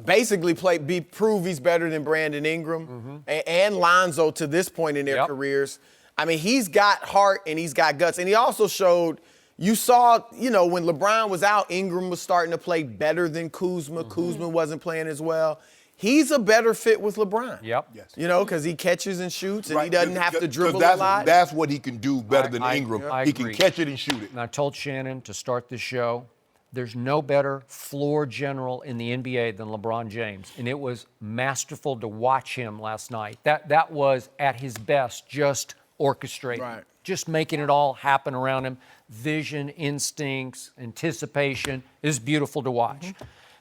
basically prove he's better than Brandon Ingram and Lonzo to this point in their Yep. careers. I mean, he's got heart and he's got guts. And he also showed, you saw, when LeBron was out, Ingram was starting to play better than Kuzma. Kuzma wasn't playing as well. He's a better fit with LeBron. Yep. Yes. Because he catches and shoots and he doesn't have to dribble a lot. That's what he can do better than Ingram. I He agree. can catch it and shoot it. And I told Shannon to start the show, there's no better floor general in the NBA than LeBron James. And it was masterful to watch him last night. That was at his best, just orchestrating. Right. Just making it all happen around him. Vision, instincts, anticipation. It was beautiful to watch.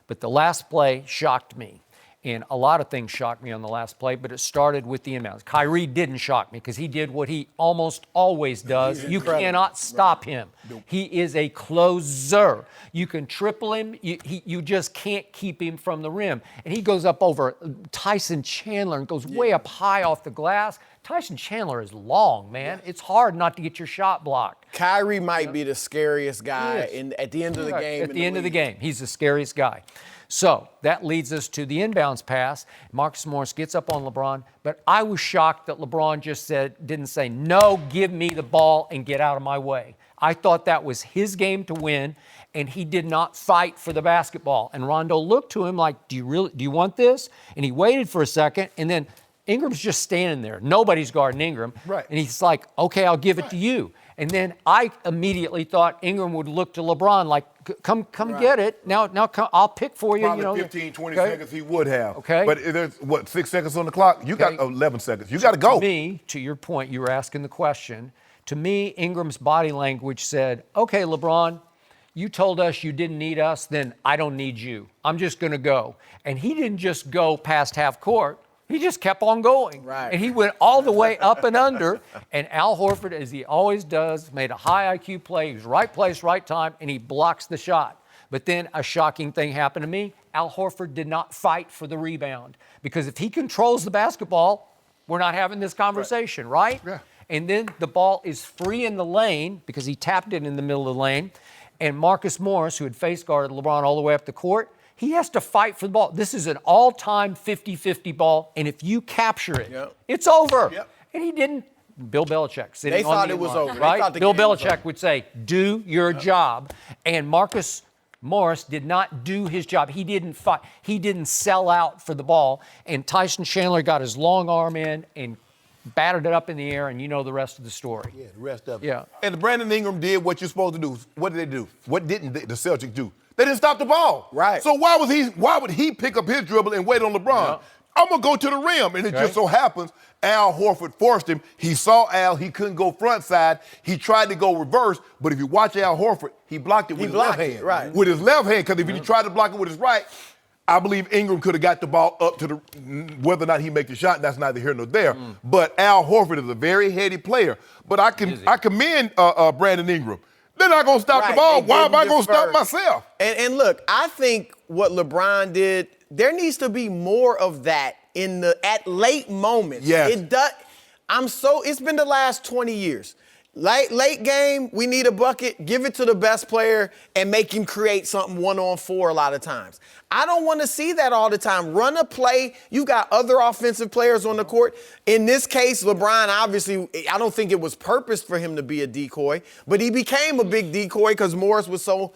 But the last play shocked me. And a lot of things shocked me on the last play, but it started with the inbounds. Kyrie didn't shock me because he did what he almost always does. You cannot stop him. He is a closer. You can triple him. You just can't keep him from the rim. And he goes up over Tyson Chandler and goes way up high off the glass. Tyson Chandler is long, man. It's hard not to get your shot blocked. Kyrie might be the scariest guy at the end of the game. At the end of the game, he's the scariest guy. So that leads us to the inbounds pass. Marcus Morris gets up on LeBron, but I was shocked that LeBron just didn't say, no, give me the ball and get out of my way. I thought that was his game to win, and he did not fight for the basketball. And Rondo looked to him like, do you want this? And he waited for a second, and then Ingram's just standing there. Nobody's guarding Ingram. Right. And he's like, okay, I'll give it to you. And then I immediately thought Ingram would look to LeBron like, come get it. Now come, I'll pick for you. Probably 15, 20 seconds he would have. Okay. But there's, 6 seconds on the clock? You got 11 seconds. You got to go. To me, to your point, you were asking the question. To me, Ingram's body language said, okay, LeBron, you told us you didn't need us, then I don't need you. I'm just going to go. And he didn't just go past half court. He just kept on going. Right. And he went all the way up and under. And Al Horford, as he always does, made a high IQ play. He was right place, right time, and he blocks the shot. But then a shocking thing happened to me. Al Horford did not fight for the rebound. Because if he controls the basketball, we're not having this conversation, right? Yeah. And then the ball is free in the lane because he tapped it in the middle of the lane. And Marcus Morris, who had face guarded LeBron all the way up the court, he has to fight for the ball. This is an all-time 50-50 ball, and if you capture it, it's over. Yep. And he didn't. Bill Belichick sitting They on thought the it was line, over. They right? thought the Bill game was Belichick over. would say, do your job. And Marcus Morris did not do his job. He didn't fight. He didn't sell out for the ball. And Tyson Chandler got his long arm in and battered it up in the air, and you know the rest of the story. Yeah, the rest of it. Yeah. And Brandon Ingram did what you're supposed to do. What did they do? What didn't the Celtics do? They didn't stop the ball. Right. So why would he pick up his dribble and wait on LeBron? Yeah. I'm going to go to the rim. And it just so happens Al Horford forced him. He saw Al. He couldn't go front side. He tried to go reverse. But if you watch Al Horford, he blocked it with his left hand. Right. With his left hand, because if he tried to block it with his right, I believe Ingram could have got the ball up to the whether or not he make the shot. That's neither here nor there. But Al Horford is a very heady player. But I commend Brandon Ingram. They're not going to stop the ball. Why am I going to stop myself? And look, I think what LeBron did, there needs to be more of that at late moments. Yes. It does. It's been the last 20 years. Late game, we need a bucket, give it to the best player and make him create something 1-on-4 a lot of times. I don't want to see that all the time. Run a play. You got other offensive players on the court. In this case, LeBron, obviously, I don't think it was purposed for him to be a decoy, but he became a big decoy because Morris was so,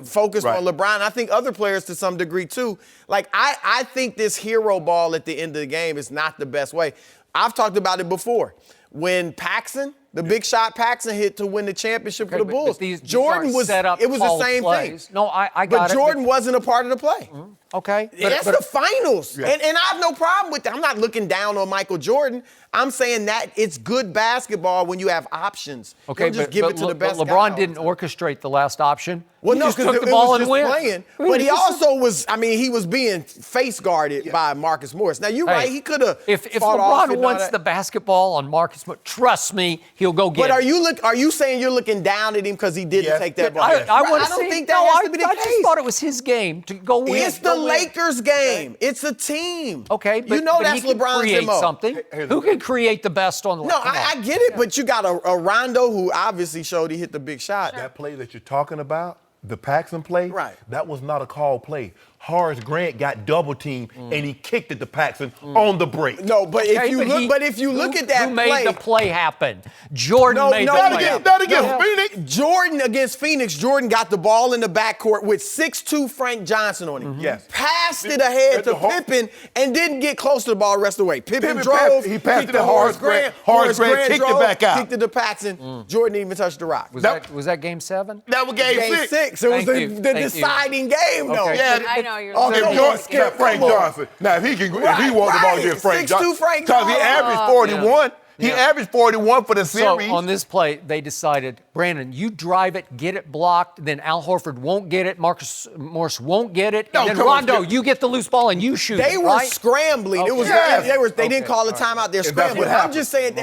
focused on LeBron. I think other players to some degree too. Like, I think this hero ball at the end of the game is not the best way. I've talked about it before. When Paxson, the big shot Paxson hit to win the championship for the Bulls. These Jordan was set up. It was the same plays. thing. No, I got but it. Jordan wasn't a part of the play. Okay. That's the finals. Yeah. And I have no problem with that. I'm not looking down on Michael Jordan. I'm saying that it's good basketball when you have options. Okay, you don't just give it to the best guy all LeBron the didn't time. orchestrate the last option. Well, He no, just because took it the ball was and just went. playing. But he also was, he was being face guarded by Marcus Morris. Now, you're right. He could have If fought off LeBron and all wants that. the basketball on Marcus Morris, trust me, he'll go get But it. are you saying you're looking down at him because he didn't take that ball? I want to don't see. think that has to be the I case. just thought it was his game to go win. It's the Lakers game. It's a team. Okay, but, you know but that's he can LeBron's create MO. something. Who can create the best on the No, Come on. I get it, but you got a Rondo who obviously showed he hit the big shot. That play that you're talking about, the Paxson play, Right. that was not a called play. Horace Grant got double teamed and he kicked it to Paxson on the break. No, but if Okay, you look at that who play, made the play happen? Jordan made the Not play against, happen. not against Phoenix. Jordan against Phoenix, Jordan got the ball in the backcourt with 6'2" Frank Johnson on him. Yes. Passed it ahead to Pippen and didn't get close to the ball the rest of the way. Pippen drove. He passed kicked it to Horace Grant. Horace Grant kicked it drove, back out. Kicked it to Paxson. Jordan didn't even touch the rock. Was that game 7? That was game Game 6. 6. It was Thank you. the Thank you. deciding game, though. Okay. Yeah, I know you're. Oh, If come Jordan- on, Skip, Frank come on. Johnson. Now, if he wants the ball against Frank 6'2" Johnson. Frank Because he Johnson. averaged 41. He Yeah. averaged 41 for the So series. on this play, they decided, Brandon, you drive it, get it blocked, then Al Horford won't get it, Marcus Morris won't get it, No, and then come on, Rondo, Skip. you get the loose ball and you shoot They it, were right? scrambling. It was Yes. they didn't Okay, call a all right. timeout. They're that's scrambling. what I'm happened. just saying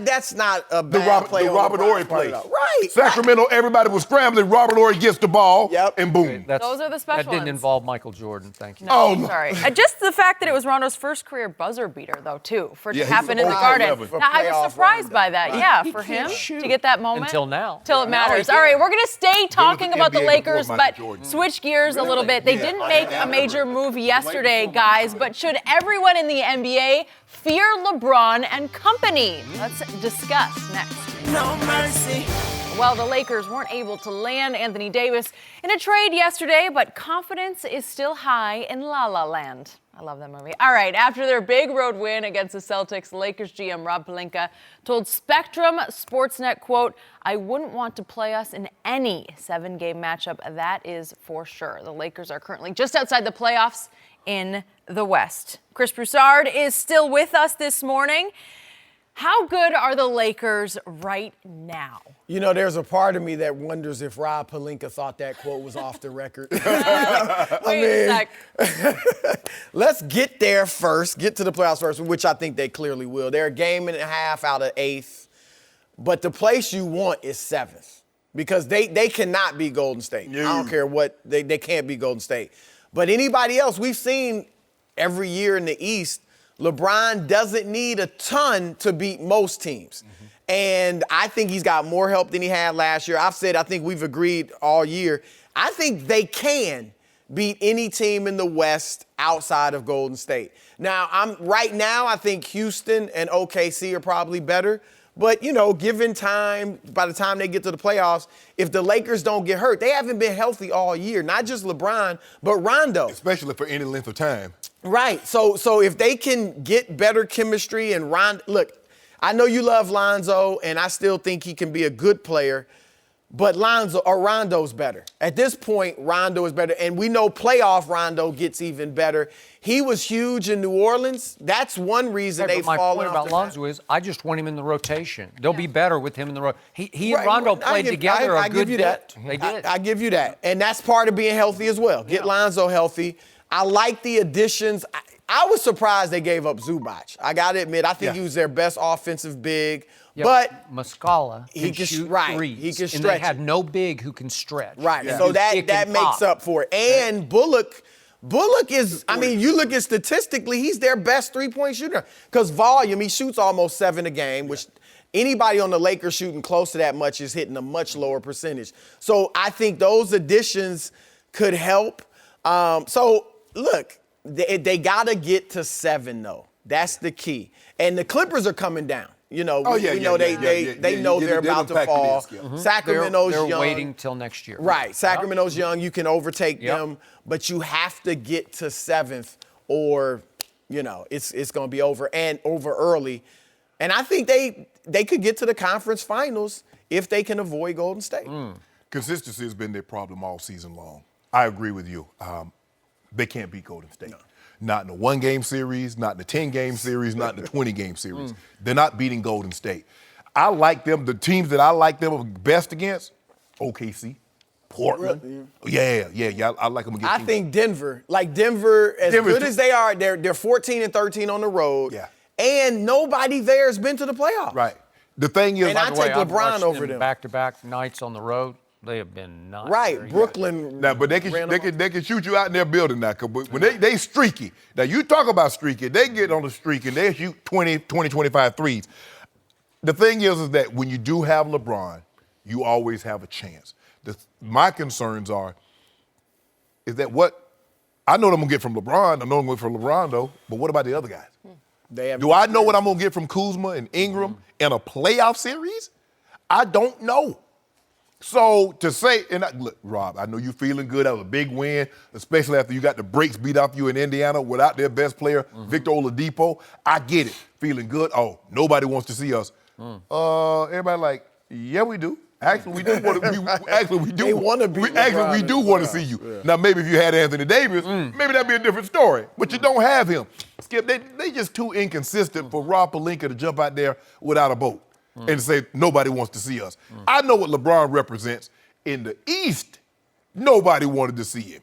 that's not a the bad play. on Robert LeBron's Horry part play. at all. Right. Sacramento, everybody was scrambling. Robert Horry gets the ball, Yep. and boom. Those are the special That didn't ones. involve Michael Jordan, thank you. Oh, no. Sorry. Just the fact that it was Rondo's first career buzzer beater, though, too, for it Yeah, to he's happen in the over Garden. 11. Now, I playoff was surprised Rondo. by that. Right. Yeah, He for can't him shoot. to get that moment. Until now. Till it Now he matters. can. All right, we're going to stay talking the about the NBA Lakers, before but Michael Jordan. switch gears a little bit. They didn't make a major move yesterday, guys, but should everyone in the NBA fear LeBron and company? Let's discuss next. No mercy. Well, the Lakers weren't able to land Anthony Davis in a trade yesterday, but confidence is still high in La La Land. I love that movie. All right, after their big road win against the Celtics, Lakers GM Rob Pelinka told Spectrum Sportsnet, quote, "I wouldn't want to play us in any 7-game matchup, that is for sure." The Lakers are currently just outside the playoffs in the West. Chris Broussard is still with us this morning. How good are the Lakers right now? You know, there's a part of me that wonders if Rob Pelinka thought that quote was off the record. Wait a sec. Let's get there first, get to the playoffs first, which I think they clearly will. They're a game and a half out of 8th, but the place you want is 7th because they cannot be Golden State. I don't care what, they can't be Golden State. But anybody else, we've seen every year in the East, LeBron doesn't need a ton to beat most teams. And I think he's got more help than he had last year. I've said, I think we've agreed all year. I think they can beat any team in the West outside of Golden State. Now, right now, I think Houston and OKC are probably better. But, you know, given time, by the time they get to the playoffs, if the Lakers don't get hurt, they haven't been healthy all year. Not just LeBron, but Rondo. Especially for any length of time. Right. So if they can get better chemistry and Rondo, look, I know you love Lonzo, and I still think he can be a good player, but Rondo's better. At this point, Rondo is better, and we know playoff Rondo gets even better. He was huge in New Orleans. That's one reason they've my fallen point off about the Lonzo is I just want him in the rotation. They'll be better with him in the rotation. He and Right, Rondo I played give- together I a good give you bit. that. They did. I give you that. And that's part of being healthy as well. Get Lonzo healthy. I like the additions. I was surprised they gave up Zubac. I got to admit, I think he was their best offensive big. Yeah, but Muscala he can can shoot right. threes, He can and stretch they had it. no big who can stretch. Right. Yeah. So He that can makes pop. up for it. And Bullock is, I mean, you look at statistically, he's their best three-point shooter. Because volume, he shoots almost 7 a game, which anybody on the Lakers shooting close to that much is hitting a much lower percentage. So I think those additions could help. So look, they got to get to 7 though. That's the key. And the Clippers are coming down. You know, they know they're about to fall. Sacramento's They're young. waiting till next year. Right. Sacramento's young. You can overtake them, but you have to get to 7th or, you know, it's going to be over early. And I think they could get to the conference finals if they can avoid Golden State. Consistency has been their problem all season long. I agree with you. They can't beat Golden State. No. Not in a 1-game series, not in a 10-game series, not in a 20-game series. They're not beating Golden State. I like them. The teams that I like them best against, OKC, Portland. Yeah. I like them against I think Denver, as good as they are, they're 14 and 13 on the road. Yeah. And nobody there has been to the playoffs. Right. The thing is, And I take I've LeBron watched over them. Back-to-back nights on the road. They have been not Right. very Brooklyn. now, but they can shoot you out in their building now. Cause when they streaky. Now you talk about streaky, they get on the streak and they shoot 20, 25 threes. The thing is that when you do have LeBron, you always have a chance. My concerns is that what I know what I'm going to get from LeBron. I know I'm going to get from LeBron, though, but what about the other guys? Do I know what I'm going to get from Kuzma and Ingram in a playoff series? I don't know. So to say, look, Rob, I know you're feeling good. That was a big win, especially after you got the brakes beat off you in Indiana without their best player, Victor Oladipo. I get it. Feeling good. Oh, nobody wants to see us. Everybody like, yeah, we do. Actually, we do want to. Actually, we do. They want to be. Actually, we do want to see you. Yeah. Now, maybe if you had Anthony Davis, maybe that'd be a different story. But you don't have him. Skip, they just too inconsistent for Rob Pelinka to jump out there without a boat and say nobody wants to see us. I know what LeBron represents. In the East, nobody wanted to see him.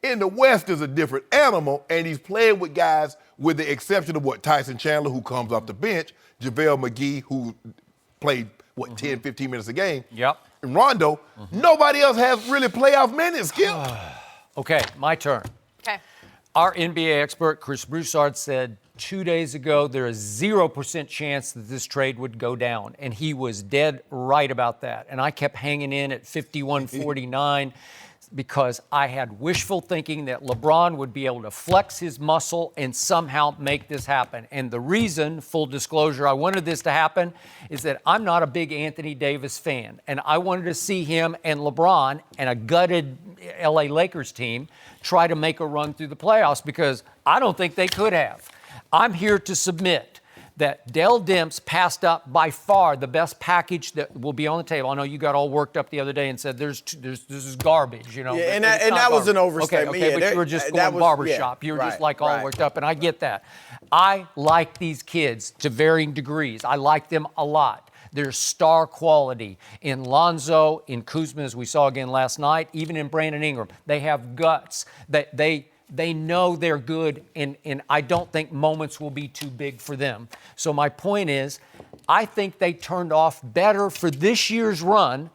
In the West is a different animal, and he's playing with guys with the exception of Tyson Chandler, who comes off the bench, JaVale McGee, who played 10, 15 minutes a game. Yep. And Rondo, nobody else has really playoff minutes, Skip. Okay, my turn. Okay. Our NBA expert, Chris Broussard, said 2 days ago there is 0% chance that this trade would go down. And he was dead right about that. And I kept hanging in at 51-49 because I had wishful thinking that LeBron would be able to flex his muscle and somehow make this happen. And the reason, full disclosure, I wanted this to happen is that I'm not a big Anthony Davis fan. And I wanted to see him and LeBron and a gutted LA Lakers team try to make a run through the playoffs because I don't think they could have. I'm here to submit that Dell Demps passed up by far the best package that will be on the table. I know you got all worked up the other day and said this is garbage, you know. Yeah, and that was an overstatement. Okay, but you were just going barbershop. You were just like all worked up, and I get that. I like these kids to varying degrees. I like them a lot. There's star quality in Lonzo, in Kuzma, as we saw again last night, even in Brandon Ingram. They have guts. They know they're good, and I don't think moments will be too big for them. So my point is, I think they turned off better for this year's run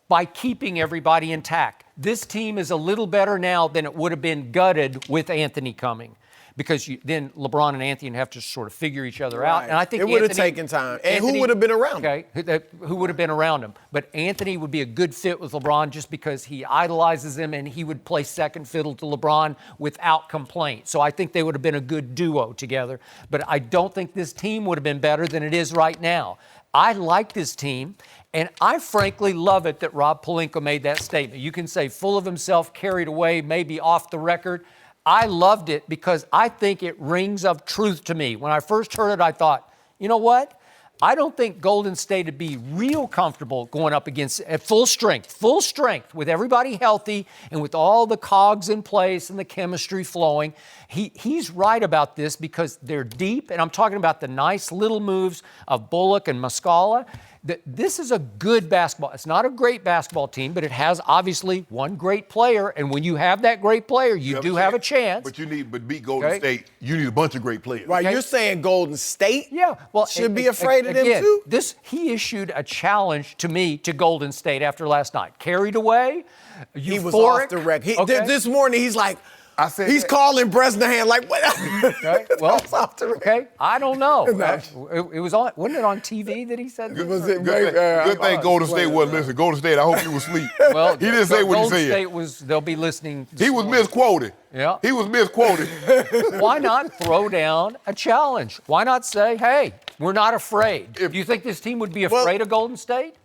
by keeping everybody intact. This team is a little better now than it would have been gutted with Anthony coming. Because then LeBron and Anthony have to sort of figure each other out. And I think it would have taken time. And who would have been around him? Okay, who would have been around him? But Anthony would be a good fit with LeBron just because he idolizes him and he would play second fiddle to LeBron without complaint. So I think they would have been a good duo together. But I don't think this team would have been better than it is right now. I like this team. And I frankly love it that Rob Pelinka made that statement. You can say full of himself, carried away, maybe off the record. I loved it because I think it rings of truth to me. When I first heard it, I thought, you know what? I don't think Golden State would be real comfortable going up against at full strength with everybody healthy and with all the cogs in place and the chemistry flowing. He's right about this because they're deep, and I'm talking about the nice little moves of Bullock and Muscala. This is a good basketball. It's not a great basketball team, but it has obviously one great player. And when you have that great player, you do have a chance. But beat Golden State, you need a bunch of great players. Right, you're saying Golden State should be afraid of them too? too? He issued a challenge to me to Golden State after last night. Carried away, euphoric. He was off the record. This morning he's like, he's calling Bresnahan like, what? Okay. Well, okay. I don't know. It was on. Wasn't it on TV that he said? Good thing Golden State wasn't listening. Golden State, I hope you were asleep. Well, he didn't say what he said. Golden State they'll be listening. He was misquoted. Yeah. He was misquoted. Why not throw down a challenge? Why not say, hey, we're not afraid? Do you think this team would be afraid of Golden State?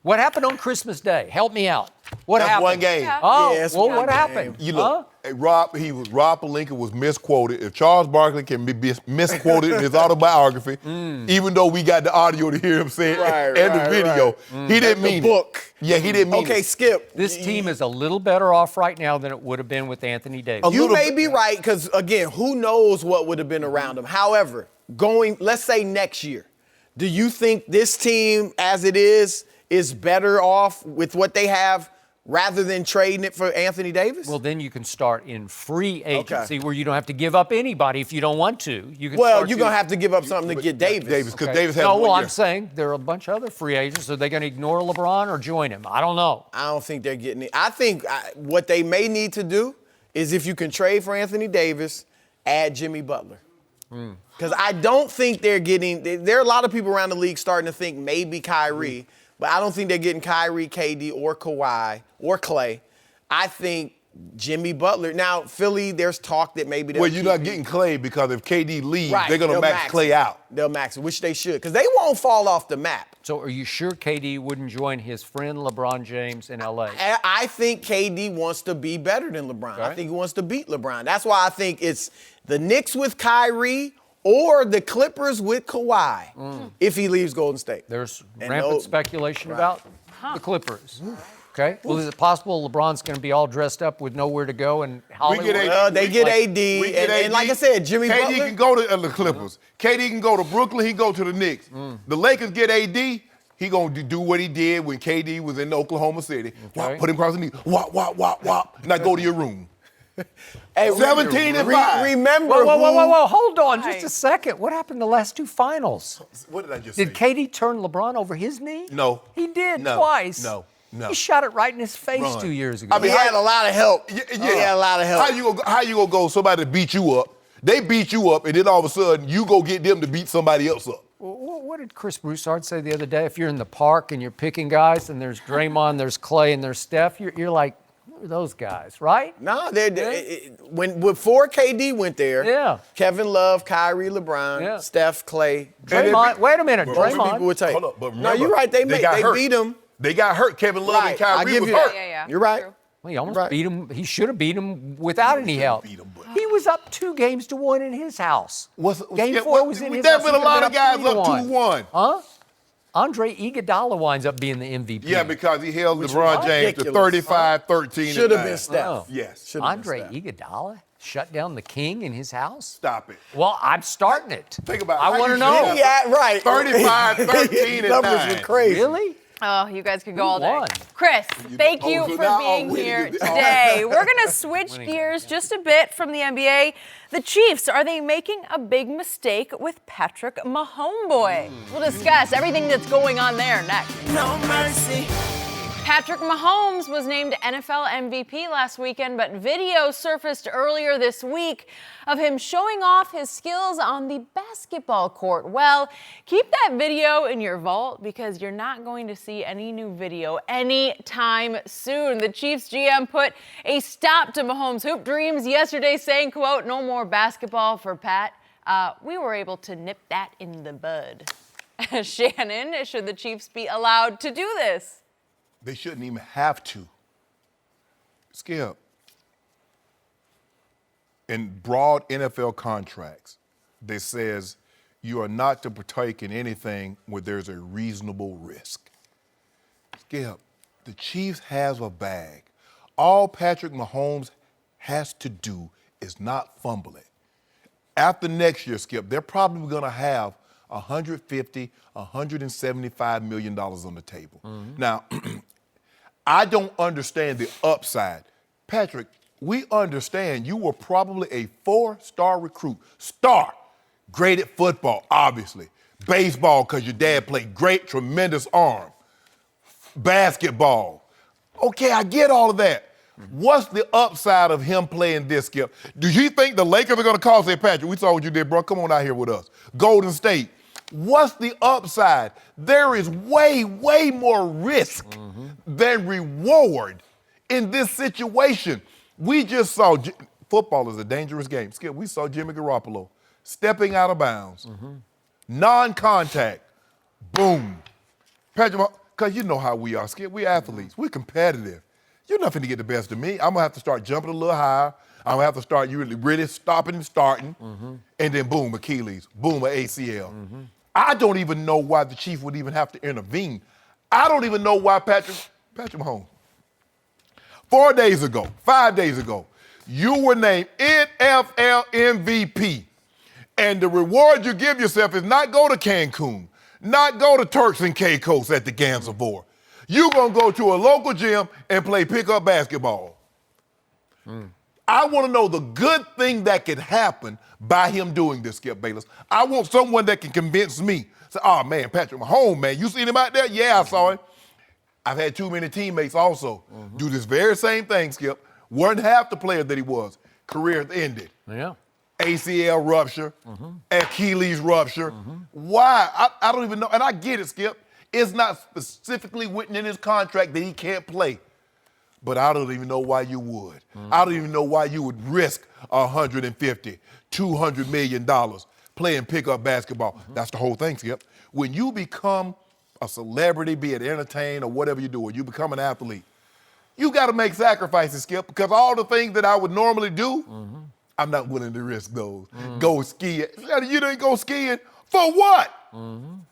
What happened on Christmas Day? Help me out. What happened? One game. Yeah. Oh, what happened? You look, Rob Pelinka was misquoted. If Charles Barkley can be misquoted in his autobiography, even though we got the audio to hear him say it and the video, he didn't mean it. Yeah, he didn't mean it. Okay, Skip. This team is a little better off right now than it would have been with Anthony Davis. You may be right, because, again, who knows what would have been around him. However, let's say next year, do you think this team, as it is better off with what they have rather than trading it for Anthony Davis? Well, then you can start in free agency where you don't have to give up anybody if you don't want to. You're going to have to give up something to get Davis. Because Davis has 1 year. I'm saying there are a bunch of other free agents. Are they going to ignore LeBron or join him? I don't know. I don't think they're getting it. I think what they may need to do is if you can trade for Anthony Davis, add Jimmy Butler. Because I don't think they're getting – there are a lot of people around the league starting to think maybe Kyrie – but I don't think they're getting Kyrie, KD, or Kawhi, or Klay. I think Jimmy Butler. Now, Philly, there's talk that maybe they'll you're not getting Klay because if KD leaves, right, they're going to max Klay out. They'll max it, which they should, because they won't fall off the map. So are you sure KD wouldn't join his friend LeBron James in L.A.? I think KD wants to be better than LeBron. Okay. I think he wants to beat LeBron. That's why I think it's the Knicks with Kyrie or the Clippers with Kawhi if he leaves Golden State. There's rampant speculation about the Clippers. Okay. Well, is it possible LeBron's going to be all dressed up with nowhere to go and Hollywood? They get AD, and like I said, Jimmy KD Butler can go to the Clippers. KD can go to Brooklyn. He can go to the Knicks. The Lakers get AD. He going to do what he did when KD was in Oklahoma City. Okay. Put him across the knee. Wop, wop, wop, wop. Now go to your room. Hey, 17 and 5. Remember Whoa. Hold on just a second. What happened the last two finals? What did I just say? Did KD turn LeBron over his knee? No. He did No. twice. No. He shot it right in his face Run. 2 years ago. I mean, he had a lot of help. Yeah. He had a lot of help. How you gonna go somebody beat you up? They beat you up, and then all of a sudden you go get them to beat somebody else up. What did Chris Broussard say the other day? If you're in the park and you're picking guys, and there's Draymond, there's Clay, and there's Steph, you're like, who are those guys, right? No, when before KD went there, Kevin Love, Kyrie, LeBron, Steph, Clay, Draymond. Wait a minute, Draymond. People would take. Hold up, but remember, no, you're right. They hurt. beat him. They got hurt. Kevin Love and Kyrie was hurt. Yeah. You're right. True. Well, he almost beat him. He should have beat him without any help. beat him, but- He was up 2-1 in his house. Game 4 was in his There house. been a lot of guys up 2-1. Huh? Andre Iguodala winds up being the MVP. Yeah, because he held LeBron James to 35, 13, Should have and been 9. Steph. Oh. Yes. Should've been Andre Steph. Iguodala shut down the king in his house? Stop it. Well, I'm starting it. Think about it. I How want to you know. feel? Yeah, right. 35, 13, and Numbers 9. were crazy. Really? Oh, you guys could go all day. won? Chris, thank you so for now being I'm winning here it. today. We're going to switch gears just a bit from the NBA. The Chiefs, are they making a big mistake with Patrick Mahomes? We'll discuss everything that's going on there next. No mercy. Patrick Mahomes was named NFL MVP last weekend, but video surfaced earlier this week of him showing off his skills on the basketball court. Well, keep that video in your vault because you're not going to see any new video anytime soon. The Chiefs GM put a stop to Mahomes' hoop dreams yesterday, saying, quote, "No more basketball for Pat." We were able to nip that in the bud. Shannon, should the Chiefs be allowed to do this? They shouldn't even have to. Skip. In broad NFL contracts, they says you are not to partake in anything where there's a reasonable risk. Skip, the Chiefs has a bag. All Patrick Mahomes has to do is not fumble it. After next year, Skip, they're probably going to have $150, $175 million on the table. Now, I don't understand the upside. Patrick, we understand you were probably a 4-star recruit. Star. Great at football, obviously. Baseball, because your dad played great, tremendous arm. Basketball. Okay, I get all of that. What's the upside of him playing this, Skip? Do you think the Lakers are going to call, say, Patrick, we saw what you did, bro. Come on out here with us. Golden State. What's the upside? There is way, way more risk than reward in this situation. We just saw, football is a dangerous game. Skip, we saw Jimmy Garoppolo stepping out of bounds, non-contact, boom. Patrick, because you know how we are, Skip. We athletes. We're competitive. You're not finna get the best of me. I'm gonna have to start jumping a little higher. I'm gonna have to start really stopping and starting, and then boom, Achilles, boom, ACL. I don't even know why the Chief would even have to intervene. I don't even know why Patrick Mahomes. 5 days ago, you were named NFL MVP. And the reward you give yourself is not go to Cancun, not go to Turks and Caicos at the Gansevoort. You're going to go to a local gym and play pickup basketball. I want to know the good thing that could happen by him doing this, Skip Bayless. I want someone that can convince me. Say, oh, man, Patrick Mahomes, man, you seen him out there? Yeah, I saw him. I've had too many teammates also do this very same thing, Skip. Weren't half the player that he was. Career ended. Yeah. ACL rupture, Achilles rupture. Why? I don't even know. And I get it, Skip. It's not specifically written in his contract that he can't play. But I don't even know why you would. I don't even know why you would risk $150, $200 million playing pickup basketball. That's the whole thing, Skip. When you become a celebrity, be it entertained or whatever you do, or you become an athlete, you got to make sacrifices, Skip, because all the things that I would normally do, I'm not willing to risk those. Go skiing. You didn't go skiing for what? I'm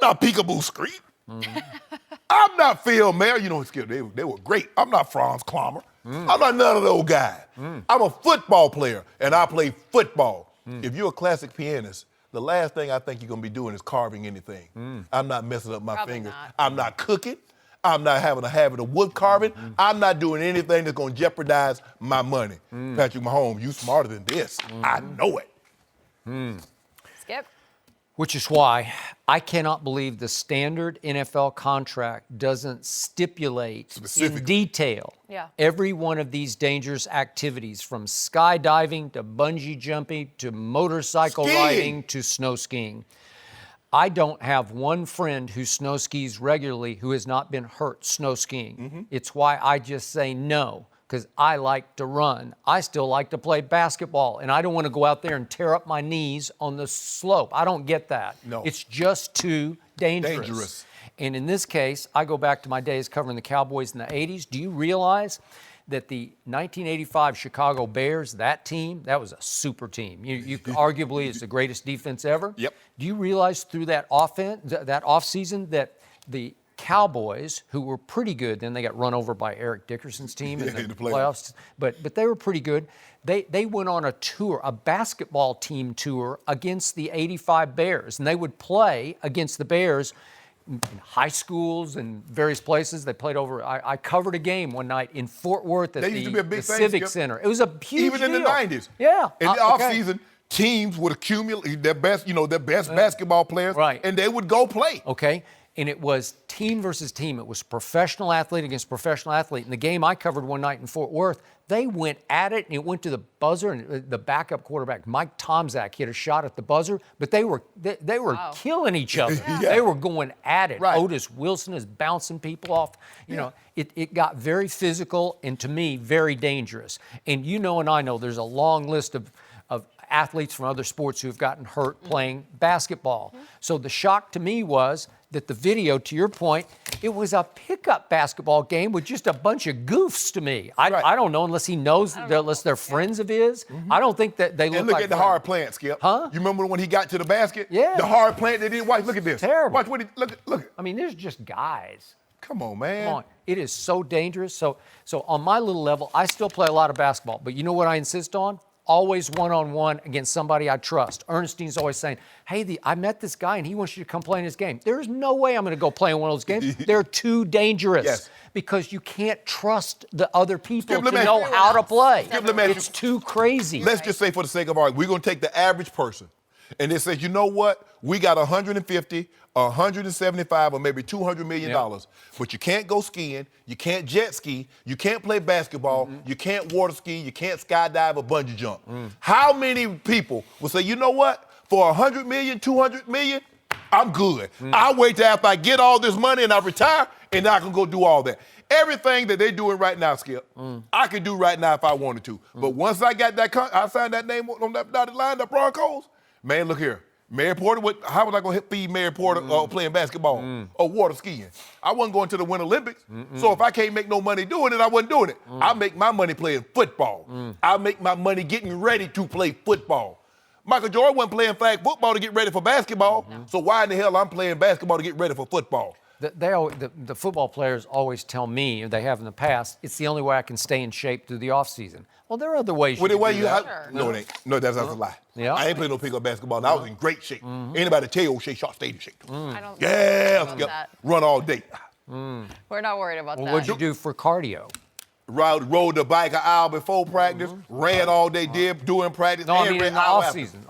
not Peekaboo Street. I'm not Phil Mayer. You know, Skip, they were great. I'm not Franz Klammer. I'm not none of those guys. I'm a football player, and I play football. If you're a classic pianist, the last thing I think you're going to be doing is carving anything. I'm not messing up my fingers. I'm not cooking. I'm not having a habit of wood carving. I'm not doing anything that's going to jeopardize my money. Patrick Mahomes, you smarter than this. I know it. Skip? Which is why I cannot believe the standard NFL contract doesn't stipulate in detail every one of these dangerous activities, from skydiving to bungee jumping to motorcycle riding to snow skiing. I don't have one friend who snow skis regularly who has not been hurt snow skiing. It's why I just say no, because I like to run. I still like to play basketball, and I don't want to go out there and tear up my knees on the slope. I don't get that. No. It's just too dangerous. And in this case, I go back to my days covering the Cowboys in the 80s. Do you realize that the 1985 Chicago Bears, that team, that was a super team. You arguably it's the greatest defense ever. Yep. Do you realize through that offseason that the Cowboys, who were pretty good, then they got run over by Eric Dickerson's team in the playoffs, but they were pretty good. They went on a tour, a basketball team tour against the 85 Bears, and they would play against the Bears in high schools and various places. They played over. I covered a game one night in Fort Worth at the Civic Center. It was a huge Even in deal. the 90s. Yeah. In the offseason, teams would accumulate their best basketball players, and they would go play. Okay. And it was team versus team. It was professional athlete against professional athlete. In the game I covered one night in Fort Worth, they went at it, and it went to the buzzer, and the backup quarterback, Mike Tomczak, hit a shot at the buzzer, but they were killing each other. They were going at it. Otis Wilson is bouncing people off. You know, it got very physical and, to me, very dangerous. And you know and I know there's a long list of athletes from other sports who have gotten hurt playing basketball. So the shock to me was that the video, to your point, it was a pickup basketball game with just a bunch of goofs to me. I don't know unless he knows, unless they're friends of his. I don't think that they look like And look at the friends. hard plant, Skip. Huh? You remember when he got to the basket? Yeah. The hard plant they didn't watch. Look at this. Terrible. Watch what he look. I mean, there's just guys. Come on, man. Come on. It is so dangerous. So on my little level, I still play a lot of basketball. But you know what I insist on? Always one-on-one against somebody I trust. Ernestine's always saying, hey, I met this guy and he wants you to come play in his game. There's no way I'm going to go play in one of those games. They're too dangerous because you can't trust the other people to know how to play. It's too crazy. Let's just say, for the sake of argument, we're going to take the average person and they say, you know what? We got 150, 175, or maybe $200 million. But you can't go skiing, you can't jet ski, you can't play basketball, you can't water ski, you can't skydive or bungee jump. How many people will say, you know what? For 100 million, 200 million, I'm good. I'll wait till after I get all this money and I retire, and I can go do all that. Everything that they're doing right now, Skip, I could do right now if I wanted to. But once I got that, I signed that name on that dotted line, the Broncos. Man, look here. Mary Porter, how was I going to feed Mary Porter playing basketball or water skiing? I wasn't going to the Winter Olympics. So if I can't make no money doing it, I wasn't doing it. I make my money playing football. I make my money getting ready to play football. Michael Jordan wasn't playing flag football to get ready for basketball. So why in the hell I'm playing basketball to get ready for football? The football players always tell me, or they have in the past, it's the only way I can stay in shape through the offseason. Well, there are other ways you can do that. No, it ain't. No, that's a lie. Yeah. I ain't playing no pickup basketball. And I was in great shape. Anybody tell you Shea Sharpe stayed in shape? I don't Skip. Run all day. We're not worried about that. What'd you do for cardio? Rode the bike an hour before practice, ran all day, doing practice. No, I mean in the off-season.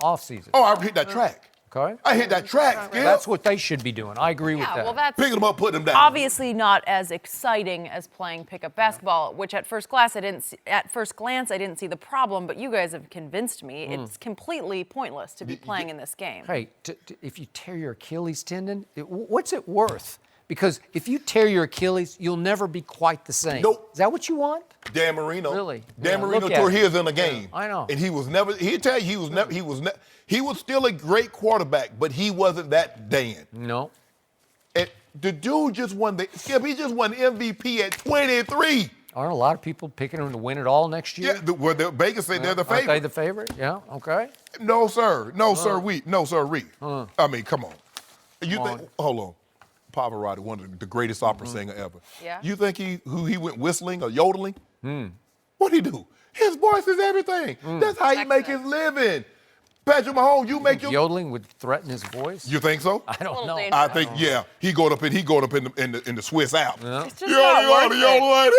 Oh, I hit that track. Okay. I hit that track, Skip. That's what they should be doing. I agree with that. Well, that's picking them up, putting them down. Obviously not as exciting as playing pickup basketball, which at first glance I didn't see the problem, but you guys have convinced me it's completely pointless to be playing in this game. Hey, if you tear your Achilles tendon, what's it worth? Because if you tear your Achilles, you'll never be quite the same. Nope. Is that what you want? Dan Marino. Really? Dan Yeah, Marino look at tore it. his in a game. I know. And he was never, he'd tell you, he was still a great quarterback, but he wasn't that Dan. No. And the dude just won he just won MVP at 23. Aren't a lot of people picking him to win it all next year? Yeah, the Vegas say they're the favorite. Aren't they the favorite? Yeah, okay. No, sir. No, sir. I mean, come on. Hold on. Pavarotti, one of the greatest opera singer ever. Yeah. You think he went whistling or yodeling? What'd he do? His voice is everything. That's how he make his living. Patrick Mahomes, you make your Yodeling would threaten his voice? You think so? I don't know. I think he going up in the Swiss Alps. Yeah. It's just not worth it.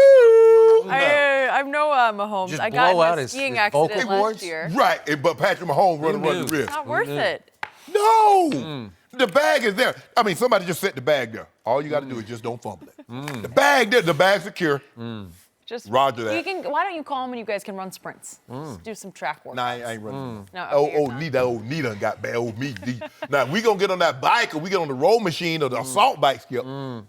I know Mahomes. Just I got blow in out a his skiing vocal accident cords? last year. Right, but Patrick Mahomes running the risk. Not worth it. No. The bag is there. I mean, somebody just set the bag there. All you got to do is just don't fumble it. The bag there, the bag's secure. Just Roger that. Why don't you call him when you guys can run sprints? Just do some track work. Nah, I ain't running. No, okay, Old knee done got bad. Old me. Now, we going to get on that bike or we get on the roll machine or the assault bike, Skip. Ooh,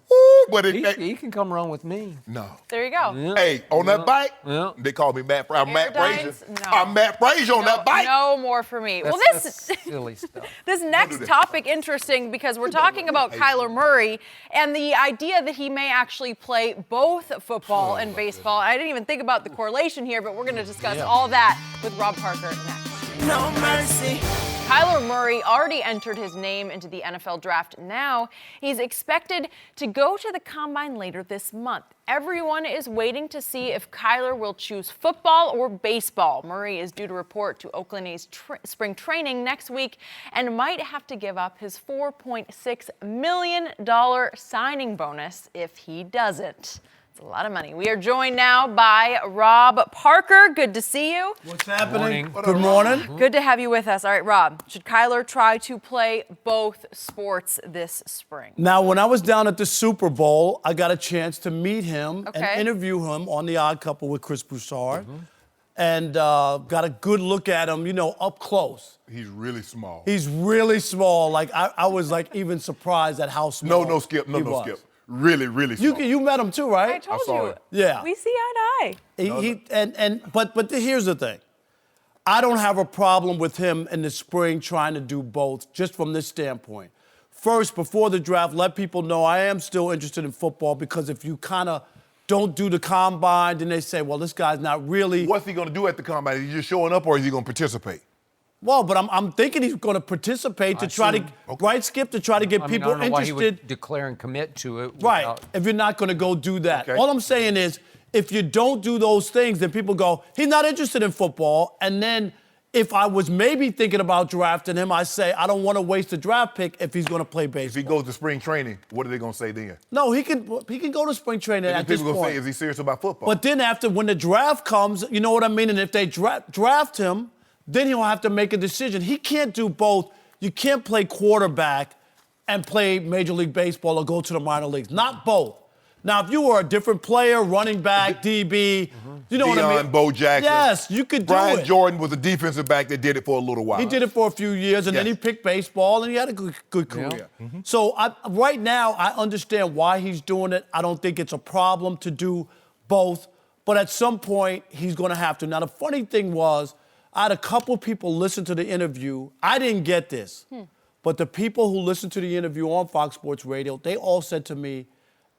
but He can come run with me. No. There you go. Yeah. Hey, on that bike, Yeah. they call me Matt Frazier. I'm Matt Frazier. Airdynes? No. I'm Matt Frazier on that bike. No more for me. Well, That's silly stuff. This next topic interesting because we're talking about Kyler Murray and the idea that he may actually play both football and baseball. I didn't even think about the correlation here, but we're going to discuss all that with Rob Parker next. No mercy. Kyler Murray already entered his name into the NFL draft. Now he's expected to go to the combine later this month. Everyone is waiting to see if Kyler will choose football or baseball. Murray is due to report to Oakland A's spring training next week and might have to give up his $4.6 million signing bonus if he doesn't. It's a lot of money. We are joined now by Rob Parker. Good to see you. What's happening? Morning. Good morning. Good to have you with us. All right, Rob, should Kyler try to play both sports this spring? Now, when I was down at the Super Bowl, I got a chance to meet him Okay. and interview him on The Odd Couple with Chris Broussard. And got a good look at him, up close. He's really small. He's really small. Like, I was, even surprised at how small No, Skip. he No, was. Skip. Really, really small. You met him too, right? I told saw you. it. Yeah. We see eye to eye. But here's the thing. I don't have a problem with him in the spring trying to do both, just from this standpoint. First, before the draft, let people know I am still interested in football because if you kind of don't do the combine, then they say, well, this guy's not really. What's he going to do at the combine? Is he just showing up or is he going to participate? Well, but I'm thinking he's going to participate to try to, right, Skip, to try to get people I don't know why he interested. would declare and commit to it. Right, without- if you're not going to go do that. Okay. All I'm saying is, if you don't do those things, then people go, he's not interested in football. And then if I was maybe thinking about drafting him, I say, I don't want to waste a draft pick if he's going to play If baseball. he goes to spring training, what are they going to say then? No, he can go to spring training And at this people going to point. say, is he serious about football? But then when the draft comes, you know what I mean? And if they draft him, then he'll have to make a decision. He can't do both. You can't play quarterback and play Major League Baseball or go to the minor leagues. Not both. Now, if you were a different player, running back, DB, you know what I mean? Bo Jackson. Yes, you could do Brian it. Jordan was a defensive back that did it for a little while. He did it for a few years, and then Yes. he picked baseball, and he had a good career. So right now, I understand why he's doing it. I don't think it's a problem to do both. But at some point, he's going to have to. Now, the funny thing was, I had a couple people listen to the interview. I didn't get this. But the people who listened to the interview on Fox Sports Radio, they all said to me,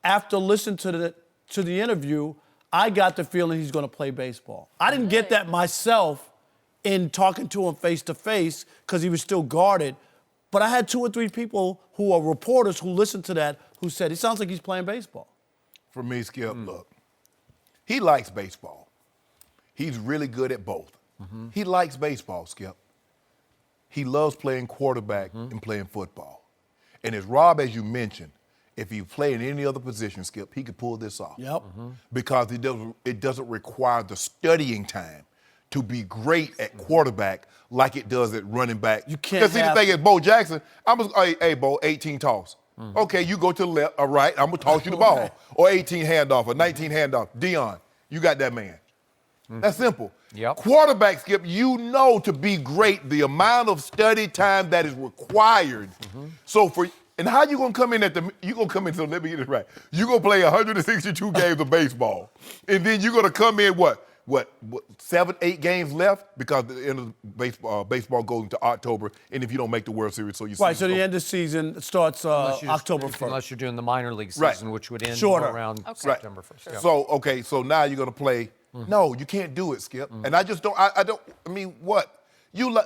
after listening to the interview, I got the feeling he's going to play baseball. I didn't get that myself in talking to him face to face because he was still guarded. But I had 2 or 3 people who are reporters who listened to that who said, it sounds like he's playing baseball. For me, Skip, look, he likes baseball. He's really good at both. He likes baseball, Skip. He loves playing quarterback and playing football. And as Rob, as you mentioned, if he played in any other position, Skip, he could pull this off. Yep. Because it doesn't require the studying time to be great at quarterback like it does at running back. You can't Because see, the have- thing is, Bo Jackson, hey, Bo, 18 toss. Okay, you go to the left, all right, I'm going to toss you the ball. Or 18 handoff, or 19 handoff. Dion, you got that man. That's simple. Yep. Quarterback, Skip, you know to be great the amount of study time that is required. So And how you gonna come in so let me get this right. You gonna play 162 games of baseball, and then you're gonna come in what 7, 8 games left because the end of baseball goes into October, and if you don't make the World Series, so you right. So the end of the season starts October 1st, unless you're doing the minor league season, which would end around September 1st. Right. So now you're gonna play. No, you can't do it, Skip. And I just don't. I mean, what?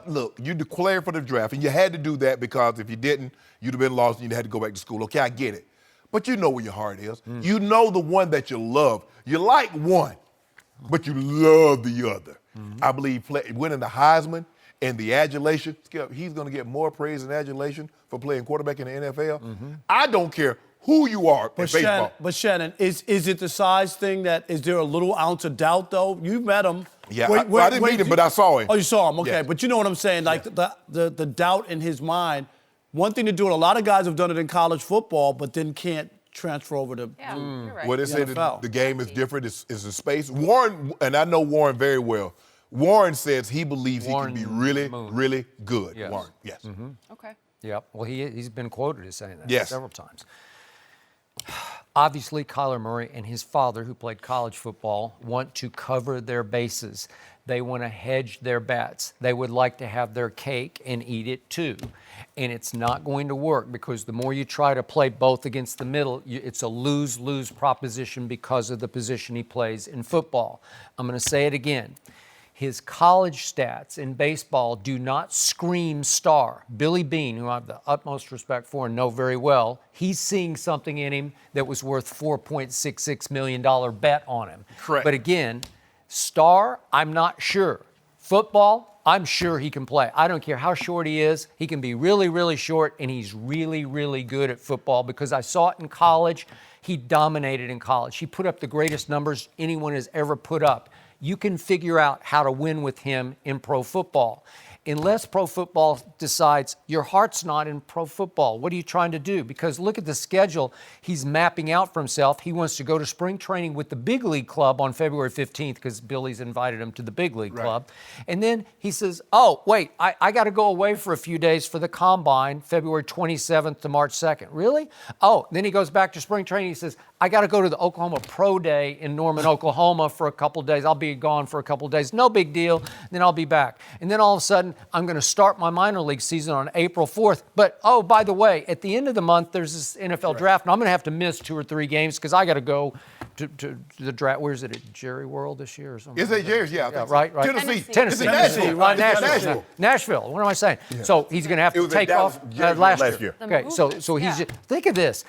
Look, you declared for the draft, and you had to do that because if you didn't, you'd have been lost and you'd had to go back to school. Okay, I get it. But you know where your heart is. You know the one that you love. You like one, but you love the other. I believe winning the Heisman and the adulation, Skip, he's going to get more praise and adulation for playing quarterback in the NFL. I don't care who you are in baseball. But Shannon, is it the size thing is there a little ounce of doubt, though? You've met him. Yeah, I didn't meet him, but I saw him. Oh, you saw him, okay. Yeah. But you know what I'm saying, like the doubt in his mind. One thing to do, and a lot of guys have done it in college football, but then can't transfer over to you're right. Well, they say that the game is different. It's a space. Warren, and I know Warren very well. Warren says he believes he can be really, really good. Yes. Warren, yes. Okay. Yep. Well, he's been quoted as saying that Yes. several times. Obviously, Kyler Murray and his father, who played college football, want to cover their bases. They want to hedge their bets. They would like to have their cake and eat it too. And it's not going to work because the more you try to play both against the middle, it's a lose-lose proposition because of the position he plays in football. I'm going to say it again. His college stats in baseball do not scream star. Billy Beane, who I have the utmost respect for and know very well, he's seeing something in him that was worth $4.66 million bet on him. Correct. But again, star, I'm not sure. Football, I'm sure he can play. I don't care how short he is. He can be really, really short, and he's really, really good at football because I saw it in college. He dominated in college. He put up the greatest numbers anyone has ever put up. You can figure out how to win with him in pro football. Unless pro football decides your heart's not in pro football, what are you trying to do? Because look at the schedule he's mapping out for himself. He wants to go to spring training with the big league club on February 15th because Billy's invited him to the big league club. And then he says, oh, wait, I got to go away for a few days for the combine, February 27th to March 2nd. Really? Oh, then he goes back to spring training. He says, I got to go to the Oklahoma Pro Day in Norman, Oklahoma for a couple days. I'll be gone for a couple days. No big deal. Then I'll be back. And then all of a sudden, I'm going to start my minor league season on April 4th. But, oh, by the way, at the end of the month, there's this NFL draft, and I'm going to have to miss 2 or 3 games because I got to go to the draft. Where is it, at Jerry World this year or something? Is it Jerry's? Yeah, yeah, right. Tennessee. Nashville. What am I saying? Yeah. So he's going to have to take off last year. Okay, so he's just, think of this.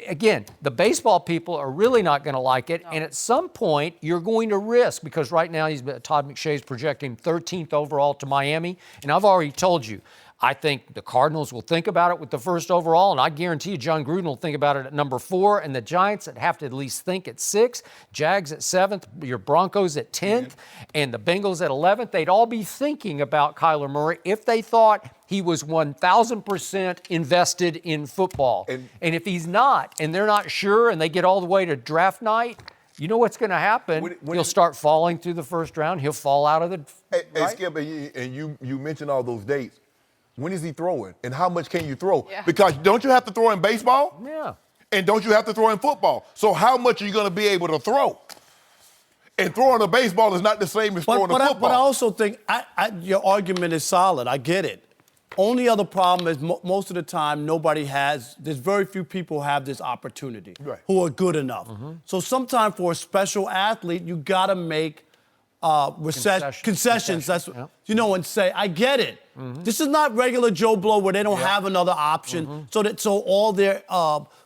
Again, the baseball people are really not going to like it, and at some point you're going to risk because right now Todd McShay's projecting 13th overall to Miami, and I've already told you, I think the Cardinals will think about it with the first overall, and I guarantee you John Gruden will think about it at number 4, and the Giants that have to at least think at 6, Jags at 7th, your Broncos at 10th, and the Bengals at 11th. They'd all be thinking about Kyler Murray if they thought he was 1,000% invested in football. And if he's not, and they're not sure, and they get all the way to draft night, you know what's going to happen? He'll start falling through the first round. He'll fall out of the Hey, Skip, and you mentioned all those dates. When is he throwing? And how much can you throw? Yeah. Because don't you have to throw in baseball? Yeah. And don't you have to throw in football? So how much are you going to be able to throw? And throwing a baseball is not the same as throwing a football. But I also think your argument is solid. I get it. Only other problem is most of the time there's very few people have this opportunity who are good enough. So sometimes for a special athlete, you got to make concessions. That's and say, I get it. This is not regular Joe Blow where they don't have another option. So all their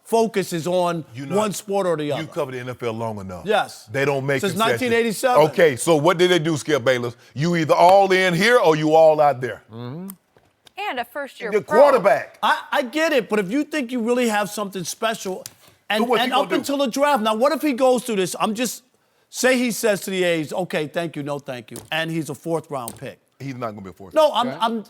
focus is on one sport or the other. You covered the NFL long enough. Yes. They don't make since concessions. 1987. Okay, so what did they do, Skip Bayless? You either all in here or you all out there. And a first-year The pro. quarterback. I get it, but if you think you really have something special, and up until the draft, now what if he goes through this? Say he says to the A's, okay, thank you, no thank you, and he's a 4th-round pick. He's not going to be a 4th. No, I'm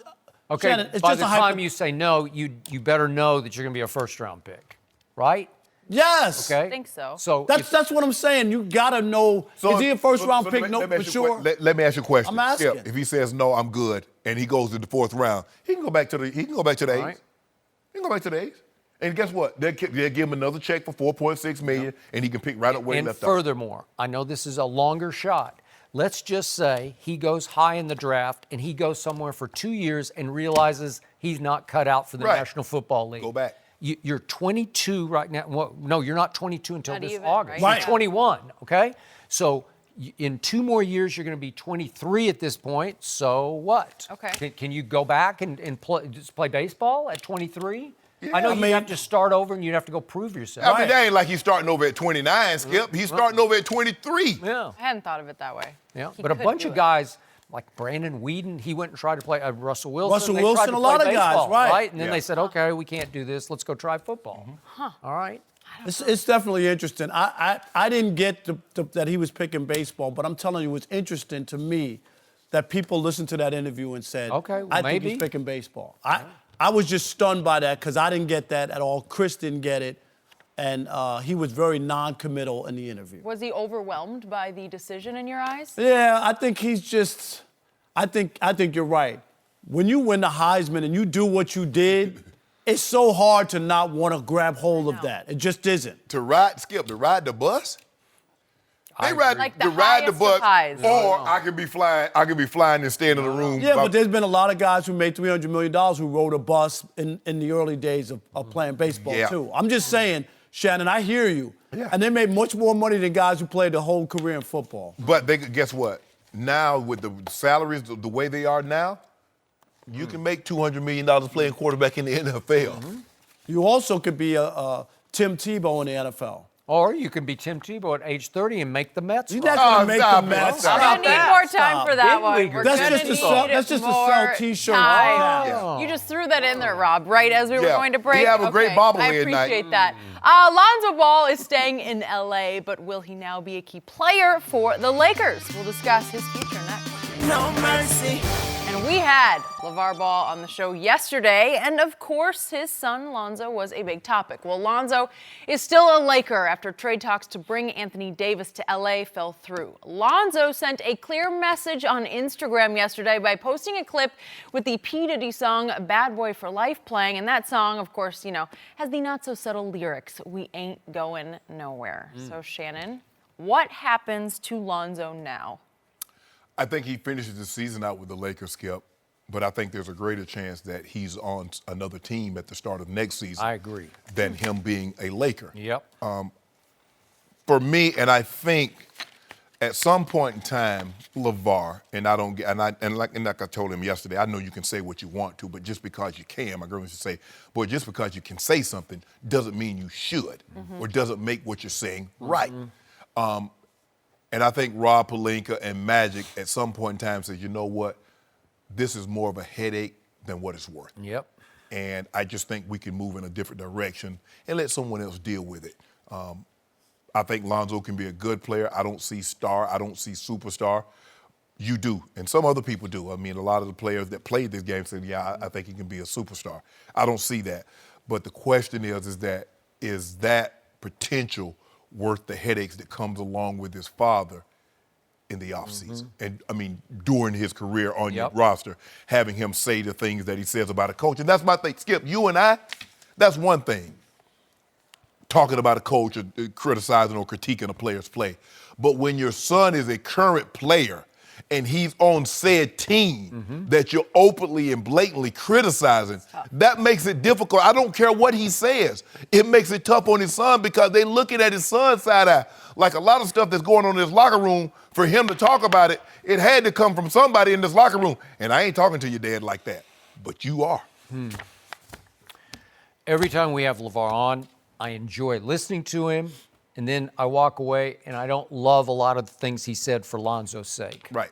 okay, Shannon, it's by just the time you say no, you better know that you're going to be a first-round pick, right? Yes. Okay. I think so. So that's what I'm saying. You got to know. Is he a first-round pick? No, for sure. Let me ask you a question. I'm asking. Skip, if he says no, I'm good, and he goes to the 4th round, he can go back to the A's. Right. He can go back to the A's. And guess what? They'll give him another check for $4.6 million, and he can pick right up where he left off. And furthermore, I know this is a longer shot. Let's just say he goes high in the draft and he goes somewhere for 2 years and realizes he's not cut out for the National Football League. Go back. You're 22 right now. Well, no, you're not 22 until this August. Right? You're 21, okay? So in 2 more years, you're going to be 23 at this point. So what? Okay. Can you go back and just play baseball at 23? Yeah, I know you'd have to start over and you'd have to go prove yourself. I mean, that ain't like he's starting over at 29, Skip. He's starting over at 23. Yeah. I hadn't thought of it that way. Yeah, He but a could bunch do of it. guys like Brandon Whedon, he went and tried to play Russell Wilson. Russell they tried Wilson, to a lot play of guys, baseball, right. And then they said, okay, we can't do this. Let's go try football. All right. It's definitely interesting. I didn't get that he was picking baseball, but I'm telling you, it's interesting to me that people listened to that interview and said, Okay, well, I think maybe. he's picking baseball. I was just stunned by that because I didn't get that at all. Chris didn't get it, and he was very non-committal in the interview. Was he overwhelmed by the decision in your eyes? Yeah, I think he's just. I think you're right. When you win the Heisman and you do what you did, it's so hard to not want to grab hold of that. It just isn't. To ride the bus? They ride Like to the ride the highest bus, of highs. or I could be flying. I could be flying and staying in the room. Yeah, but there's been a lot of guys who made $300 million who rode a bus in the early days of playing baseball, Yeah. too. I'm just saying, Shannon, I hear you. Yeah. And they made much more money than guys who played the whole career in football. But guess what? Now with the salaries the way they are now, you can make $200 million playing quarterback in the NFL. You also could be a Tim Tebow in the NFL. Or you can be Tim Tebow at age 30 and make the Mets. He's run. not going to Oh, make stop the it. Mets. Stop We're gonna need that? more time Stop. for that Big one. leaguers. We're That's gonna just to need sell- that's just to sell more T-shirts. time. Yeah. You just threw that in there, Rob, right as we were Yeah. going to break. We have a great Okay, bobblehead I night. appreciate that. Lonzo Ball is staying in LA, but will he now be a key player for the Lakers? We'll discuss his future next. No mercy. And we had LeVar Ball on the show yesterday, and of course, his son Lonzo was a big topic. Well, Lonzo is still a Laker after trade talks to bring Anthony Davis to LA fell through. Lonzo sent a clear message on Instagram yesterday by posting a clip with the P. Diddy song Bad Boy for Life playing, and that song, of course, has the not-so-subtle lyrics, "We ain't going nowhere." So, Shannon, what happens to Lonzo now? I think he finishes the season out with the Lakers, Skip, but I think there's a greater chance that he's on another team at the start of next season. I agree. Than him being a Laker. Yep. For me, and I think at some point in time, LeVar, like I told him yesterday, I know you can say what you want to, but just because you can, my girl used to say, boy, just because you can say something doesn't mean you should, or doesn't make what you're saying right. And I think Rob Pelinka and Magic at some point in time said, you know what, this is more of a headache than what it's worth. Yep. And I just think we can move in a different direction and let someone else deal with it. I think Lonzo can be a good player. I don't see star. I don't see superstar. You do, and some other people do. I mean, a lot of the players that played this game said, yeah, I think he can be a superstar. I don't see that. But the question is that potential worth the headaches that comes along with his father in the offseason? And, I mean, during his career on your roster, having him say the things that he says about a coach. And that's my thing. Skip, you and I, that's one thing, talking about a coach or criticizing or critiquing a player's play. But when your son is a current player and he's on said team that you're openly and blatantly criticizing, that makes it difficult. I don't care what he says. It makes it tough on his son because they looking at his son's side eye. Like a lot of stuff that's going on in his locker room, for him to talk about it, it had to come from somebody in this locker room. And I ain't talking to your dad like that, but you are. Every time we have LeVar on, I enjoy listening to him, and then I walk away, and I don't love a lot of the things he said for Lonzo's sake. Right.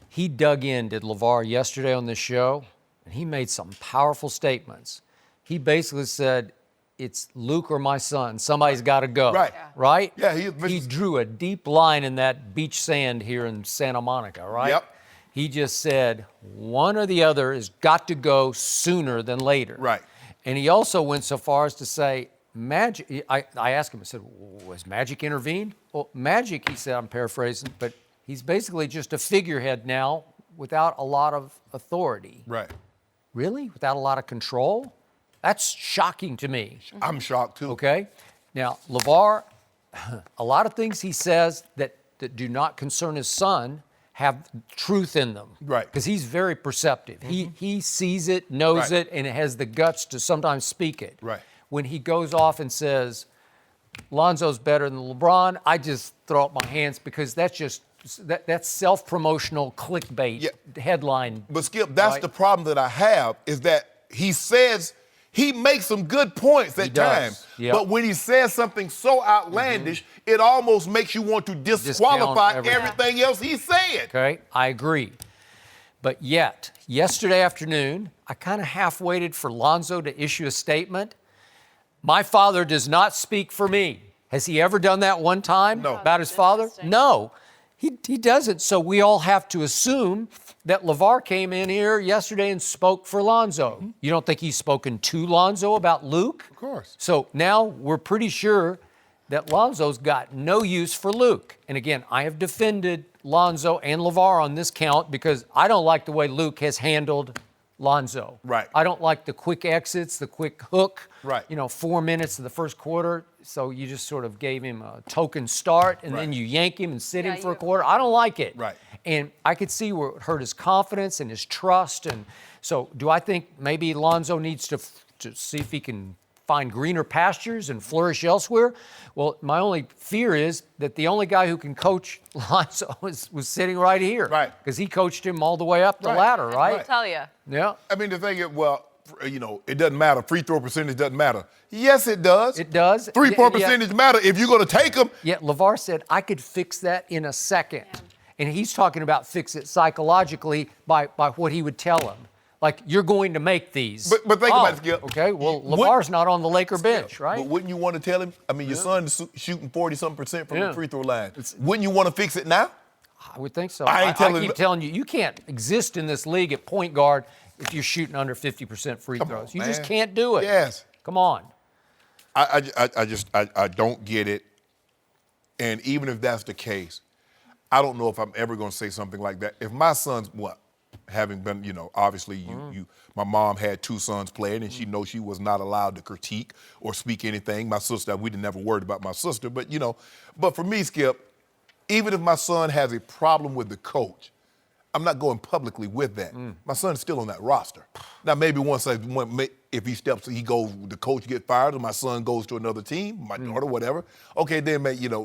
He dug in, did LeVar, yesterday on this show, and he made some powerful statements. He basically said, it's Luke or my son. Somebody's got to go. Right. Right? Yeah, he drew a deep line in that beach sand here in Santa Monica, right? Yep. He just said, one or the other has got to go sooner than later. Right. And he also went so far as to say, Magic, I asked him, I said, was Magic intervened? Well, Magic, he said, I'm paraphrasing, but he's basically just a figurehead now without a lot of authority. Right. Really? Without a lot of control? That's shocking to me. I'm shocked too. Okay? Now, LeVar, a lot of things he says that do not concern his son have truth in them. Right. Because he's very perceptive. He sees it, knows it, and has the guts to sometimes speak it. Right. When he goes off and says, Lonzo's better than LeBron, I just throw up my hands because that's self-promotional clickbait headline. But Skip, that's the problem that I have is that he makes some good points at times. Yep. But when he says something so outlandish, it almost makes you want to disqualify everything else he's saying. Okay, I agree. But yet, yesterday afternoon, I kind of half waited for Lonzo to issue a statement. My father does not speak for me. Has he ever done that one time? No. About his father? No, he doesn't. So we all have to assume that LeVar came in here yesterday and spoke for Lonzo. You don't think he's spoken to Lonzo about Luke? Of course. So now we're pretty sure that Lonzo's got no use for Luke. And again, I have defended Lonzo and LeVar on this count because I don't like the way Luke has handled Lonzo. Right. I don't like the quick exits, the quick hook. Right. 4 minutes of the first quarter, so you just sort of gave him a token start, and then you yank him and sit him for a quarter. I don't like it. Right. And I could see where it hurt his confidence and his trust. And so do I think maybe Lonzo needs to see if he can find greener pastures and flourish elsewhere? Well, my only fear is that the only guy who can coach Lonzo was sitting right here. Right. Because he coached him all the way up the ladder, right? I'll tell you. Yeah. I mean, the thing is, it doesn't matter. Free throw percentage doesn't matter. Yes, it does. It does. Three-point percentage matter if you're going to take them. Yet LeVar said, I could fix that in a second. Yeah. And he's talking about fix it psychologically by what he would tell him. Like, you're going to make these. But think about it, Skip. Okay, well, LeVar's not on the Laker bench, right? But wouldn't you want to tell him? I mean, your son's shooting 40-something% from the free throw line. Wouldn't you want to fix it now? I would think so. I keep telling you, you can't exist in this league at point guard if you're shooting under 50% free throws. You just can't do it. Yes. Come on. I don't get it. And even if that's the case, I don't know if I'm ever going to say something like that. If my son's, having been, obviously my mom had 2 sons playing, and she knows she was not allowed to critique or speak anything. My sister, we never worried about my sister, but but for me, Skip, even if my son has a problem with the coach, I'm not going publicly with that. My son's still on that roster. Now, maybe if he steps, the coach gets fired, or my son goes to another team, my daughter, whatever. Okay, then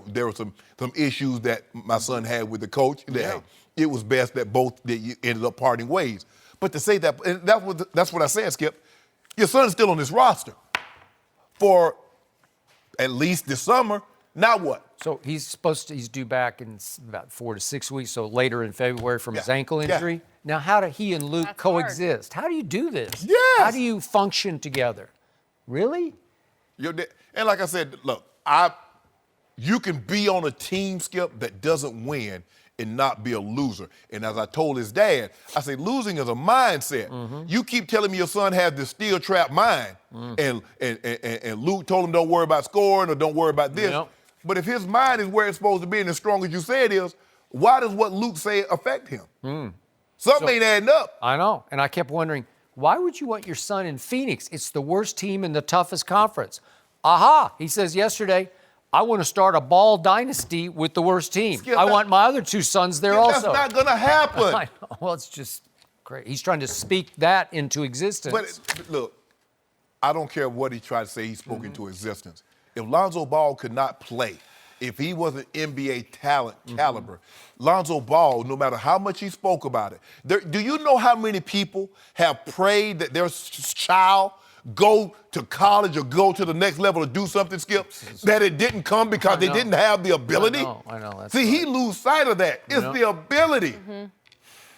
there were some issues that my son had with the coach. That it was best that you ended up parting ways. But to say that, and that's what I said, Skip. Your son's still on this roster for at least this summer. Now what? So he's due back in about 4 to 6 weeks, so later in February from his ankle injury. Yeah. Now, how do he and Luke coexist? Hard. How do you do this? Yes. How do you function together? Really? And like I said, look, you can be on a team, Skip, that doesn't win and not be a loser. And as I told his dad, I say losing is a mindset. You keep telling me your son has this steel trap mind, and Luke told him don't worry about scoring or don't worry about this. Yep. But if his mind is where it's supposed to be and as strong as you say it is, why does what Luke say affect him? Something ain't adding up. I know. And I kept wondering, why would you want your son in Phoenix? It's the worst team in the toughest conference. Aha, he says yesterday, I want to start a ball dynasty with the worst team. Skip, I want my other 2 sons there also. That's not going to happen. I know. Well, it's just great. He's trying to speak that into existence. But look, I don't care what he tried to say, he spoke into existence. If Lonzo Ball could not play, if he was an NBA talent caliber, Lonzo Ball, no matter how much he spoke about it, do you know how many people have prayed that their child go to college or go to the next level or do something, Skip, that it didn't come because they didn't have the ability? I know. That's See, he lose sight of that. It's the ability.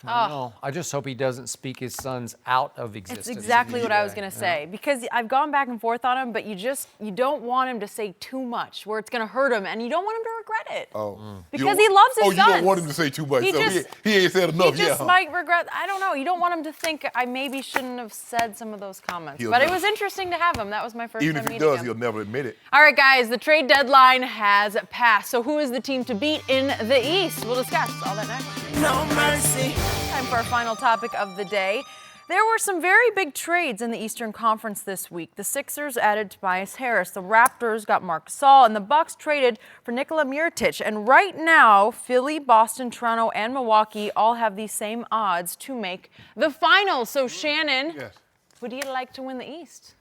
I just hope he doesn't speak his sons out of existence. It's exactly what I was going to say, because I've gone back and forth on him, but you don't want him to say too much where it's going to hurt him, and you don't want him to regret it. Because he loves his sons. You don't want him to say too much. He ain't said enough yet. He just might regret. I don't know. You don't want him to think I maybe shouldn't have said some of those comments. But it was interesting to have him. That was my first time meeting him. Even if he does, he'll never admit it. All right, guys, the trade deadline has passed. So who is the team to beat in the East? We'll discuss all that next. No mercy. Time for our final topic of the day. There were some very big trades in the Eastern Conference this week. The Sixers added Tobias Harris, the Raptors got Marc Gasol, and the Bucks traded for Nikola Mirotic. And right now, Philly, Boston, Toronto, and Milwaukee all have the same odds to make the finals. So, Shannon, Yes. who do you like to win the East?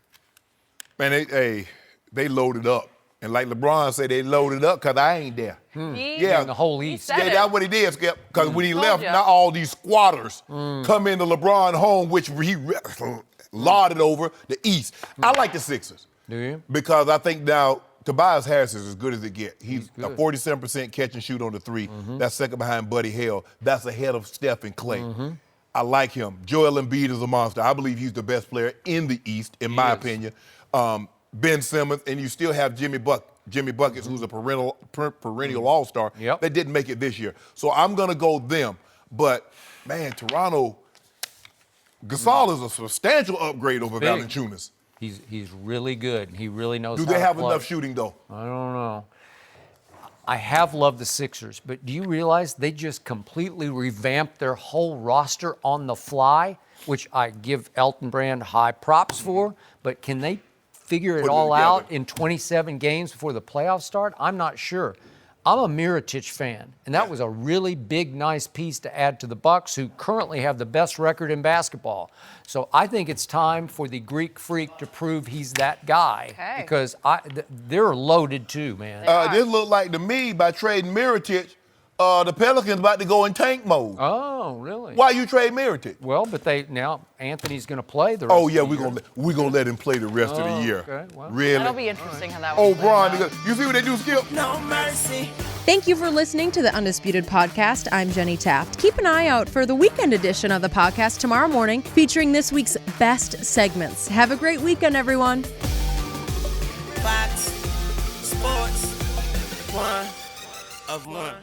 Man, they loaded up. And like LeBron said, they loaded up because I ain't there. Yeah, in the whole East. Yeah, that's what he did, Skip. Because when he left, ya. now all these squatters come into LeBron home, which he lauded over the East. I like the Sixers. Do you? Because I think now Tobias Harris is as good as it gets. He's a 47% catch and shoot on the three. That's second behind Buddy Hield. That's ahead of Steph and Clay. I like him. Joel Embiid is a monster. I believe he's the best player in the East, in my opinion. Ben Simmons, and you still have Jimmy Buckets, who's a perennial all-star. That didn't make it this year. So I'm going to go them. But, man, Toronto, Gasol is a substantial upgrade over Valanciunas. He's really good. He really knows Do how they to have play. enough shooting, though? I don't know. I have loved the Sixers, but do you realize they just completely revamped their whole roster on the fly, which I give Elton Brand high props for, but can they figure it all out in 27 games before the playoffs start? I'm not sure. I'm a Mirotic fan, and that was a really big, nice piece to add to the Bucks, who currently have the best record in basketball. So I think it's time for the Greek Freak to prove he's that guy, because they're loaded too, man. This looked like to me, by trading Mirotic, the Pelicans about to go in tank mode. Oh, really? Why you trade Mirotic? Well, but now Anthony's going to play the rest of the year. we're gonna let him play the rest of the year. Okay, well. Really? That'll be interesting how that one plays Bron, out. you see what they do, Skip? No mercy. Thank you for listening to the Undisputed Podcast. I'm Jenny Taft. Keep an eye out for the weekend edition of the podcast tomorrow morning, featuring this week's best segments. Have a great weekend, everyone. Fox Sports 1 of 1.